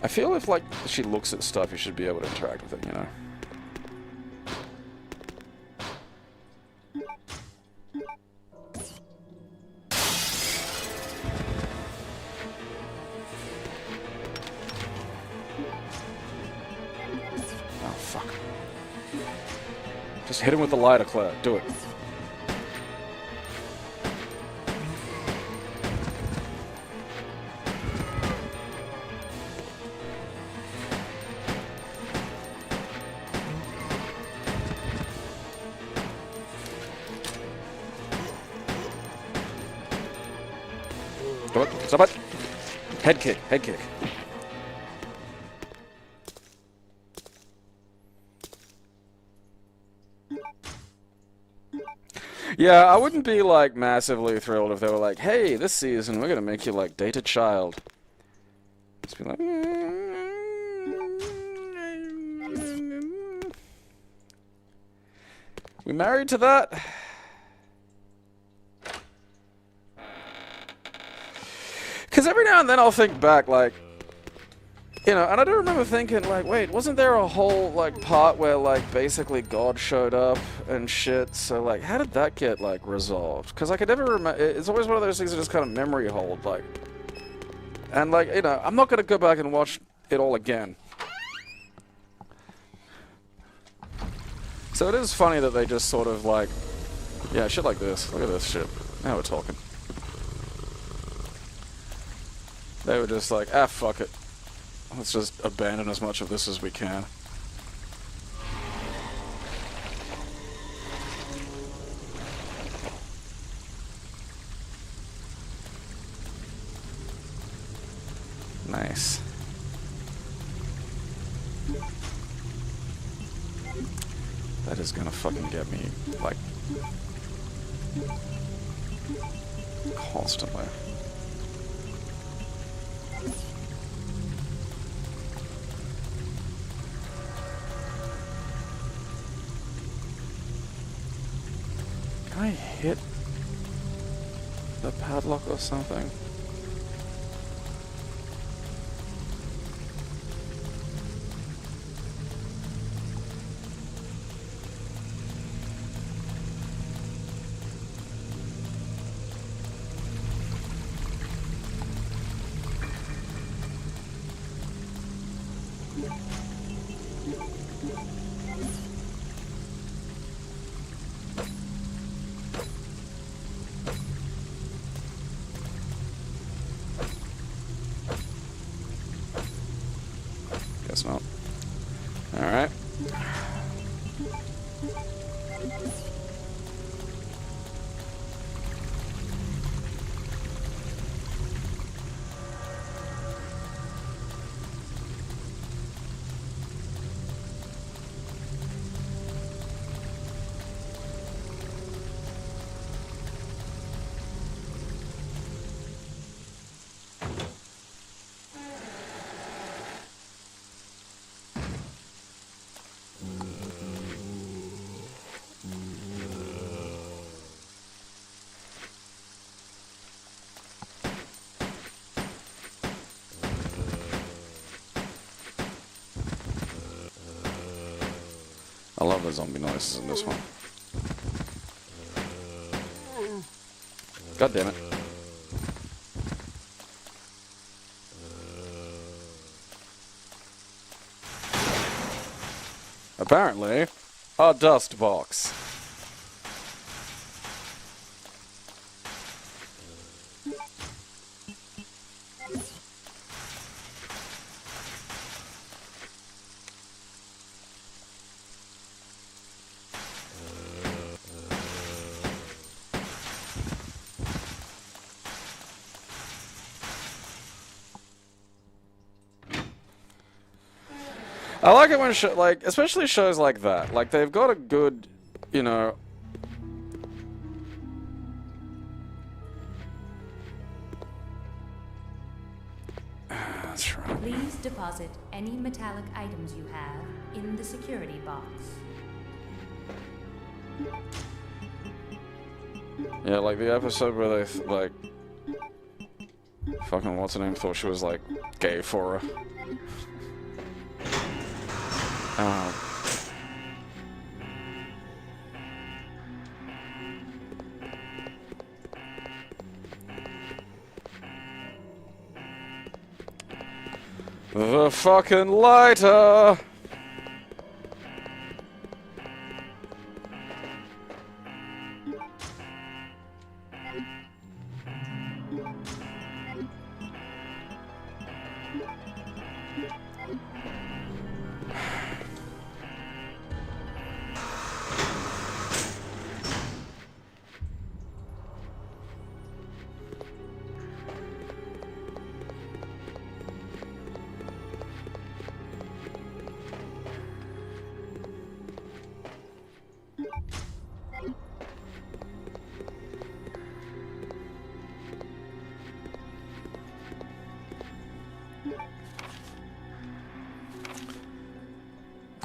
I feel if, like, she looks at stuff, you should be able to interact with it, you know? Oh, fuck. Just hit him with the lighter, Claire. Do it. Stop it. Stop it. Head kick. Head kick. Yeah, I wouldn't be, like, massively thrilled if they were like, hey, this season we're gonna make you, like, date a child. Just be like... We married to that? Because every now and then I'll think back, like, you know, and I do remember thinking, like, wait, wasn't there a whole, like, part where, like, basically God showed up and shit? So, like, how did that get, like, resolved? Because I could never remember. It's always one of those things that just kind of memory hold, like. And, like, you know, I'm not going to go back and watch it all again. So it is funny that they just sort of, like, yeah, shit like this. Look at this shit. Now we're talking. They were just like, ah, fuck it. Let's just abandon as much of this as we can. Nice. That is gonna fucking get me, like, constantly. Can I hit the padlock or something? Guess not. Alright. I love the zombie noises in this one. God damn it. Apparently, a dust box. I like it when like, especially shows like that. Like, they've got a good, you know. That's right. Please deposit any metallic items you have in the security box. Yeah, like the episode where they, like, fucking what's her name thought she was, like, gay for her. The fucking lighter!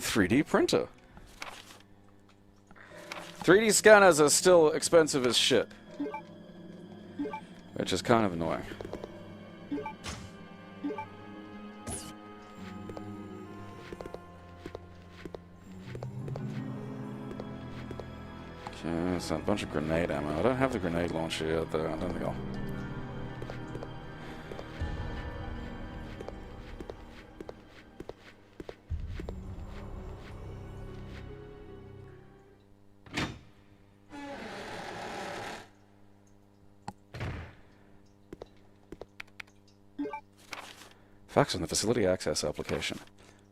.3D printer. 3D scanners are still expensive as shit. Which is kind of annoying. Okay, it's a bunch of grenade ammo. I don't have the grenade launcher yet, though. I don't think I'll... Facts on the Facility Access application.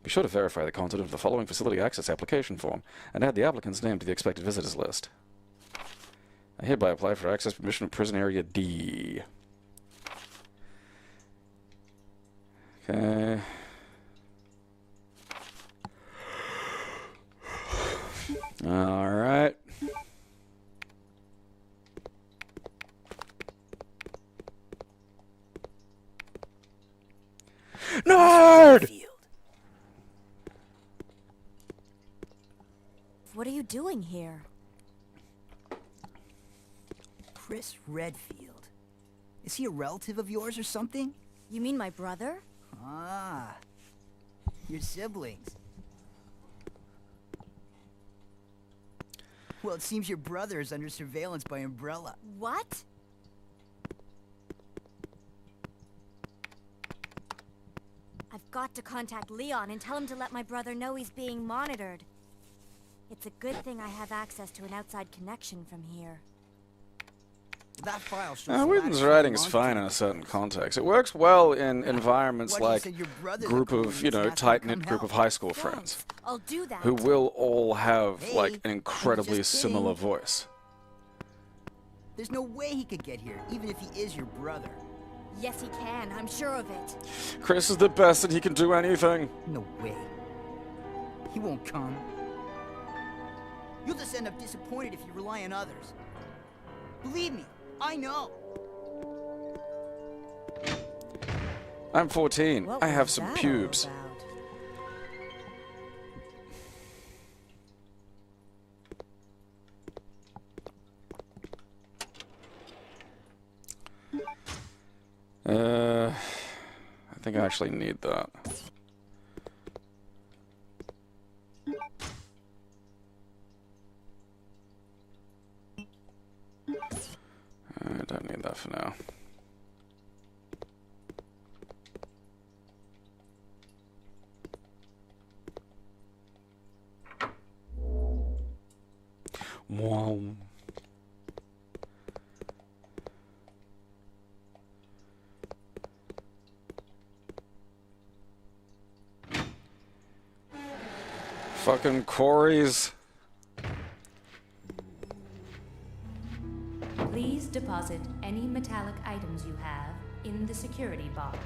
Be sure to verify the content of the following Facility Access application form and add the applicant's name to the expected visitors list. I hereby apply for access permission of Prison Area D. Okay. Alright. Nerd! What are you doing here? Chris Redfield. Is he a relative of yours or something? You mean my brother? Ah, your siblings. Well, it seems your brother is under surveillance by Umbrella. What? I've got to contact Leon and tell him to let my brother know he's being monitored. It's a good thing I have access to an outside connection from here. That file shows Witten's writing is fine in a certain context. It works well in environments like group of, you know, tight-knit group of high school friends. I'll do that. Who will all have, like, an incredibly similar voice. There's no way he could get here, even if he is your brother. Yes, he can. I'm sure of it. Chris is the best and he can do anything. No way. He won't come. You'll just end up disappointed if you rely on others. Believe me, I know. I'm 14. What I have was some that pubes. I think I actually need that. I don't need that for now. Wow. Fucking quarries. Please deposit any metallic items you have in the security box.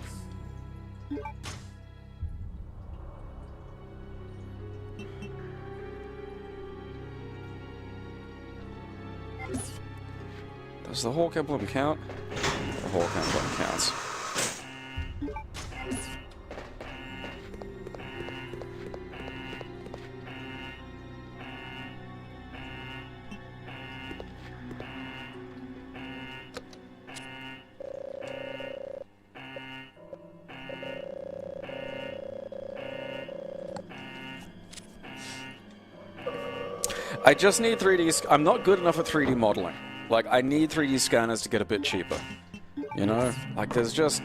Does the Hawk emblem count? The Hawk emblem counts. I just need 3D... I'm not good enough at 3D modeling. Like, I need 3D scanners to get a bit cheaper. You know? Like, there's just...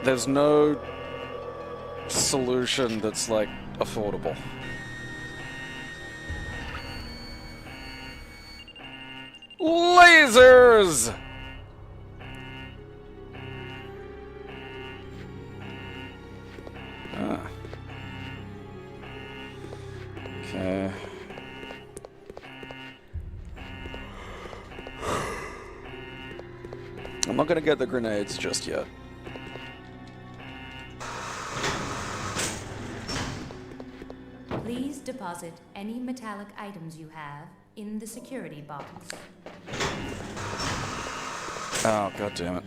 There's no solution that's, like, affordable. Lasers! Ah. Okay. I'm not gonna get the grenades just yet. Please deposit any metallic items you have in the security box. Oh, god damn it.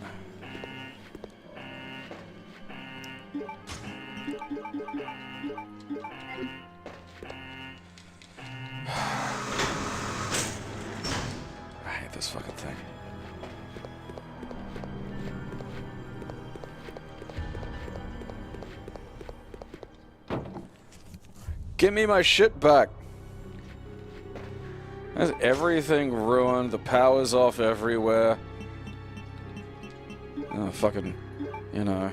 this fucking thing. Give me my shit back. Has everything ruined? The power's off everywhere. Oh, fucking, you know.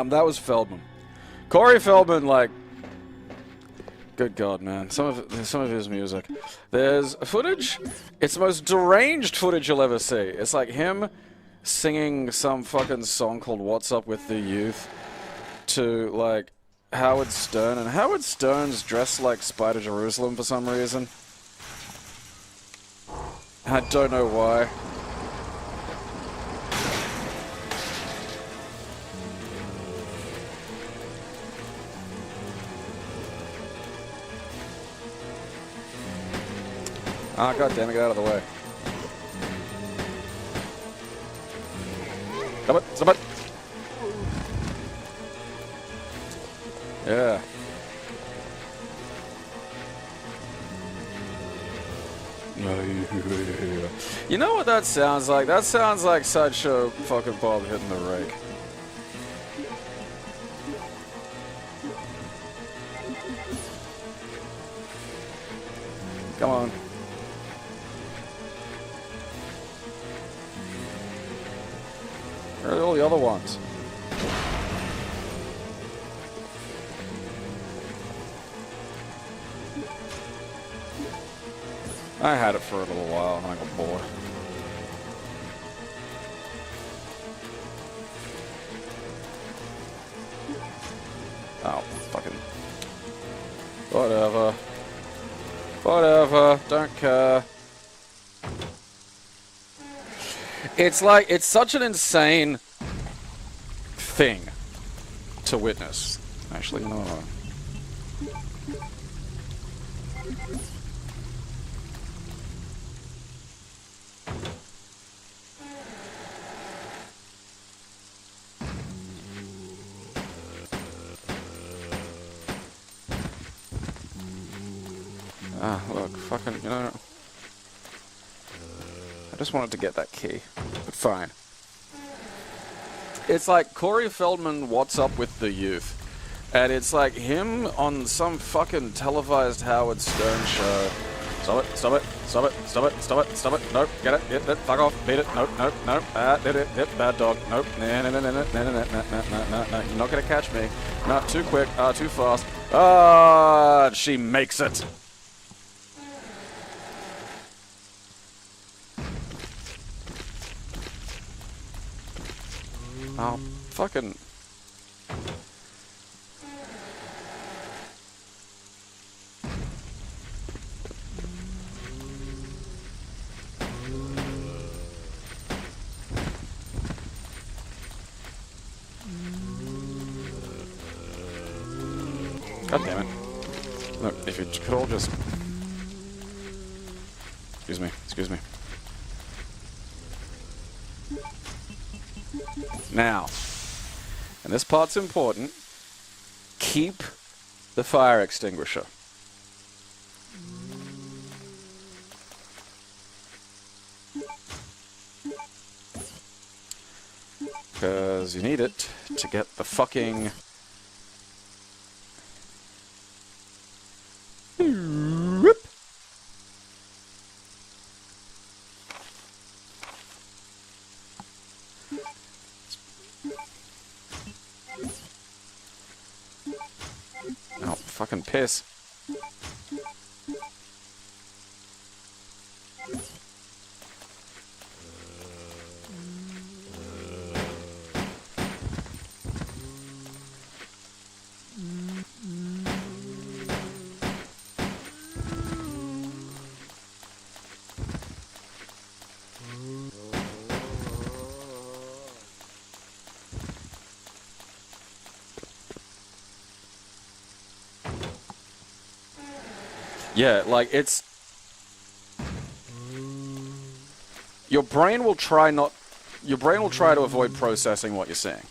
That was Feldman. Corey Feldman, like, good God, man. Some of his music. There's footage. It's the most deranged footage you'll ever see. It's like him singing some fucking song called "What's Up with the Youth" to like Howard Stern, and Howard Stern's dressed like Spider Jerusalem for some reason. I don't know why. Ah, God damn it, get out of the way. Stop it, stop it. Yeah. You know what that sounds like? That sounds like Sideshow fucking Bob hitting the rake. Come on. Where are all the other ones? I had it for a little while and I got bored. Oh, fucking... Whatever. Whatever. Don't care. It's like, it's such an insane thing to witness. Actually, no. Ah, look, fucking, you know... I just wanted to get that key. But fine. It's like Corey Feldman, What's Up with the Youth? And it's like him on some fucking televised Howard Stern show. Stop it, stop it, stop it, stop it, stop it, stop it. Nope, get it, hit it, fuck off, beat it, nope, nope, nope. Hit it, bad dog, nope. No, no, no, no, no, no, no, no, no, no, no, you're not gonna catch me. No, too quick, too fast. Ah, she makes it. Oh, fucking... God damn it. Look, if you could all just... Excuse me, excuse me. Now, and this part's important, keep the fire extinguisher. Because you need it to get the fucking... Oh, fucking piss. Yeah, like, it's... Your brain will try to avoid processing what you're seeing.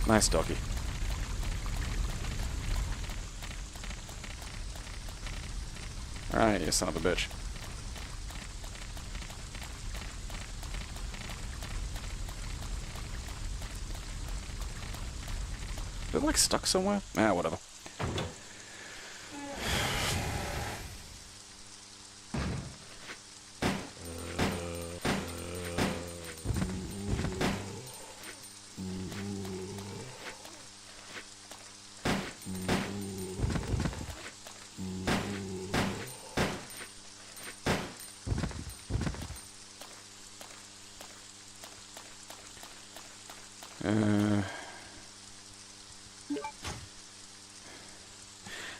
Nice doggy. Alright, you son of a bitch. Is it like stuck somewhere? Ah, whatever.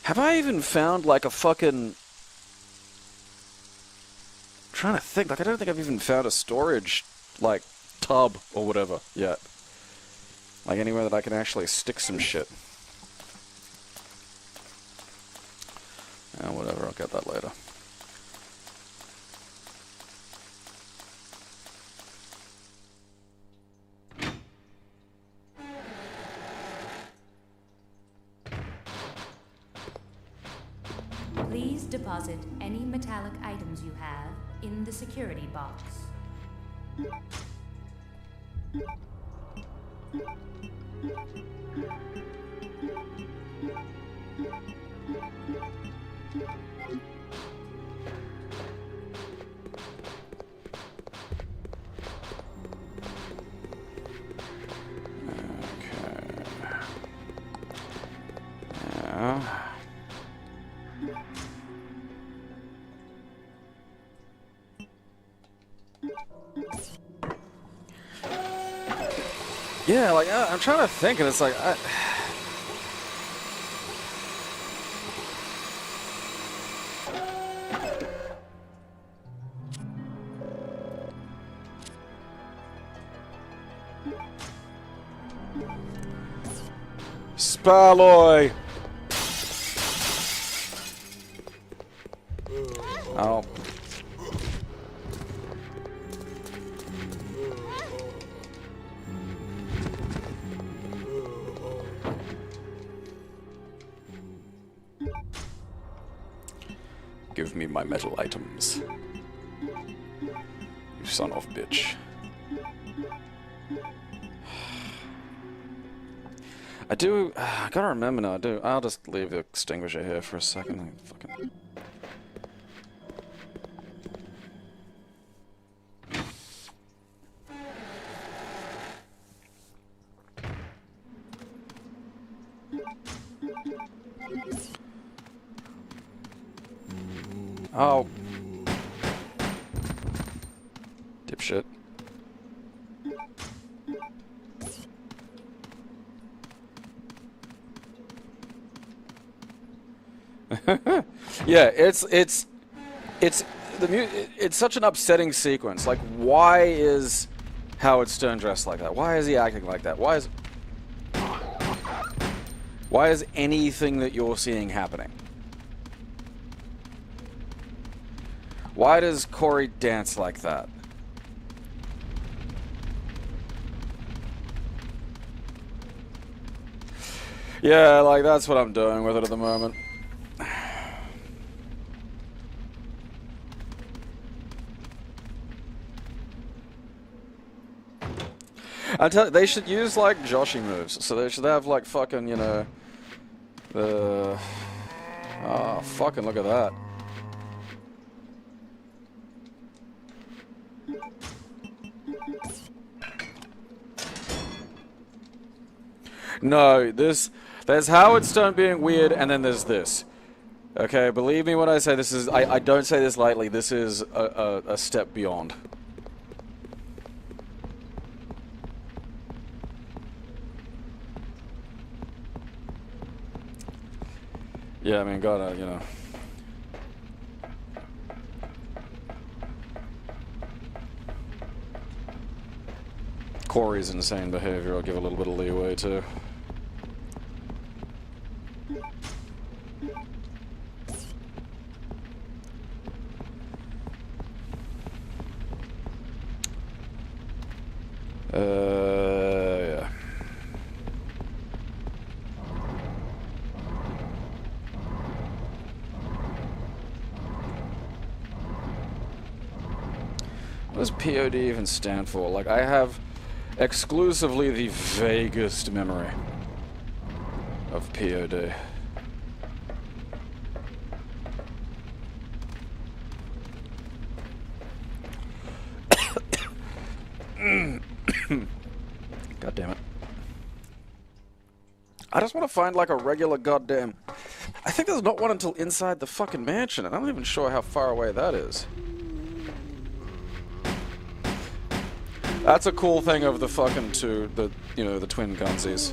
Have I even found like a fucking... I'm trying to think, like I don't think I've even found a storage like tub or whatever yet. Like anywhere that I can actually stick some shit. Whatever, I'll get that later. Please deposit any metallic items you have in the security box. Yeah, like, I'm trying to think, and it's like, Spalloy! Oh. Give me my metal items. You son of a bitch. I do... I gotta remember now, I do. I'll just leave the extinguisher here for a second. Fucking... Oh. Dipshit. Yeah, it's such an upsetting sequence. Like, why is Howard Stern dressed like that? Why is he acting like that? Why is anything that you're seeing happening? Why does Corey dance like that? Yeah, like, that's what I'm doing with it at the moment. I tell you, they should use, like, Joshy moves. So they should have, like, fucking, you know... Oh, fucking look at that. No, there's Howard Stern being weird, and then there's this. Okay, believe me when I say this is, I don't say this lightly, this is a step beyond. Yeah, I mean, gotta, you know. Corey's insane behavior, I'll give a little bit of leeway too. Yeah. What does POD even stand for? Like, I have exclusively the vaguest memory of POD. God damn it. I just want to find like a regular goddamn... I think there's not one until inside the fucking mansion, and I'm not even sure how far away that is. That's a cool thing of the fucking the twin gunsies.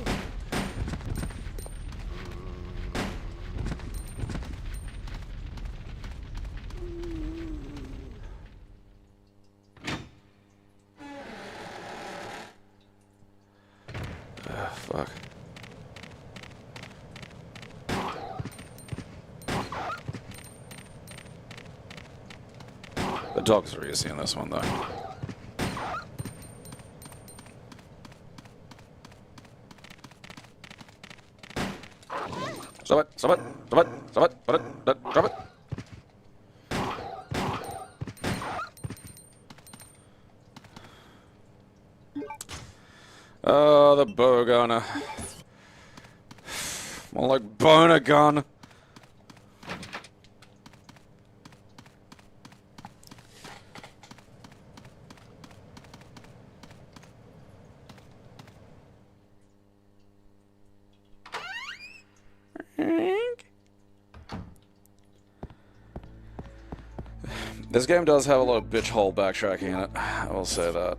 Fuck. The dogs are easy in this one, though. Stop it! Stop it! Stop it! Stop it! Stop it! Drop it! Oh, the bow gunner. More like boner gun. This game does have a lot of bitch hole backtracking in it, I will say that.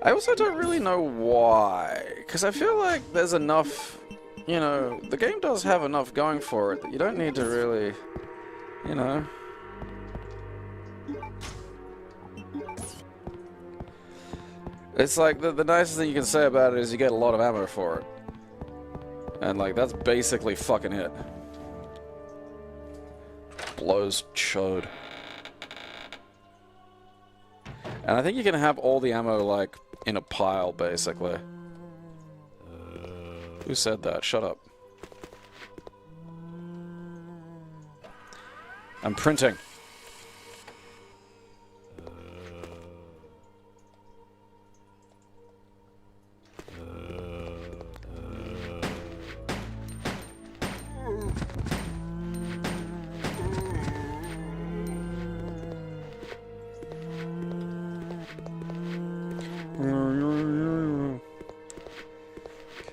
I also don't really know why, because I feel like there's enough, you know, the game does have enough going for it that you don't need to really, you know. It's like, the nicest thing you can say about it is you get a lot of ammo for it. And like, that's basically fucking it. Blows chode. And I think you can have all the ammo, like, in a pile, basically. Who said that? Shut up. I'm printing.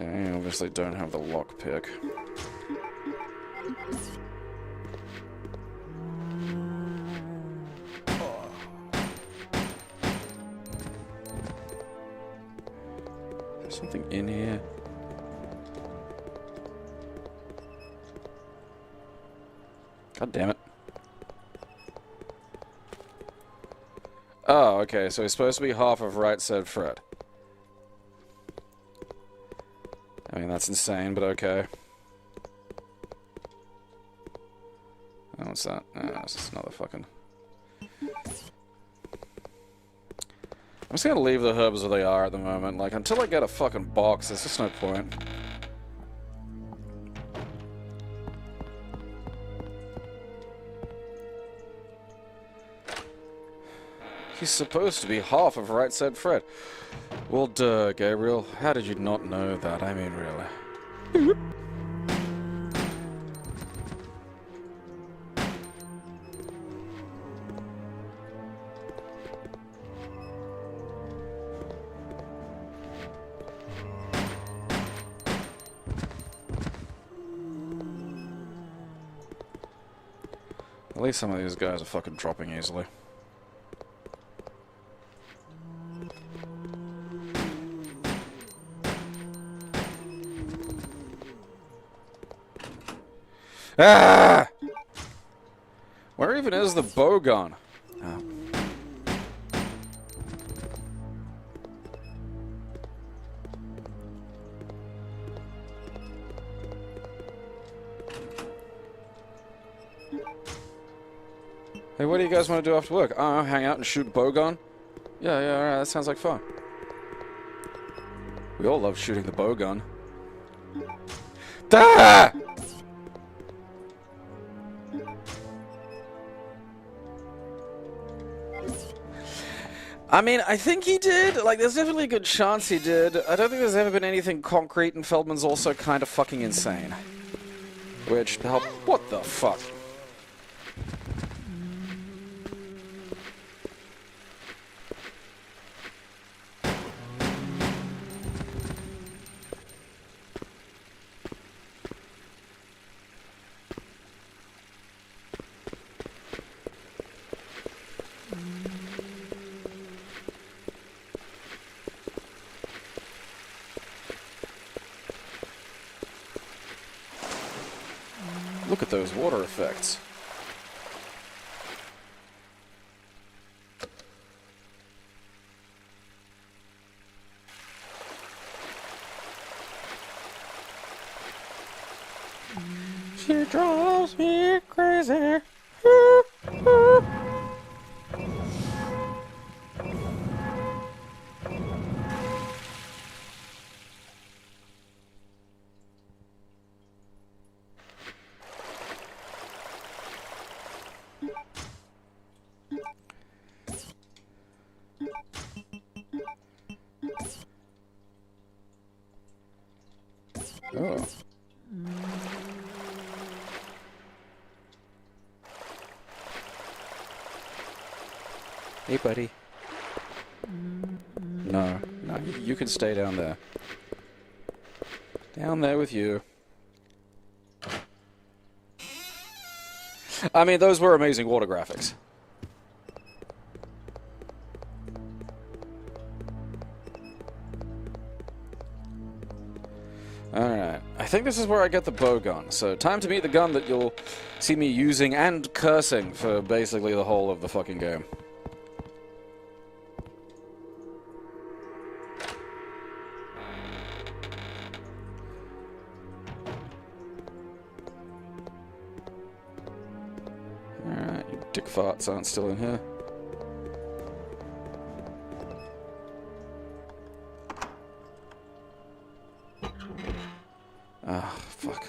Okay, obviously don't have the lockpick. There's something in here. God damn it. Oh, okay, so he's supposed to be half of right said Fred. I mean, that's insane, but okay. Oh, what's that? Oh, it's just another fucking... I'm just gonna leave the herbs where they are at the moment. Like, until I get a fucking box, there's just no point. He's supposed to be half of right said Fred. Well, duh, Gabriel. How did you not know that? I mean, really. At least some of these guys are fucking dropping easily. Ah! Where even is the bow gun? Oh. Hey, what do you guys want to do after work? Oh, hang out and shoot bow gun? Yeah, alright, that sounds like fun. We all love shooting the bow gun. Ah! I mean, I think he did. Like, there's definitely a good chance he did. I don't think there's ever been anything concrete, and Feldman's also kind of fucking insane. Which, help, what the fuck? Look at those water effects. She drives me crazy. Oh. Hey, buddy. No, you can stay down there. Down there with you. I mean, those were amazing water graphics. Alright, I think this is where I get the bow gun, so time to meet the gun that you'll see me using and cursing for basically the whole of the fucking game. Alright, you dick farts aren't still in here. Ah, fuck.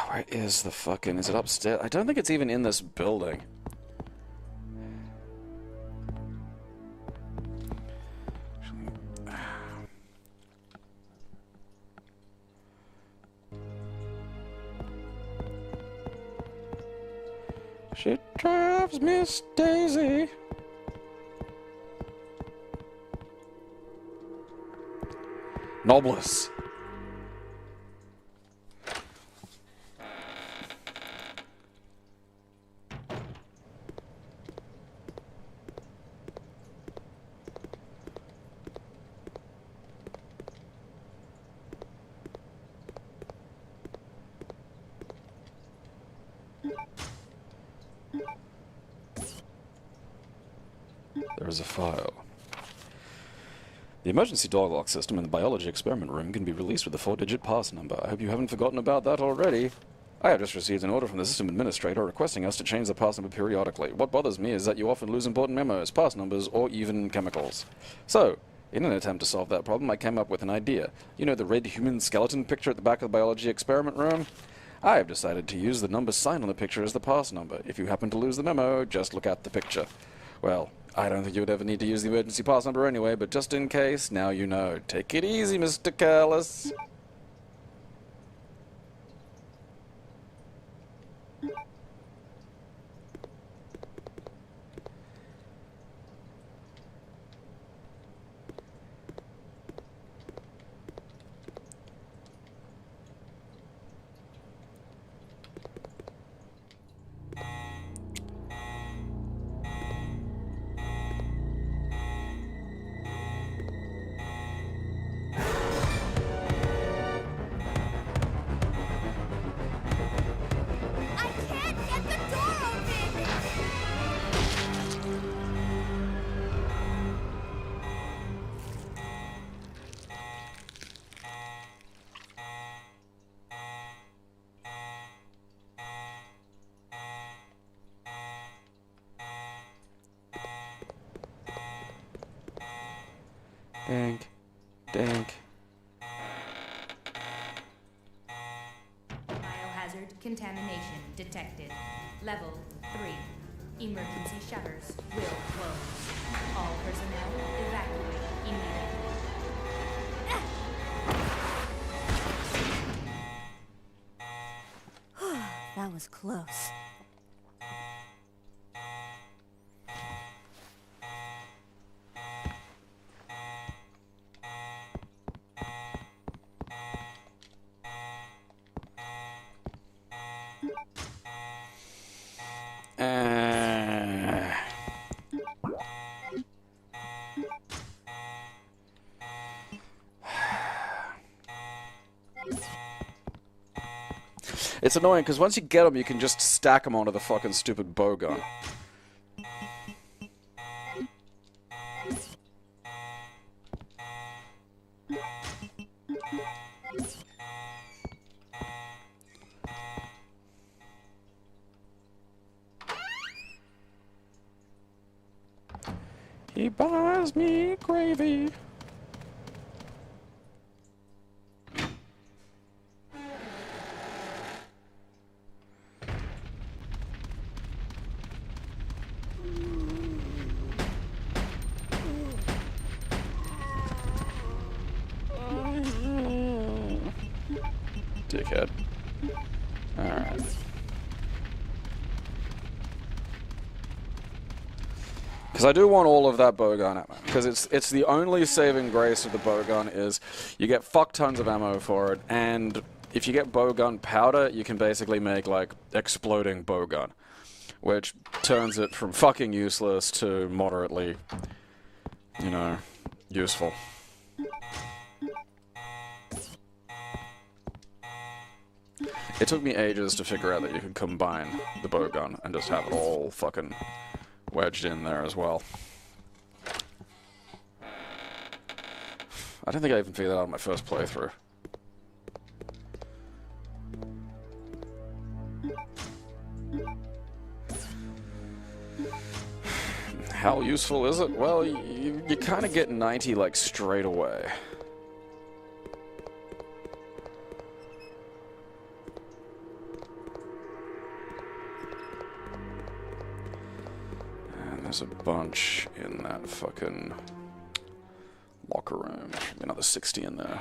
Where is the fucking... Is it upstairs? I don't think it's even in this building. She drives Miss Daisy. Noblesse. There is a file. The emergency door lock system in the biology experiment room can be released with a 4-digit pass number. I hope you haven't forgotten about that already. I have just received an order from the system administrator requesting us to change the pass number periodically. What bothers me is that you often lose important memos, pass numbers, or even chemicals. So, in an attempt to solve that problem, I came up with an idea. You know the red human skeleton picture at the back of the biology experiment room? I have decided to use the number sign on the picture as the pass number. If you happen to lose the memo, just look at the picture. Well, I don't think you would ever need to use the emergency pass number anyway, but just in case, now you know. Take it easy, Mr. Careless. Dink. Dink. Biohazard contamination detected. Level 3. Emergency shutters will close. All personnel evacuate immediately. That was close. It's annoying because once you get them, you can just stack them onto the fucking stupid bow gun. He buys me gravy. Dickhead. Alright. Because I do want all of that bowgun ammo. Because it's the only saving grace of the bowgun is you get fuck tons of ammo for it, and if you get bowgun powder, you can basically make, like, exploding bowgun. Which turns it from fucking useless to moderately, you know, useful. It took me ages to figure out that you could combine the bowgun and just have it all fucking wedged in there as well. I don't think I even figured that out on my first playthrough. How useful is it? Well, you kind of get 90 like straight away. There's a bunch in that fucking locker room. Another 60 in there.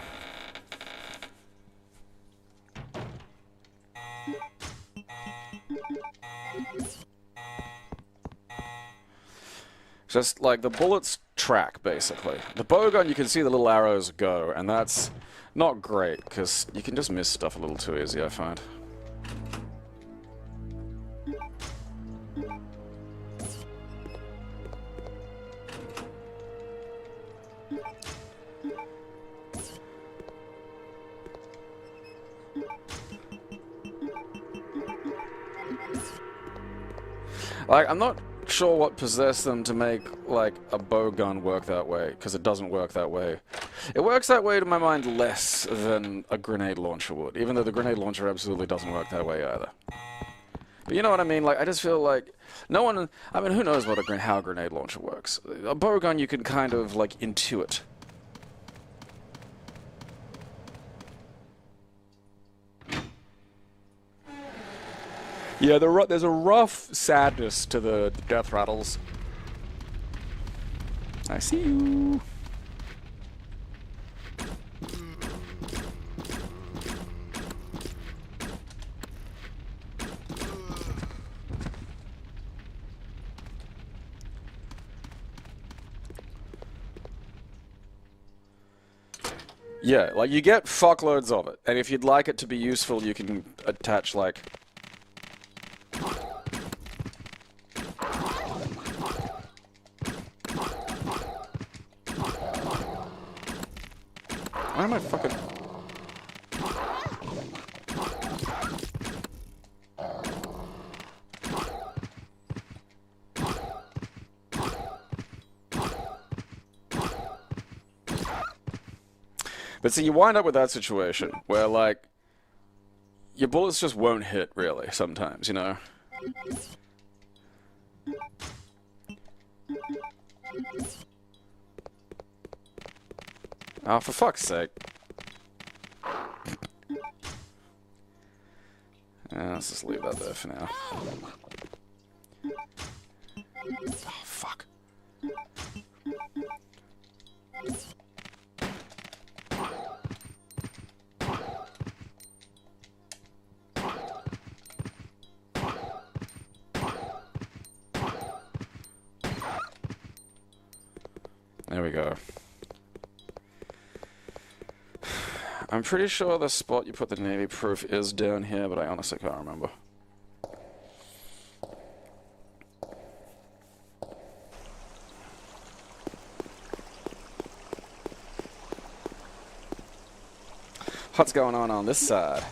Just like the bullets track, basically. The bowgun, you can see the little arrows go, and that's not great because you can just miss stuff a little too easy, I find. Like, I'm not sure what possessed them to make, like, a bowgun work that way, because it doesn't work that way. It works that way, to my mind, less than a grenade launcher would, even though the grenade launcher absolutely doesn't work that way either. But you know what I mean? Like, I just feel like no one... I mean, who knows what how a grenade launcher works? A bowgun you can kind of, like, intuit. Yeah, there's a rough sadness to the death rattles. I see you. Yeah, like, you get fuckloads of it, and if you'd like it to be useful, you can attach, like... Why am I fucking... But see, you wind up with that situation where, like, your bullets just won't hit, really, sometimes, you know? Oh, for fuck's sake. Let's just leave that there for now. Oh, fuck. There we go. I'm pretty sure the spot you put the Navy proof is down here, but I honestly can't remember. What's going on this side?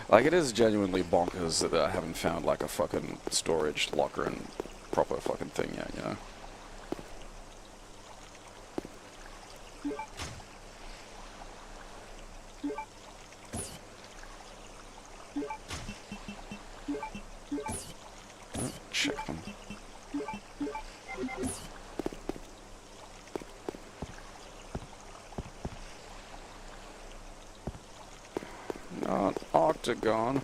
Like, it is genuinely bonkers that I haven't found, like, a fucking storage locker and proper fucking thing yet, you know? Check them. Not octagon.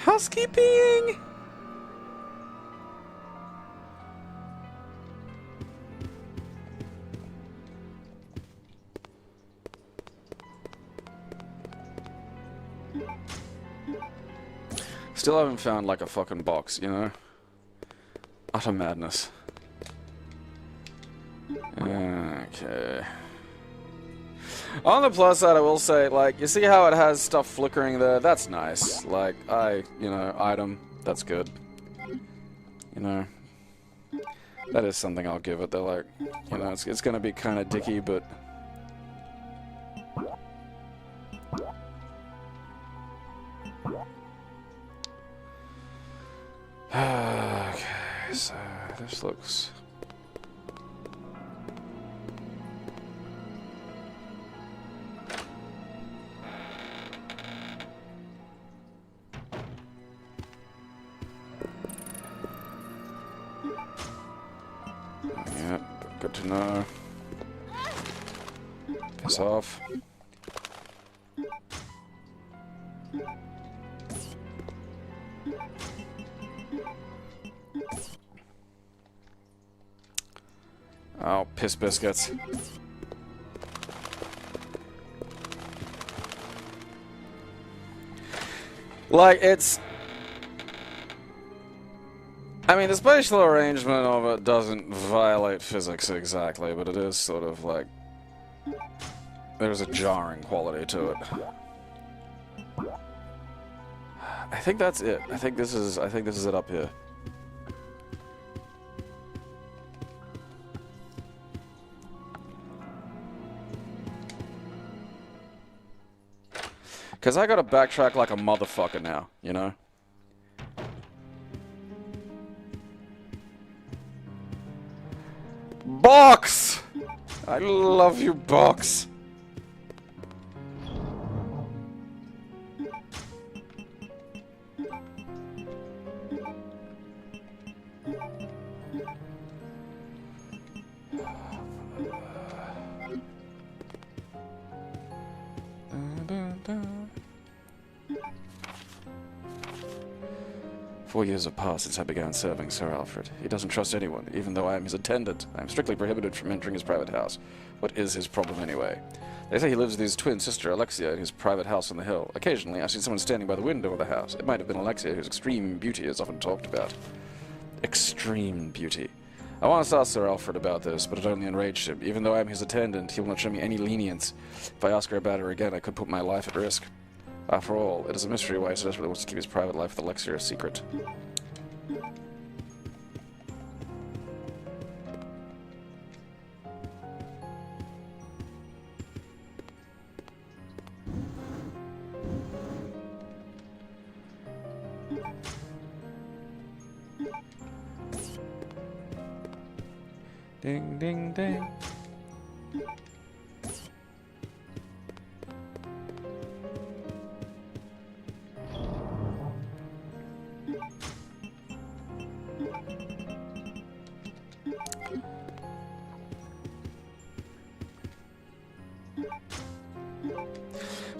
Housekeeping! Still haven't found like a fucking box, you know? Utter madness. Okay. On the plus side, I will say, like, you see how it has stuff flickering there? That's nice. Like, you know, item, that's good. You know, that is something I'll give it. They're like, you know, it's gonna be kind of dicky, but... Okay, so this looks... Yeah, good to know. Piss off. Oh, piss biscuits. Like, it's... I mean, the spatial arrangement of it doesn't violate physics exactly, but it is sort of like... There's a jarring quality to it. I think that's it. I think this is it up here. Because I gotta backtrack like a motherfucker now, you know? Box! I love you, Box! Four years have passed since I began serving Sir Alfred. He doesn't trust anyone, even though I am his attendant. I am strictly prohibited from entering his private house. What is his problem anyway? They say he lives with his twin sister, Alexia, in his private house on the hill. Occasionally, I see someone standing by the window of the house. It might have been Alexia, whose extreme beauty is often talked about. Extreme beauty. I once asked Sir Alfred about this, but it only enraged him. Even though I am his attendant, he will not show me any lenience. If I ask her about her again, I could put my life at risk. After all, it is a mystery why he so desperately wants to keep his private life with Alexia a secret. Ding, ding, ding.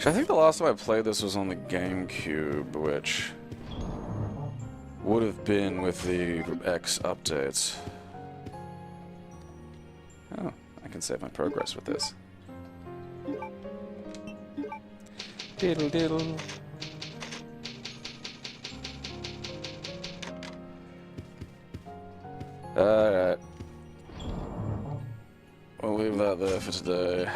I think the last time I played this was on the GameCube, which would have been with the X updates. Oh, I can save my progress with this. Diddle diddle. Alright. We'll leave that there for today.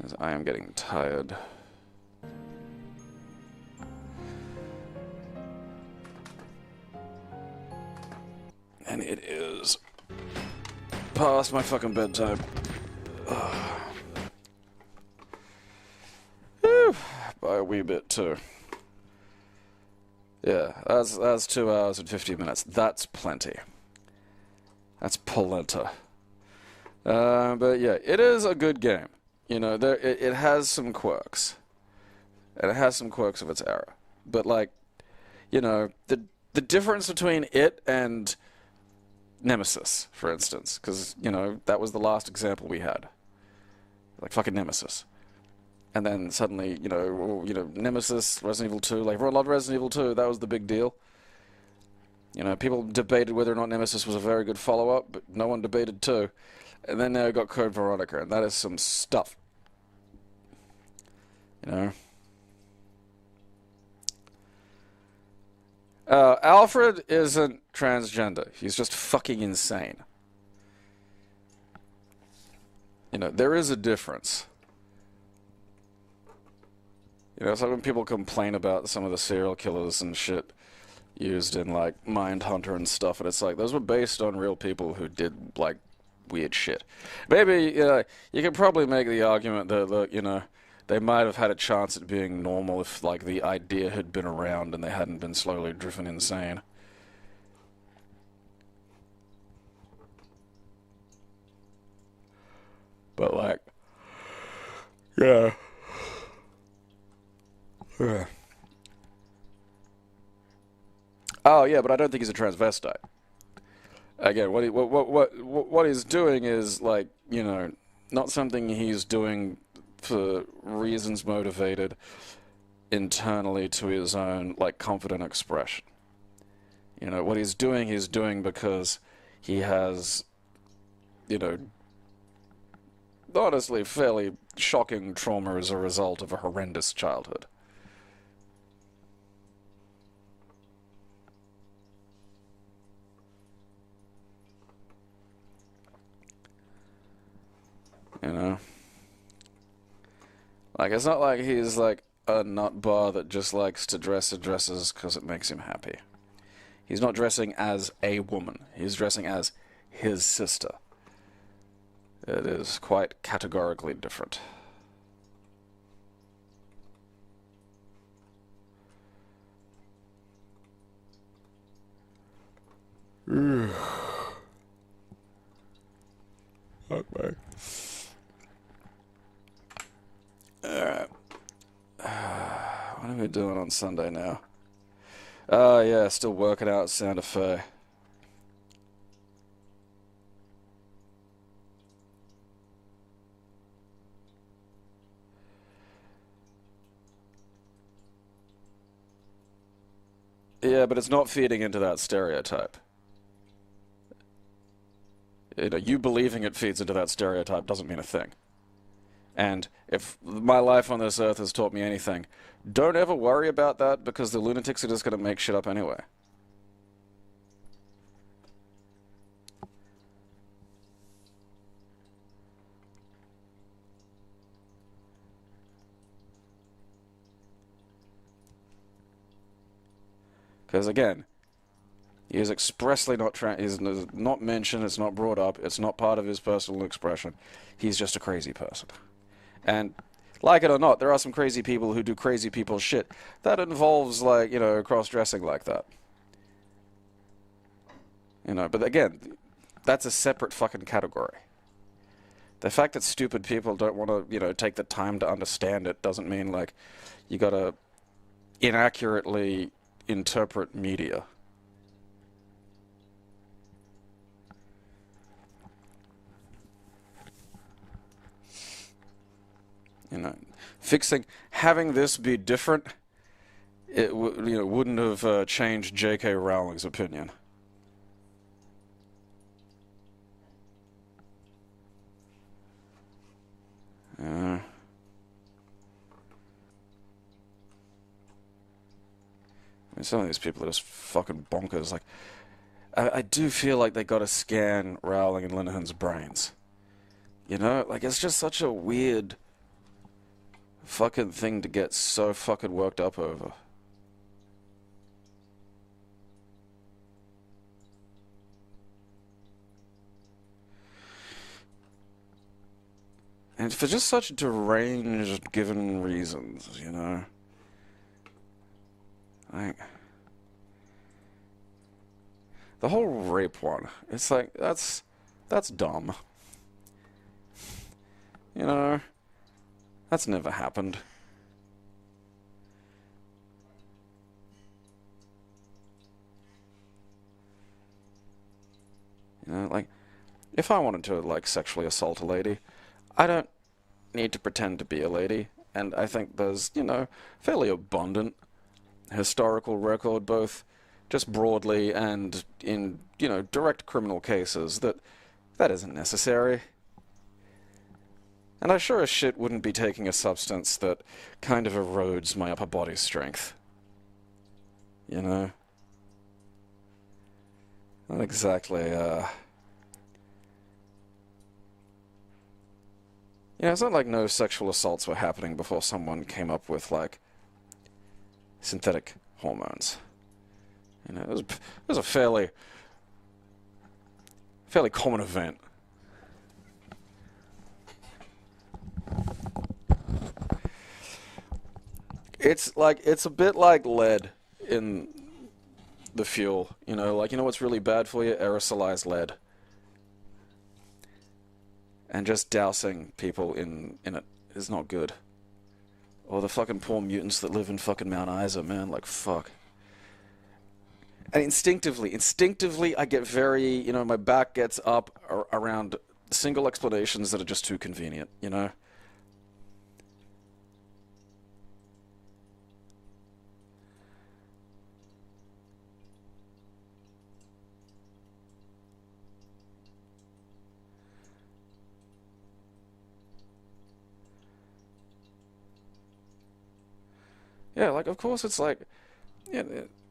As I am getting tired. And it is past my fucking bedtime. Whew, by a wee bit too. Yeah, that's 2 hours and 50 minutes. That's plenty. That's polenta. But yeah, it is a good game. You know, it has some quirks. And it has some quirks of its era. But like, you know, the difference between it and Nemesis, for instance, because, you know, that was the last example we had. Like fucking Nemesis. And then suddenly, you know, Nemesis, Resident Evil 2, like everyone loved Resident Evil 2, that was the big deal. You know, people debated whether or not Nemesis was a very good follow-up, but no one debated 2. And then now we got Code Veronica, and that is some stuff. You know? Alfred isn't transgender. He's just fucking insane. You know, there is a difference. You know, it's like when people complain about some of the serial killers and shit used in, like, Mindhunter and stuff, and it's like, those were based on real people who did, like, weird shit. Maybe, you know, you could probably make the argument that, look, you know, they might have had a chance at being normal if, like, the idea had been around and they hadn't been slowly driven insane. But, like, yeah. Yeah. Oh, yeah, but I don't think he's a transvestite. Again, what he's doing is, like, you know, not something he's doing for reasons motivated internally to his own, like, confident expression. You know, what he's doing because he has, you know, honestly, fairly shocking trauma as a result of a horrendous childhood. You know? Like, it's not like he's, like, a nut bar that just likes to dress and dresses because it makes him happy. He's not dressing as a woman. He's dressing as his sister. It is quite categorically different. Okay. Alright. What are we doing on Sunday now? Oh, yeah, still working out Santa Fe. Yeah, but it's not feeding into that stereotype. You know, you believing it feeds into that stereotype doesn't mean a thing. And if my life on this earth has taught me anything, don't ever worry about that because the lunatics are just going to make shit up anyway. Because again, he is expressly not he's not mentioned, it's not brought up, it's not part of his personal expression. He's just a crazy person. And, like it or not, there are some crazy people who do crazy people shit. That involves, like, you know, cross-dressing like that. You know, but again, that's a separate fucking category. The fact that stupid people don't want to, you know, take the time to understand it doesn't mean, like, you gotta inaccurately interpret media. You know, having this be different, it wouldn't have changed J.K. Rowling's opinion. I mean, some of these people are just fucking bonkers. Like, I do feel like they gotta scan Rowling and Linehan's brains. You know? Like, it's just such a weird fucking thing to get so fucking worked up over. And for just such deranged given reasons, you know? Like, the whole rape one, it's like, that's dumb. You know? That's never happened. You know, like, if I wanted to, like, sexually assault a lady, I don't need to pretend to be a lady, and I think there's, you know, fairly abundant historical record, both just broadly and in, you know, direct criminal cases, that isn't necessary. And I sure as shit wouldn't be taking a substance that kind of erodes my upper body strength. You know? Not exactly, you know, it's not like no sexual assaults were happening before someone came up with, like, synthetic hormones. You know, it was a fairly common event. It's a bit like lead in the fuel, you know, like, you know what's really bad for you? Aerosolized lead. And just dousing people in it is not good. Or the fucking poor mutants that live in fucking Mount Isa, man, like, fuck. And instinctively I get very, you know, my back gets up around single explanations that are just too convenient, you know? Yeah, like, of course it's like, yeah,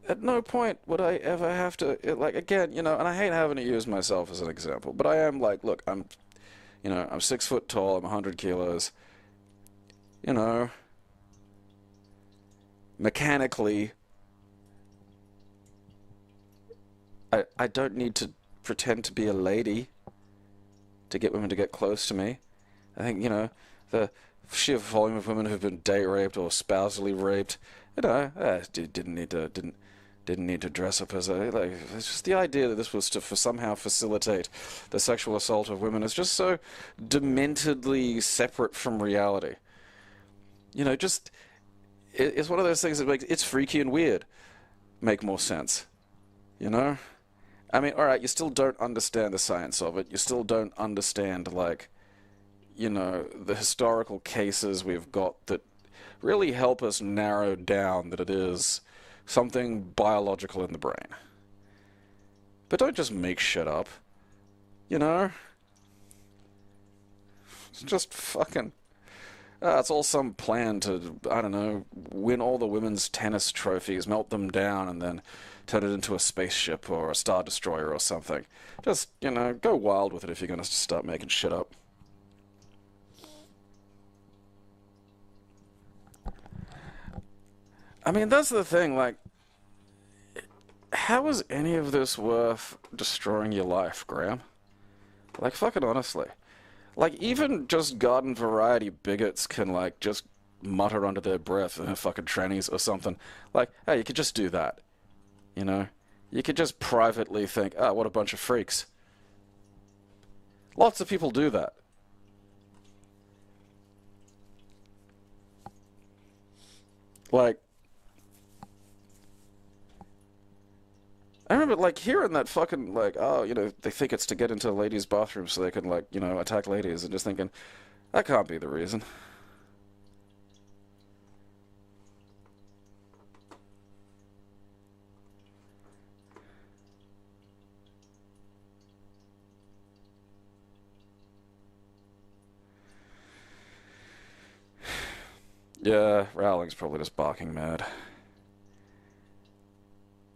at no point would I ever have to, like, again, you know, and I hate having to use myself as an example, but I am, like, look, I'm 6 foot tall, I'm 100 kilos, you know, mechanically, I don't need to pretend to be a lady to get women to get close to me. I think, you know, the sheer volume of women who've been date raped or spousally raped, you know, didn't need to dress up as a, like, it's just the idea that this was to somehow facilitate the sexual assault of women is just so dementedly separate from reality. You know, just, it's one of those things that makes, it's freaky and weird, make more sense, you know? I mean, alright, you still don't understand the science of it, you still don't understand, like, you know, the historical cases we've got that really help us narrow down that it is something biological in the brain. But don't just make shit up, you know? It's just fucking... it's all some plan to, I don't know, win all the women's tennis trophies, melt them down, and then turn it into a spaceship or a Star Destroyer or something. Just, you know, go wild with it if you're gonna start making shit up. I mean, that's the thing, like, how is any of this worth destroying your life, Graham? Like, fucking honestly. Like, even just garden variety bigots can, like, just mutter under their breath, fucking trannies or something. Like, hey, you could just do that. You know? You could just privately think, oh, what a bunch of freaks. Lots of people do that. Like, I remember, like, hearing that fucking, like, oh, you know, they think it's to get into ladies' bathrooms so they can, like, you know, attack ladies, and just thinking, that can't be the reason. Yeah, Rowling's probably just barking mad.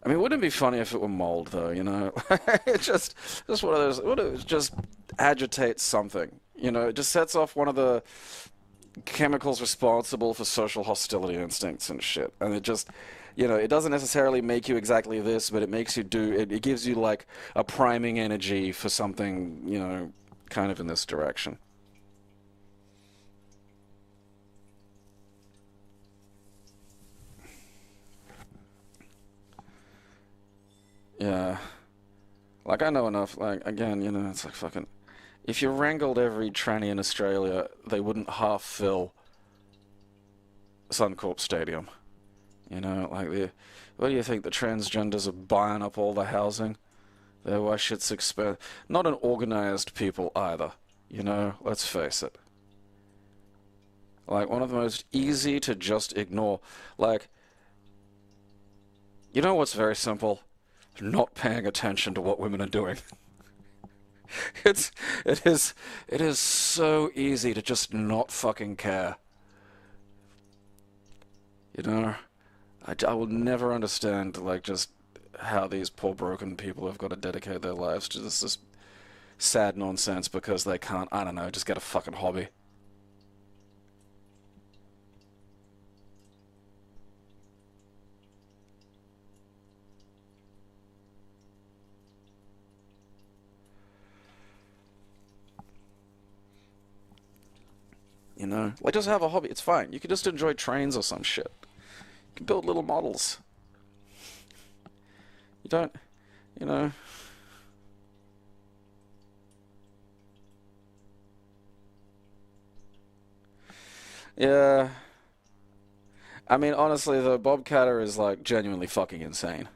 I mean, wouldn't it be funny if it were mold, though, you know? It's just one of those, it just agitates something, you know? It just sets off one of the chemicals responsible for social hostility instincts and shit. And it just, you know, it doesn't necessarily make you exactly this, but it makes you do, it gives you, like, a priming energy for something, you know, kind of in this direction. Yeah. Like, I know enough, like, again, you know, it's like fucking... If you wrangled every tranny in Australia, they wouldn't half fill Suncorp Stadium. You know, like, what do you think, the transgenders are buying up all the housing? They're why shit's expensive. Not an organized people either, you know, let's face it. Like, one of the most easy to just ignore. Like, you know what's very simple? Not paying attention to what women are doing. It is so easy to just not fucking care. You know, I will never understand, like, just how these poor broken people have got to dedicate their lives to this sad nonsense because they can't, I don't know, just get a fucking hobby. You know, like, just have a hobby. It's fine. You can just enjoy trains or some shit. You can build little models. You don't, you know. Yeah. I mean, honestly, the Bobcatter is, like, genuinely fucking insane.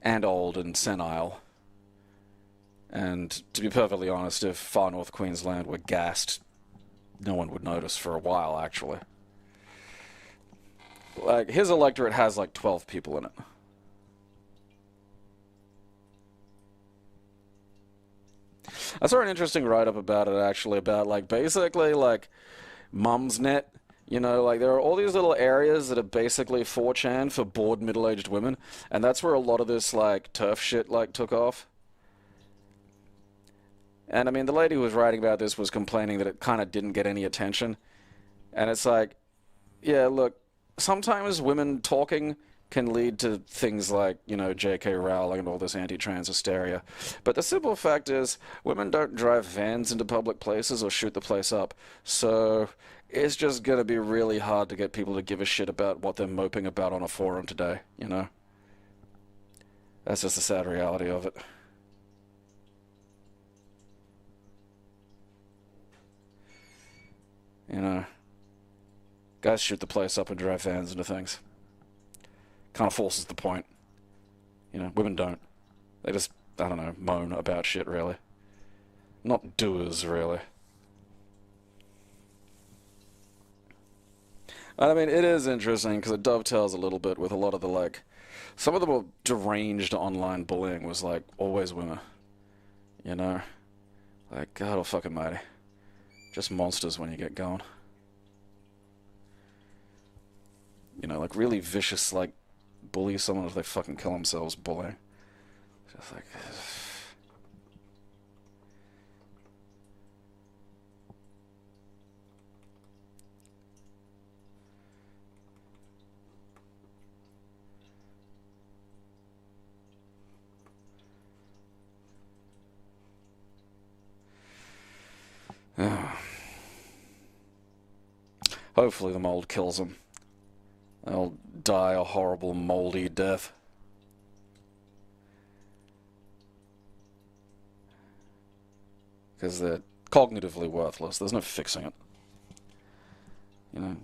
And old and senile. And, to be perfectly honest, if Far North Queensland were gassed, no one would notice for a while, actually. Like, his electorate has, like, 12 people in it. I saw an interesting write-up about it, actually, about, like, basically, like, Mumsnet. You know, like, there are all these little areas that are basically 4chan for bored middle-aged women, and that's where a lot of this, like, turf shit, like, took off. And, I mean, the lady who was writing about this was complaining that it kind of didn't get any attention. And it's like, yeah, look, sometimes women talking can lead to things like, you know, J.K. Rowling and all this anti-trans hysteria. But the simple fact is, women don't drive vans into public places or shoot the place up. So it's just going to be really hard to get people to give a shit about what they're moping about on a forum today, you know? That's just the sad reality of it. You know, guys shoot the place up and drive vans into things. Kind of forces the point. You know, women don't. They just, I don't know, moan about shit, really. Not doers, really. I mean, it is interesting because it dovetails a little bit with a lot of the, like, some of the more deranged online bullying was, like, always women. You know? Like, God fucking-mighty. Just monsters when you get going. You know, like, really vicious, like, bully someone if they fucking kill themselves bullying. Just like... Hopefully the mold kills them. They'll die a horrible moldy death. because they're cognitively worthless. There's no fixing it. You know.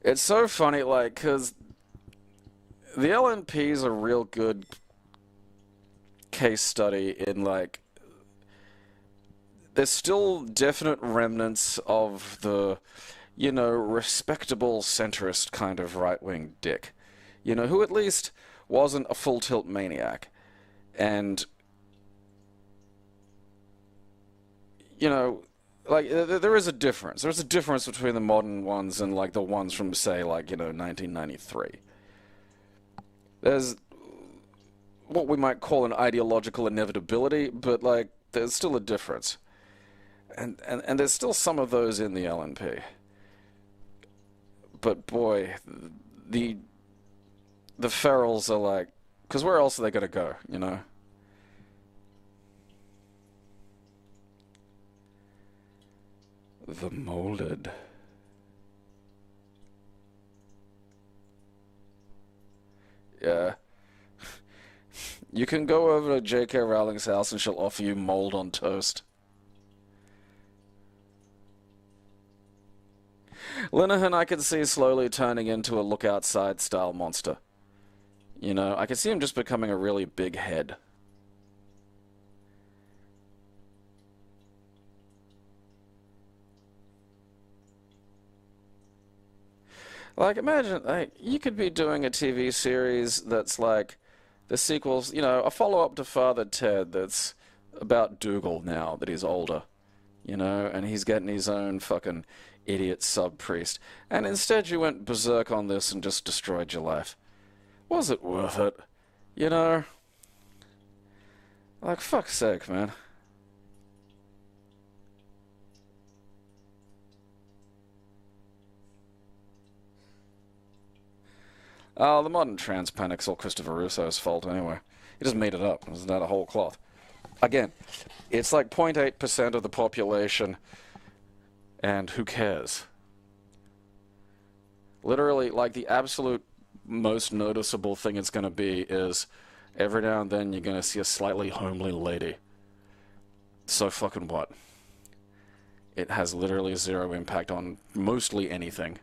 It's so funny, like, because the LNP is a real good case study in, like, there's still definite remnants of the, you know, respectable centrist kind of right-wing dick, you know, who at least wasn't a full-tilt maniac. And, you know, like, there is a difference. There's a difference between the modern ones and, like, the ones from, say, like, you know, 1993. There's what we might call an ideological inevitability, but, like, there's still a difference. And there's still some of those in the LNP. But, boy, the ferals are, like, because where else are they going to go, you know? The Molded. Yeah. You can go over to J.K. Rowling's house and she'll offer you mold on toast. Linehan I can see slowly turning into a look outside style monster. You know, I can see him just becoming a really big head. Like, imagine, like, you could be doing a TV series that's like the sequels, you know, a follow-up to Father Ted that's about Dougal now that he's older, you know, and he's getting his own fucking idiot sub-priest. And instead you went berserk on this and just destroyed your life. Was it worth it? You know? Like, fuck's sake, man. Oh, the modern trans panic's all Christopher Russo's fault anyway. He just made it up. It was not a whole cloth. Again, it's like 0.8% of the population, and who cares? Literally, like, the absolute most noticeable thing it's going to be is every now and then you're going to see a slightly homely lady. So fucking what? It has literally zero impact on mostly anything.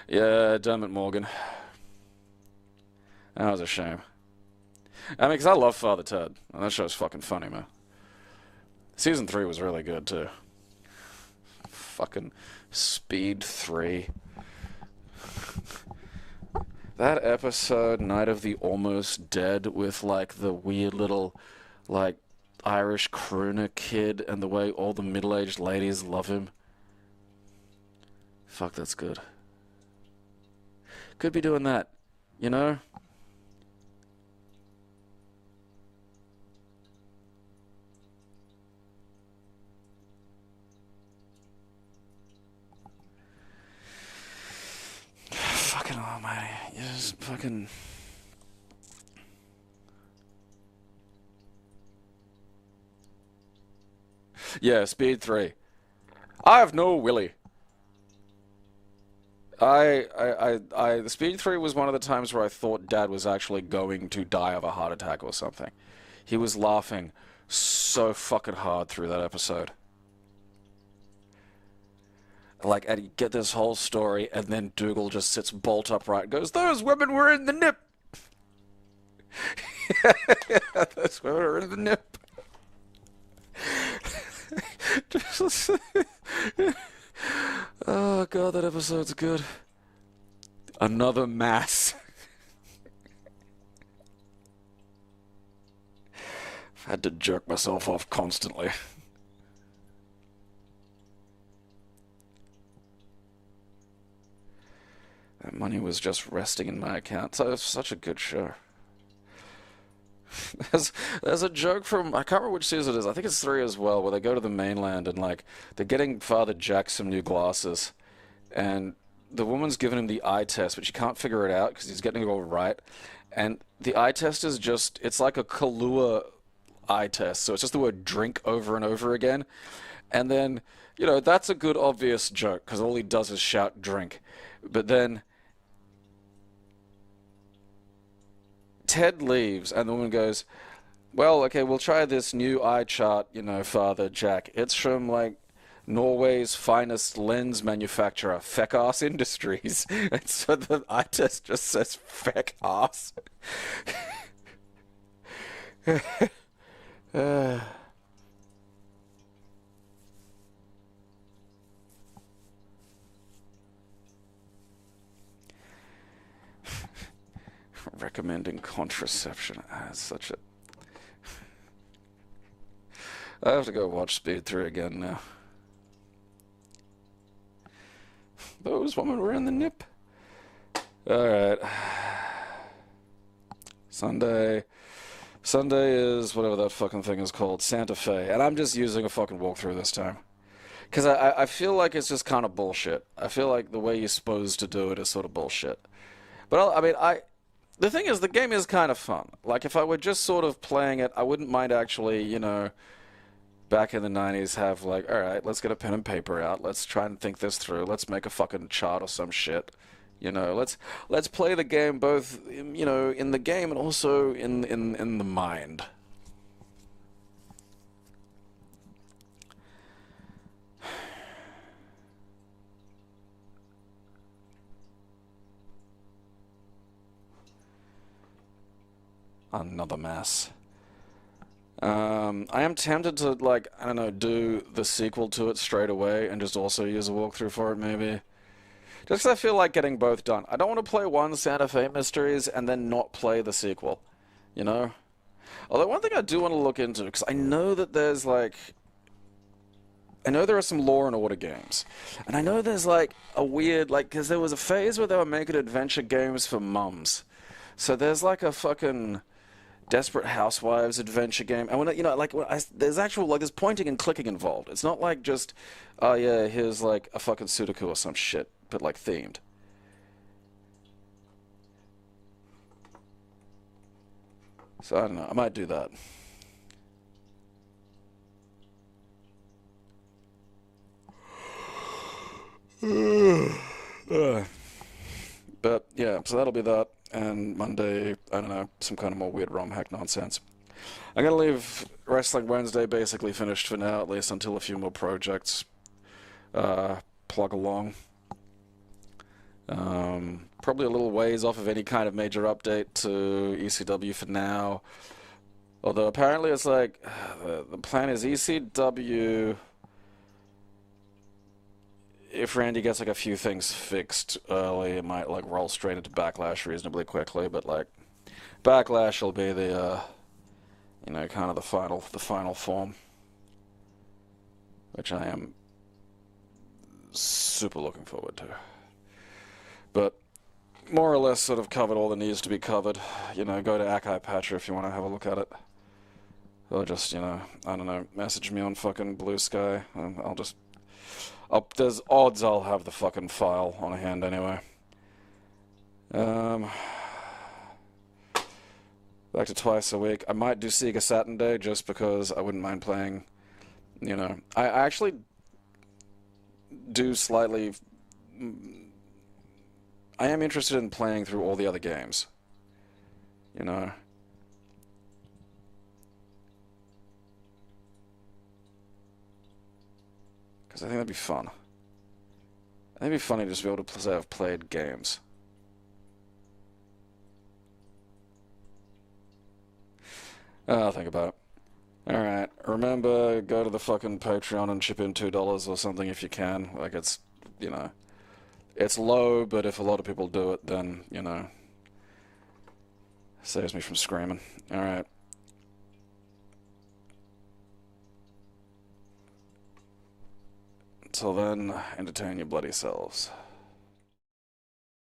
Yeah, Dermot Morgan. That was a shame. I mean, because I love Father Ted. And that show's fucking funny, man. Season 3 was really good, too. Fucking Speed 3. That episode, Night of the Almost Dead, with, like, the weird little, like, Irish crooner kid and the way all the middle-aged ladies love him. Fuck, that's good. Could be doing that, you know? Fucking almighty. You just fucking... Yeah, Speed 3. I have no willy. The Speed 3 was one of the times where I thought Dad was actually going to die of a heart attack or something. He was laughing so fucking hard through that episode. Like, and you get this whole story, and then Dougal just sits bolt upright and goes, "Those women were in the nip!" Yeah, those women were in the nip. Oh god, that episode's good. Another mass. I've had to jerk myself off constantly. That money was just resting in my account. So it's such a good show. There's a joke from, I can't remember which season it is, I think it's 3 as well, where they go to the mainland and, like, they're getting Father Jack some new glasses, and the woman's given him the eye test, but she can't figure it out because he's getting it all right. And the eye test is just, it's like a Kahlua eye test. So it's just the word drink over and over again. And then, you know, that's a good obvious joke because all he does is shout drink. But then Ted leaves and the woman goes, well, okay, we'll try this new eye chart, you know, Father Jack. It's from, like, Norway's finest lens manufacturer, Feckass Industries. And so the eye test just says Feckass. Recommending contraception. That's such a... I have to go watch Speed 3 again now. Those women were in the nip. Alright. Sunday is whatever that fucking thing is called, Santa Fe. And I'm just using a fucking walkthrough this time. Because I feel like it's just kind of bullshit. I feel like the way you're supposed to do it is sort of bullshit. But the thing is, the game is kind of fun. Like, if I were just sort of playing it, I wouldn't mind actually, you know, back in the 90s have, like, alright, let's get a pen and paper out. Let's try and think this through. Let's make a fucking chart or some shit. You know, let's play the game both, you know, in the game and also in the mind. Another mess. I am tempted to, like, I don't know, do the sequel to it straight away and just also use a walkthrough for it, maybe. Just 'cause I feel like getting both done. I don't want to play one Santa Fe Mysteries and then not play the sequel, you know? Although one thing I do want to look into, because I know that there's, like... I know there are some Law and Order games. And I know there's, like, a weird, like, because there was a phase where they were making adventure games for mums. So there's, like, a fucking... Desperate Housewives adventure game, and when you know, like, there's actual, like, there's pointing and clicking involved. It's not like just, oh yeah, here's like a fucking Sudoku or some shit, but like themed. So I don't know. I might do that. But yeah, so that'll be that. And Monday, I don't know, some kind of more weird ROM hack nonsense. I'm going to leave Wrestling Wednesday basically finished for now, at least until a few more projects plug along. Probably a little ways off of any kind of major update to ECW for now. Although apparently it's like, the plan is ECW... If Randy gets, like, a few things fixed early, it might, like, roll straight into Backlash reasonably quickly, but, like, Backlash will be the, you know, kind of the final form. Which I am super looking forward to. But, more or less sort of covered all that needs to be covered. You know, go to Akai Patcher if you want to have a look at it. Or just, you know, I don't know, message me on fucking Blue Sky, and I'll just... there's odds I'll have the fucking file on hand anyway. Back to twice a week. I might do Sega Saturn Day just because I wouldn't mind playing, you know. I actually do slightly... I am interested in playing through all the other games. You know. I think that'd be fun. I think it'd be funny to just be able to say I've played games. I'll think about it. Alright, remember, go to the fucking Patreon and chip in $2 or something if you can. Like, it's, you know, it's low, but if a lot of people do it, then, you know, saves me from screaming. Alright. Until then, entertain your bloody selves.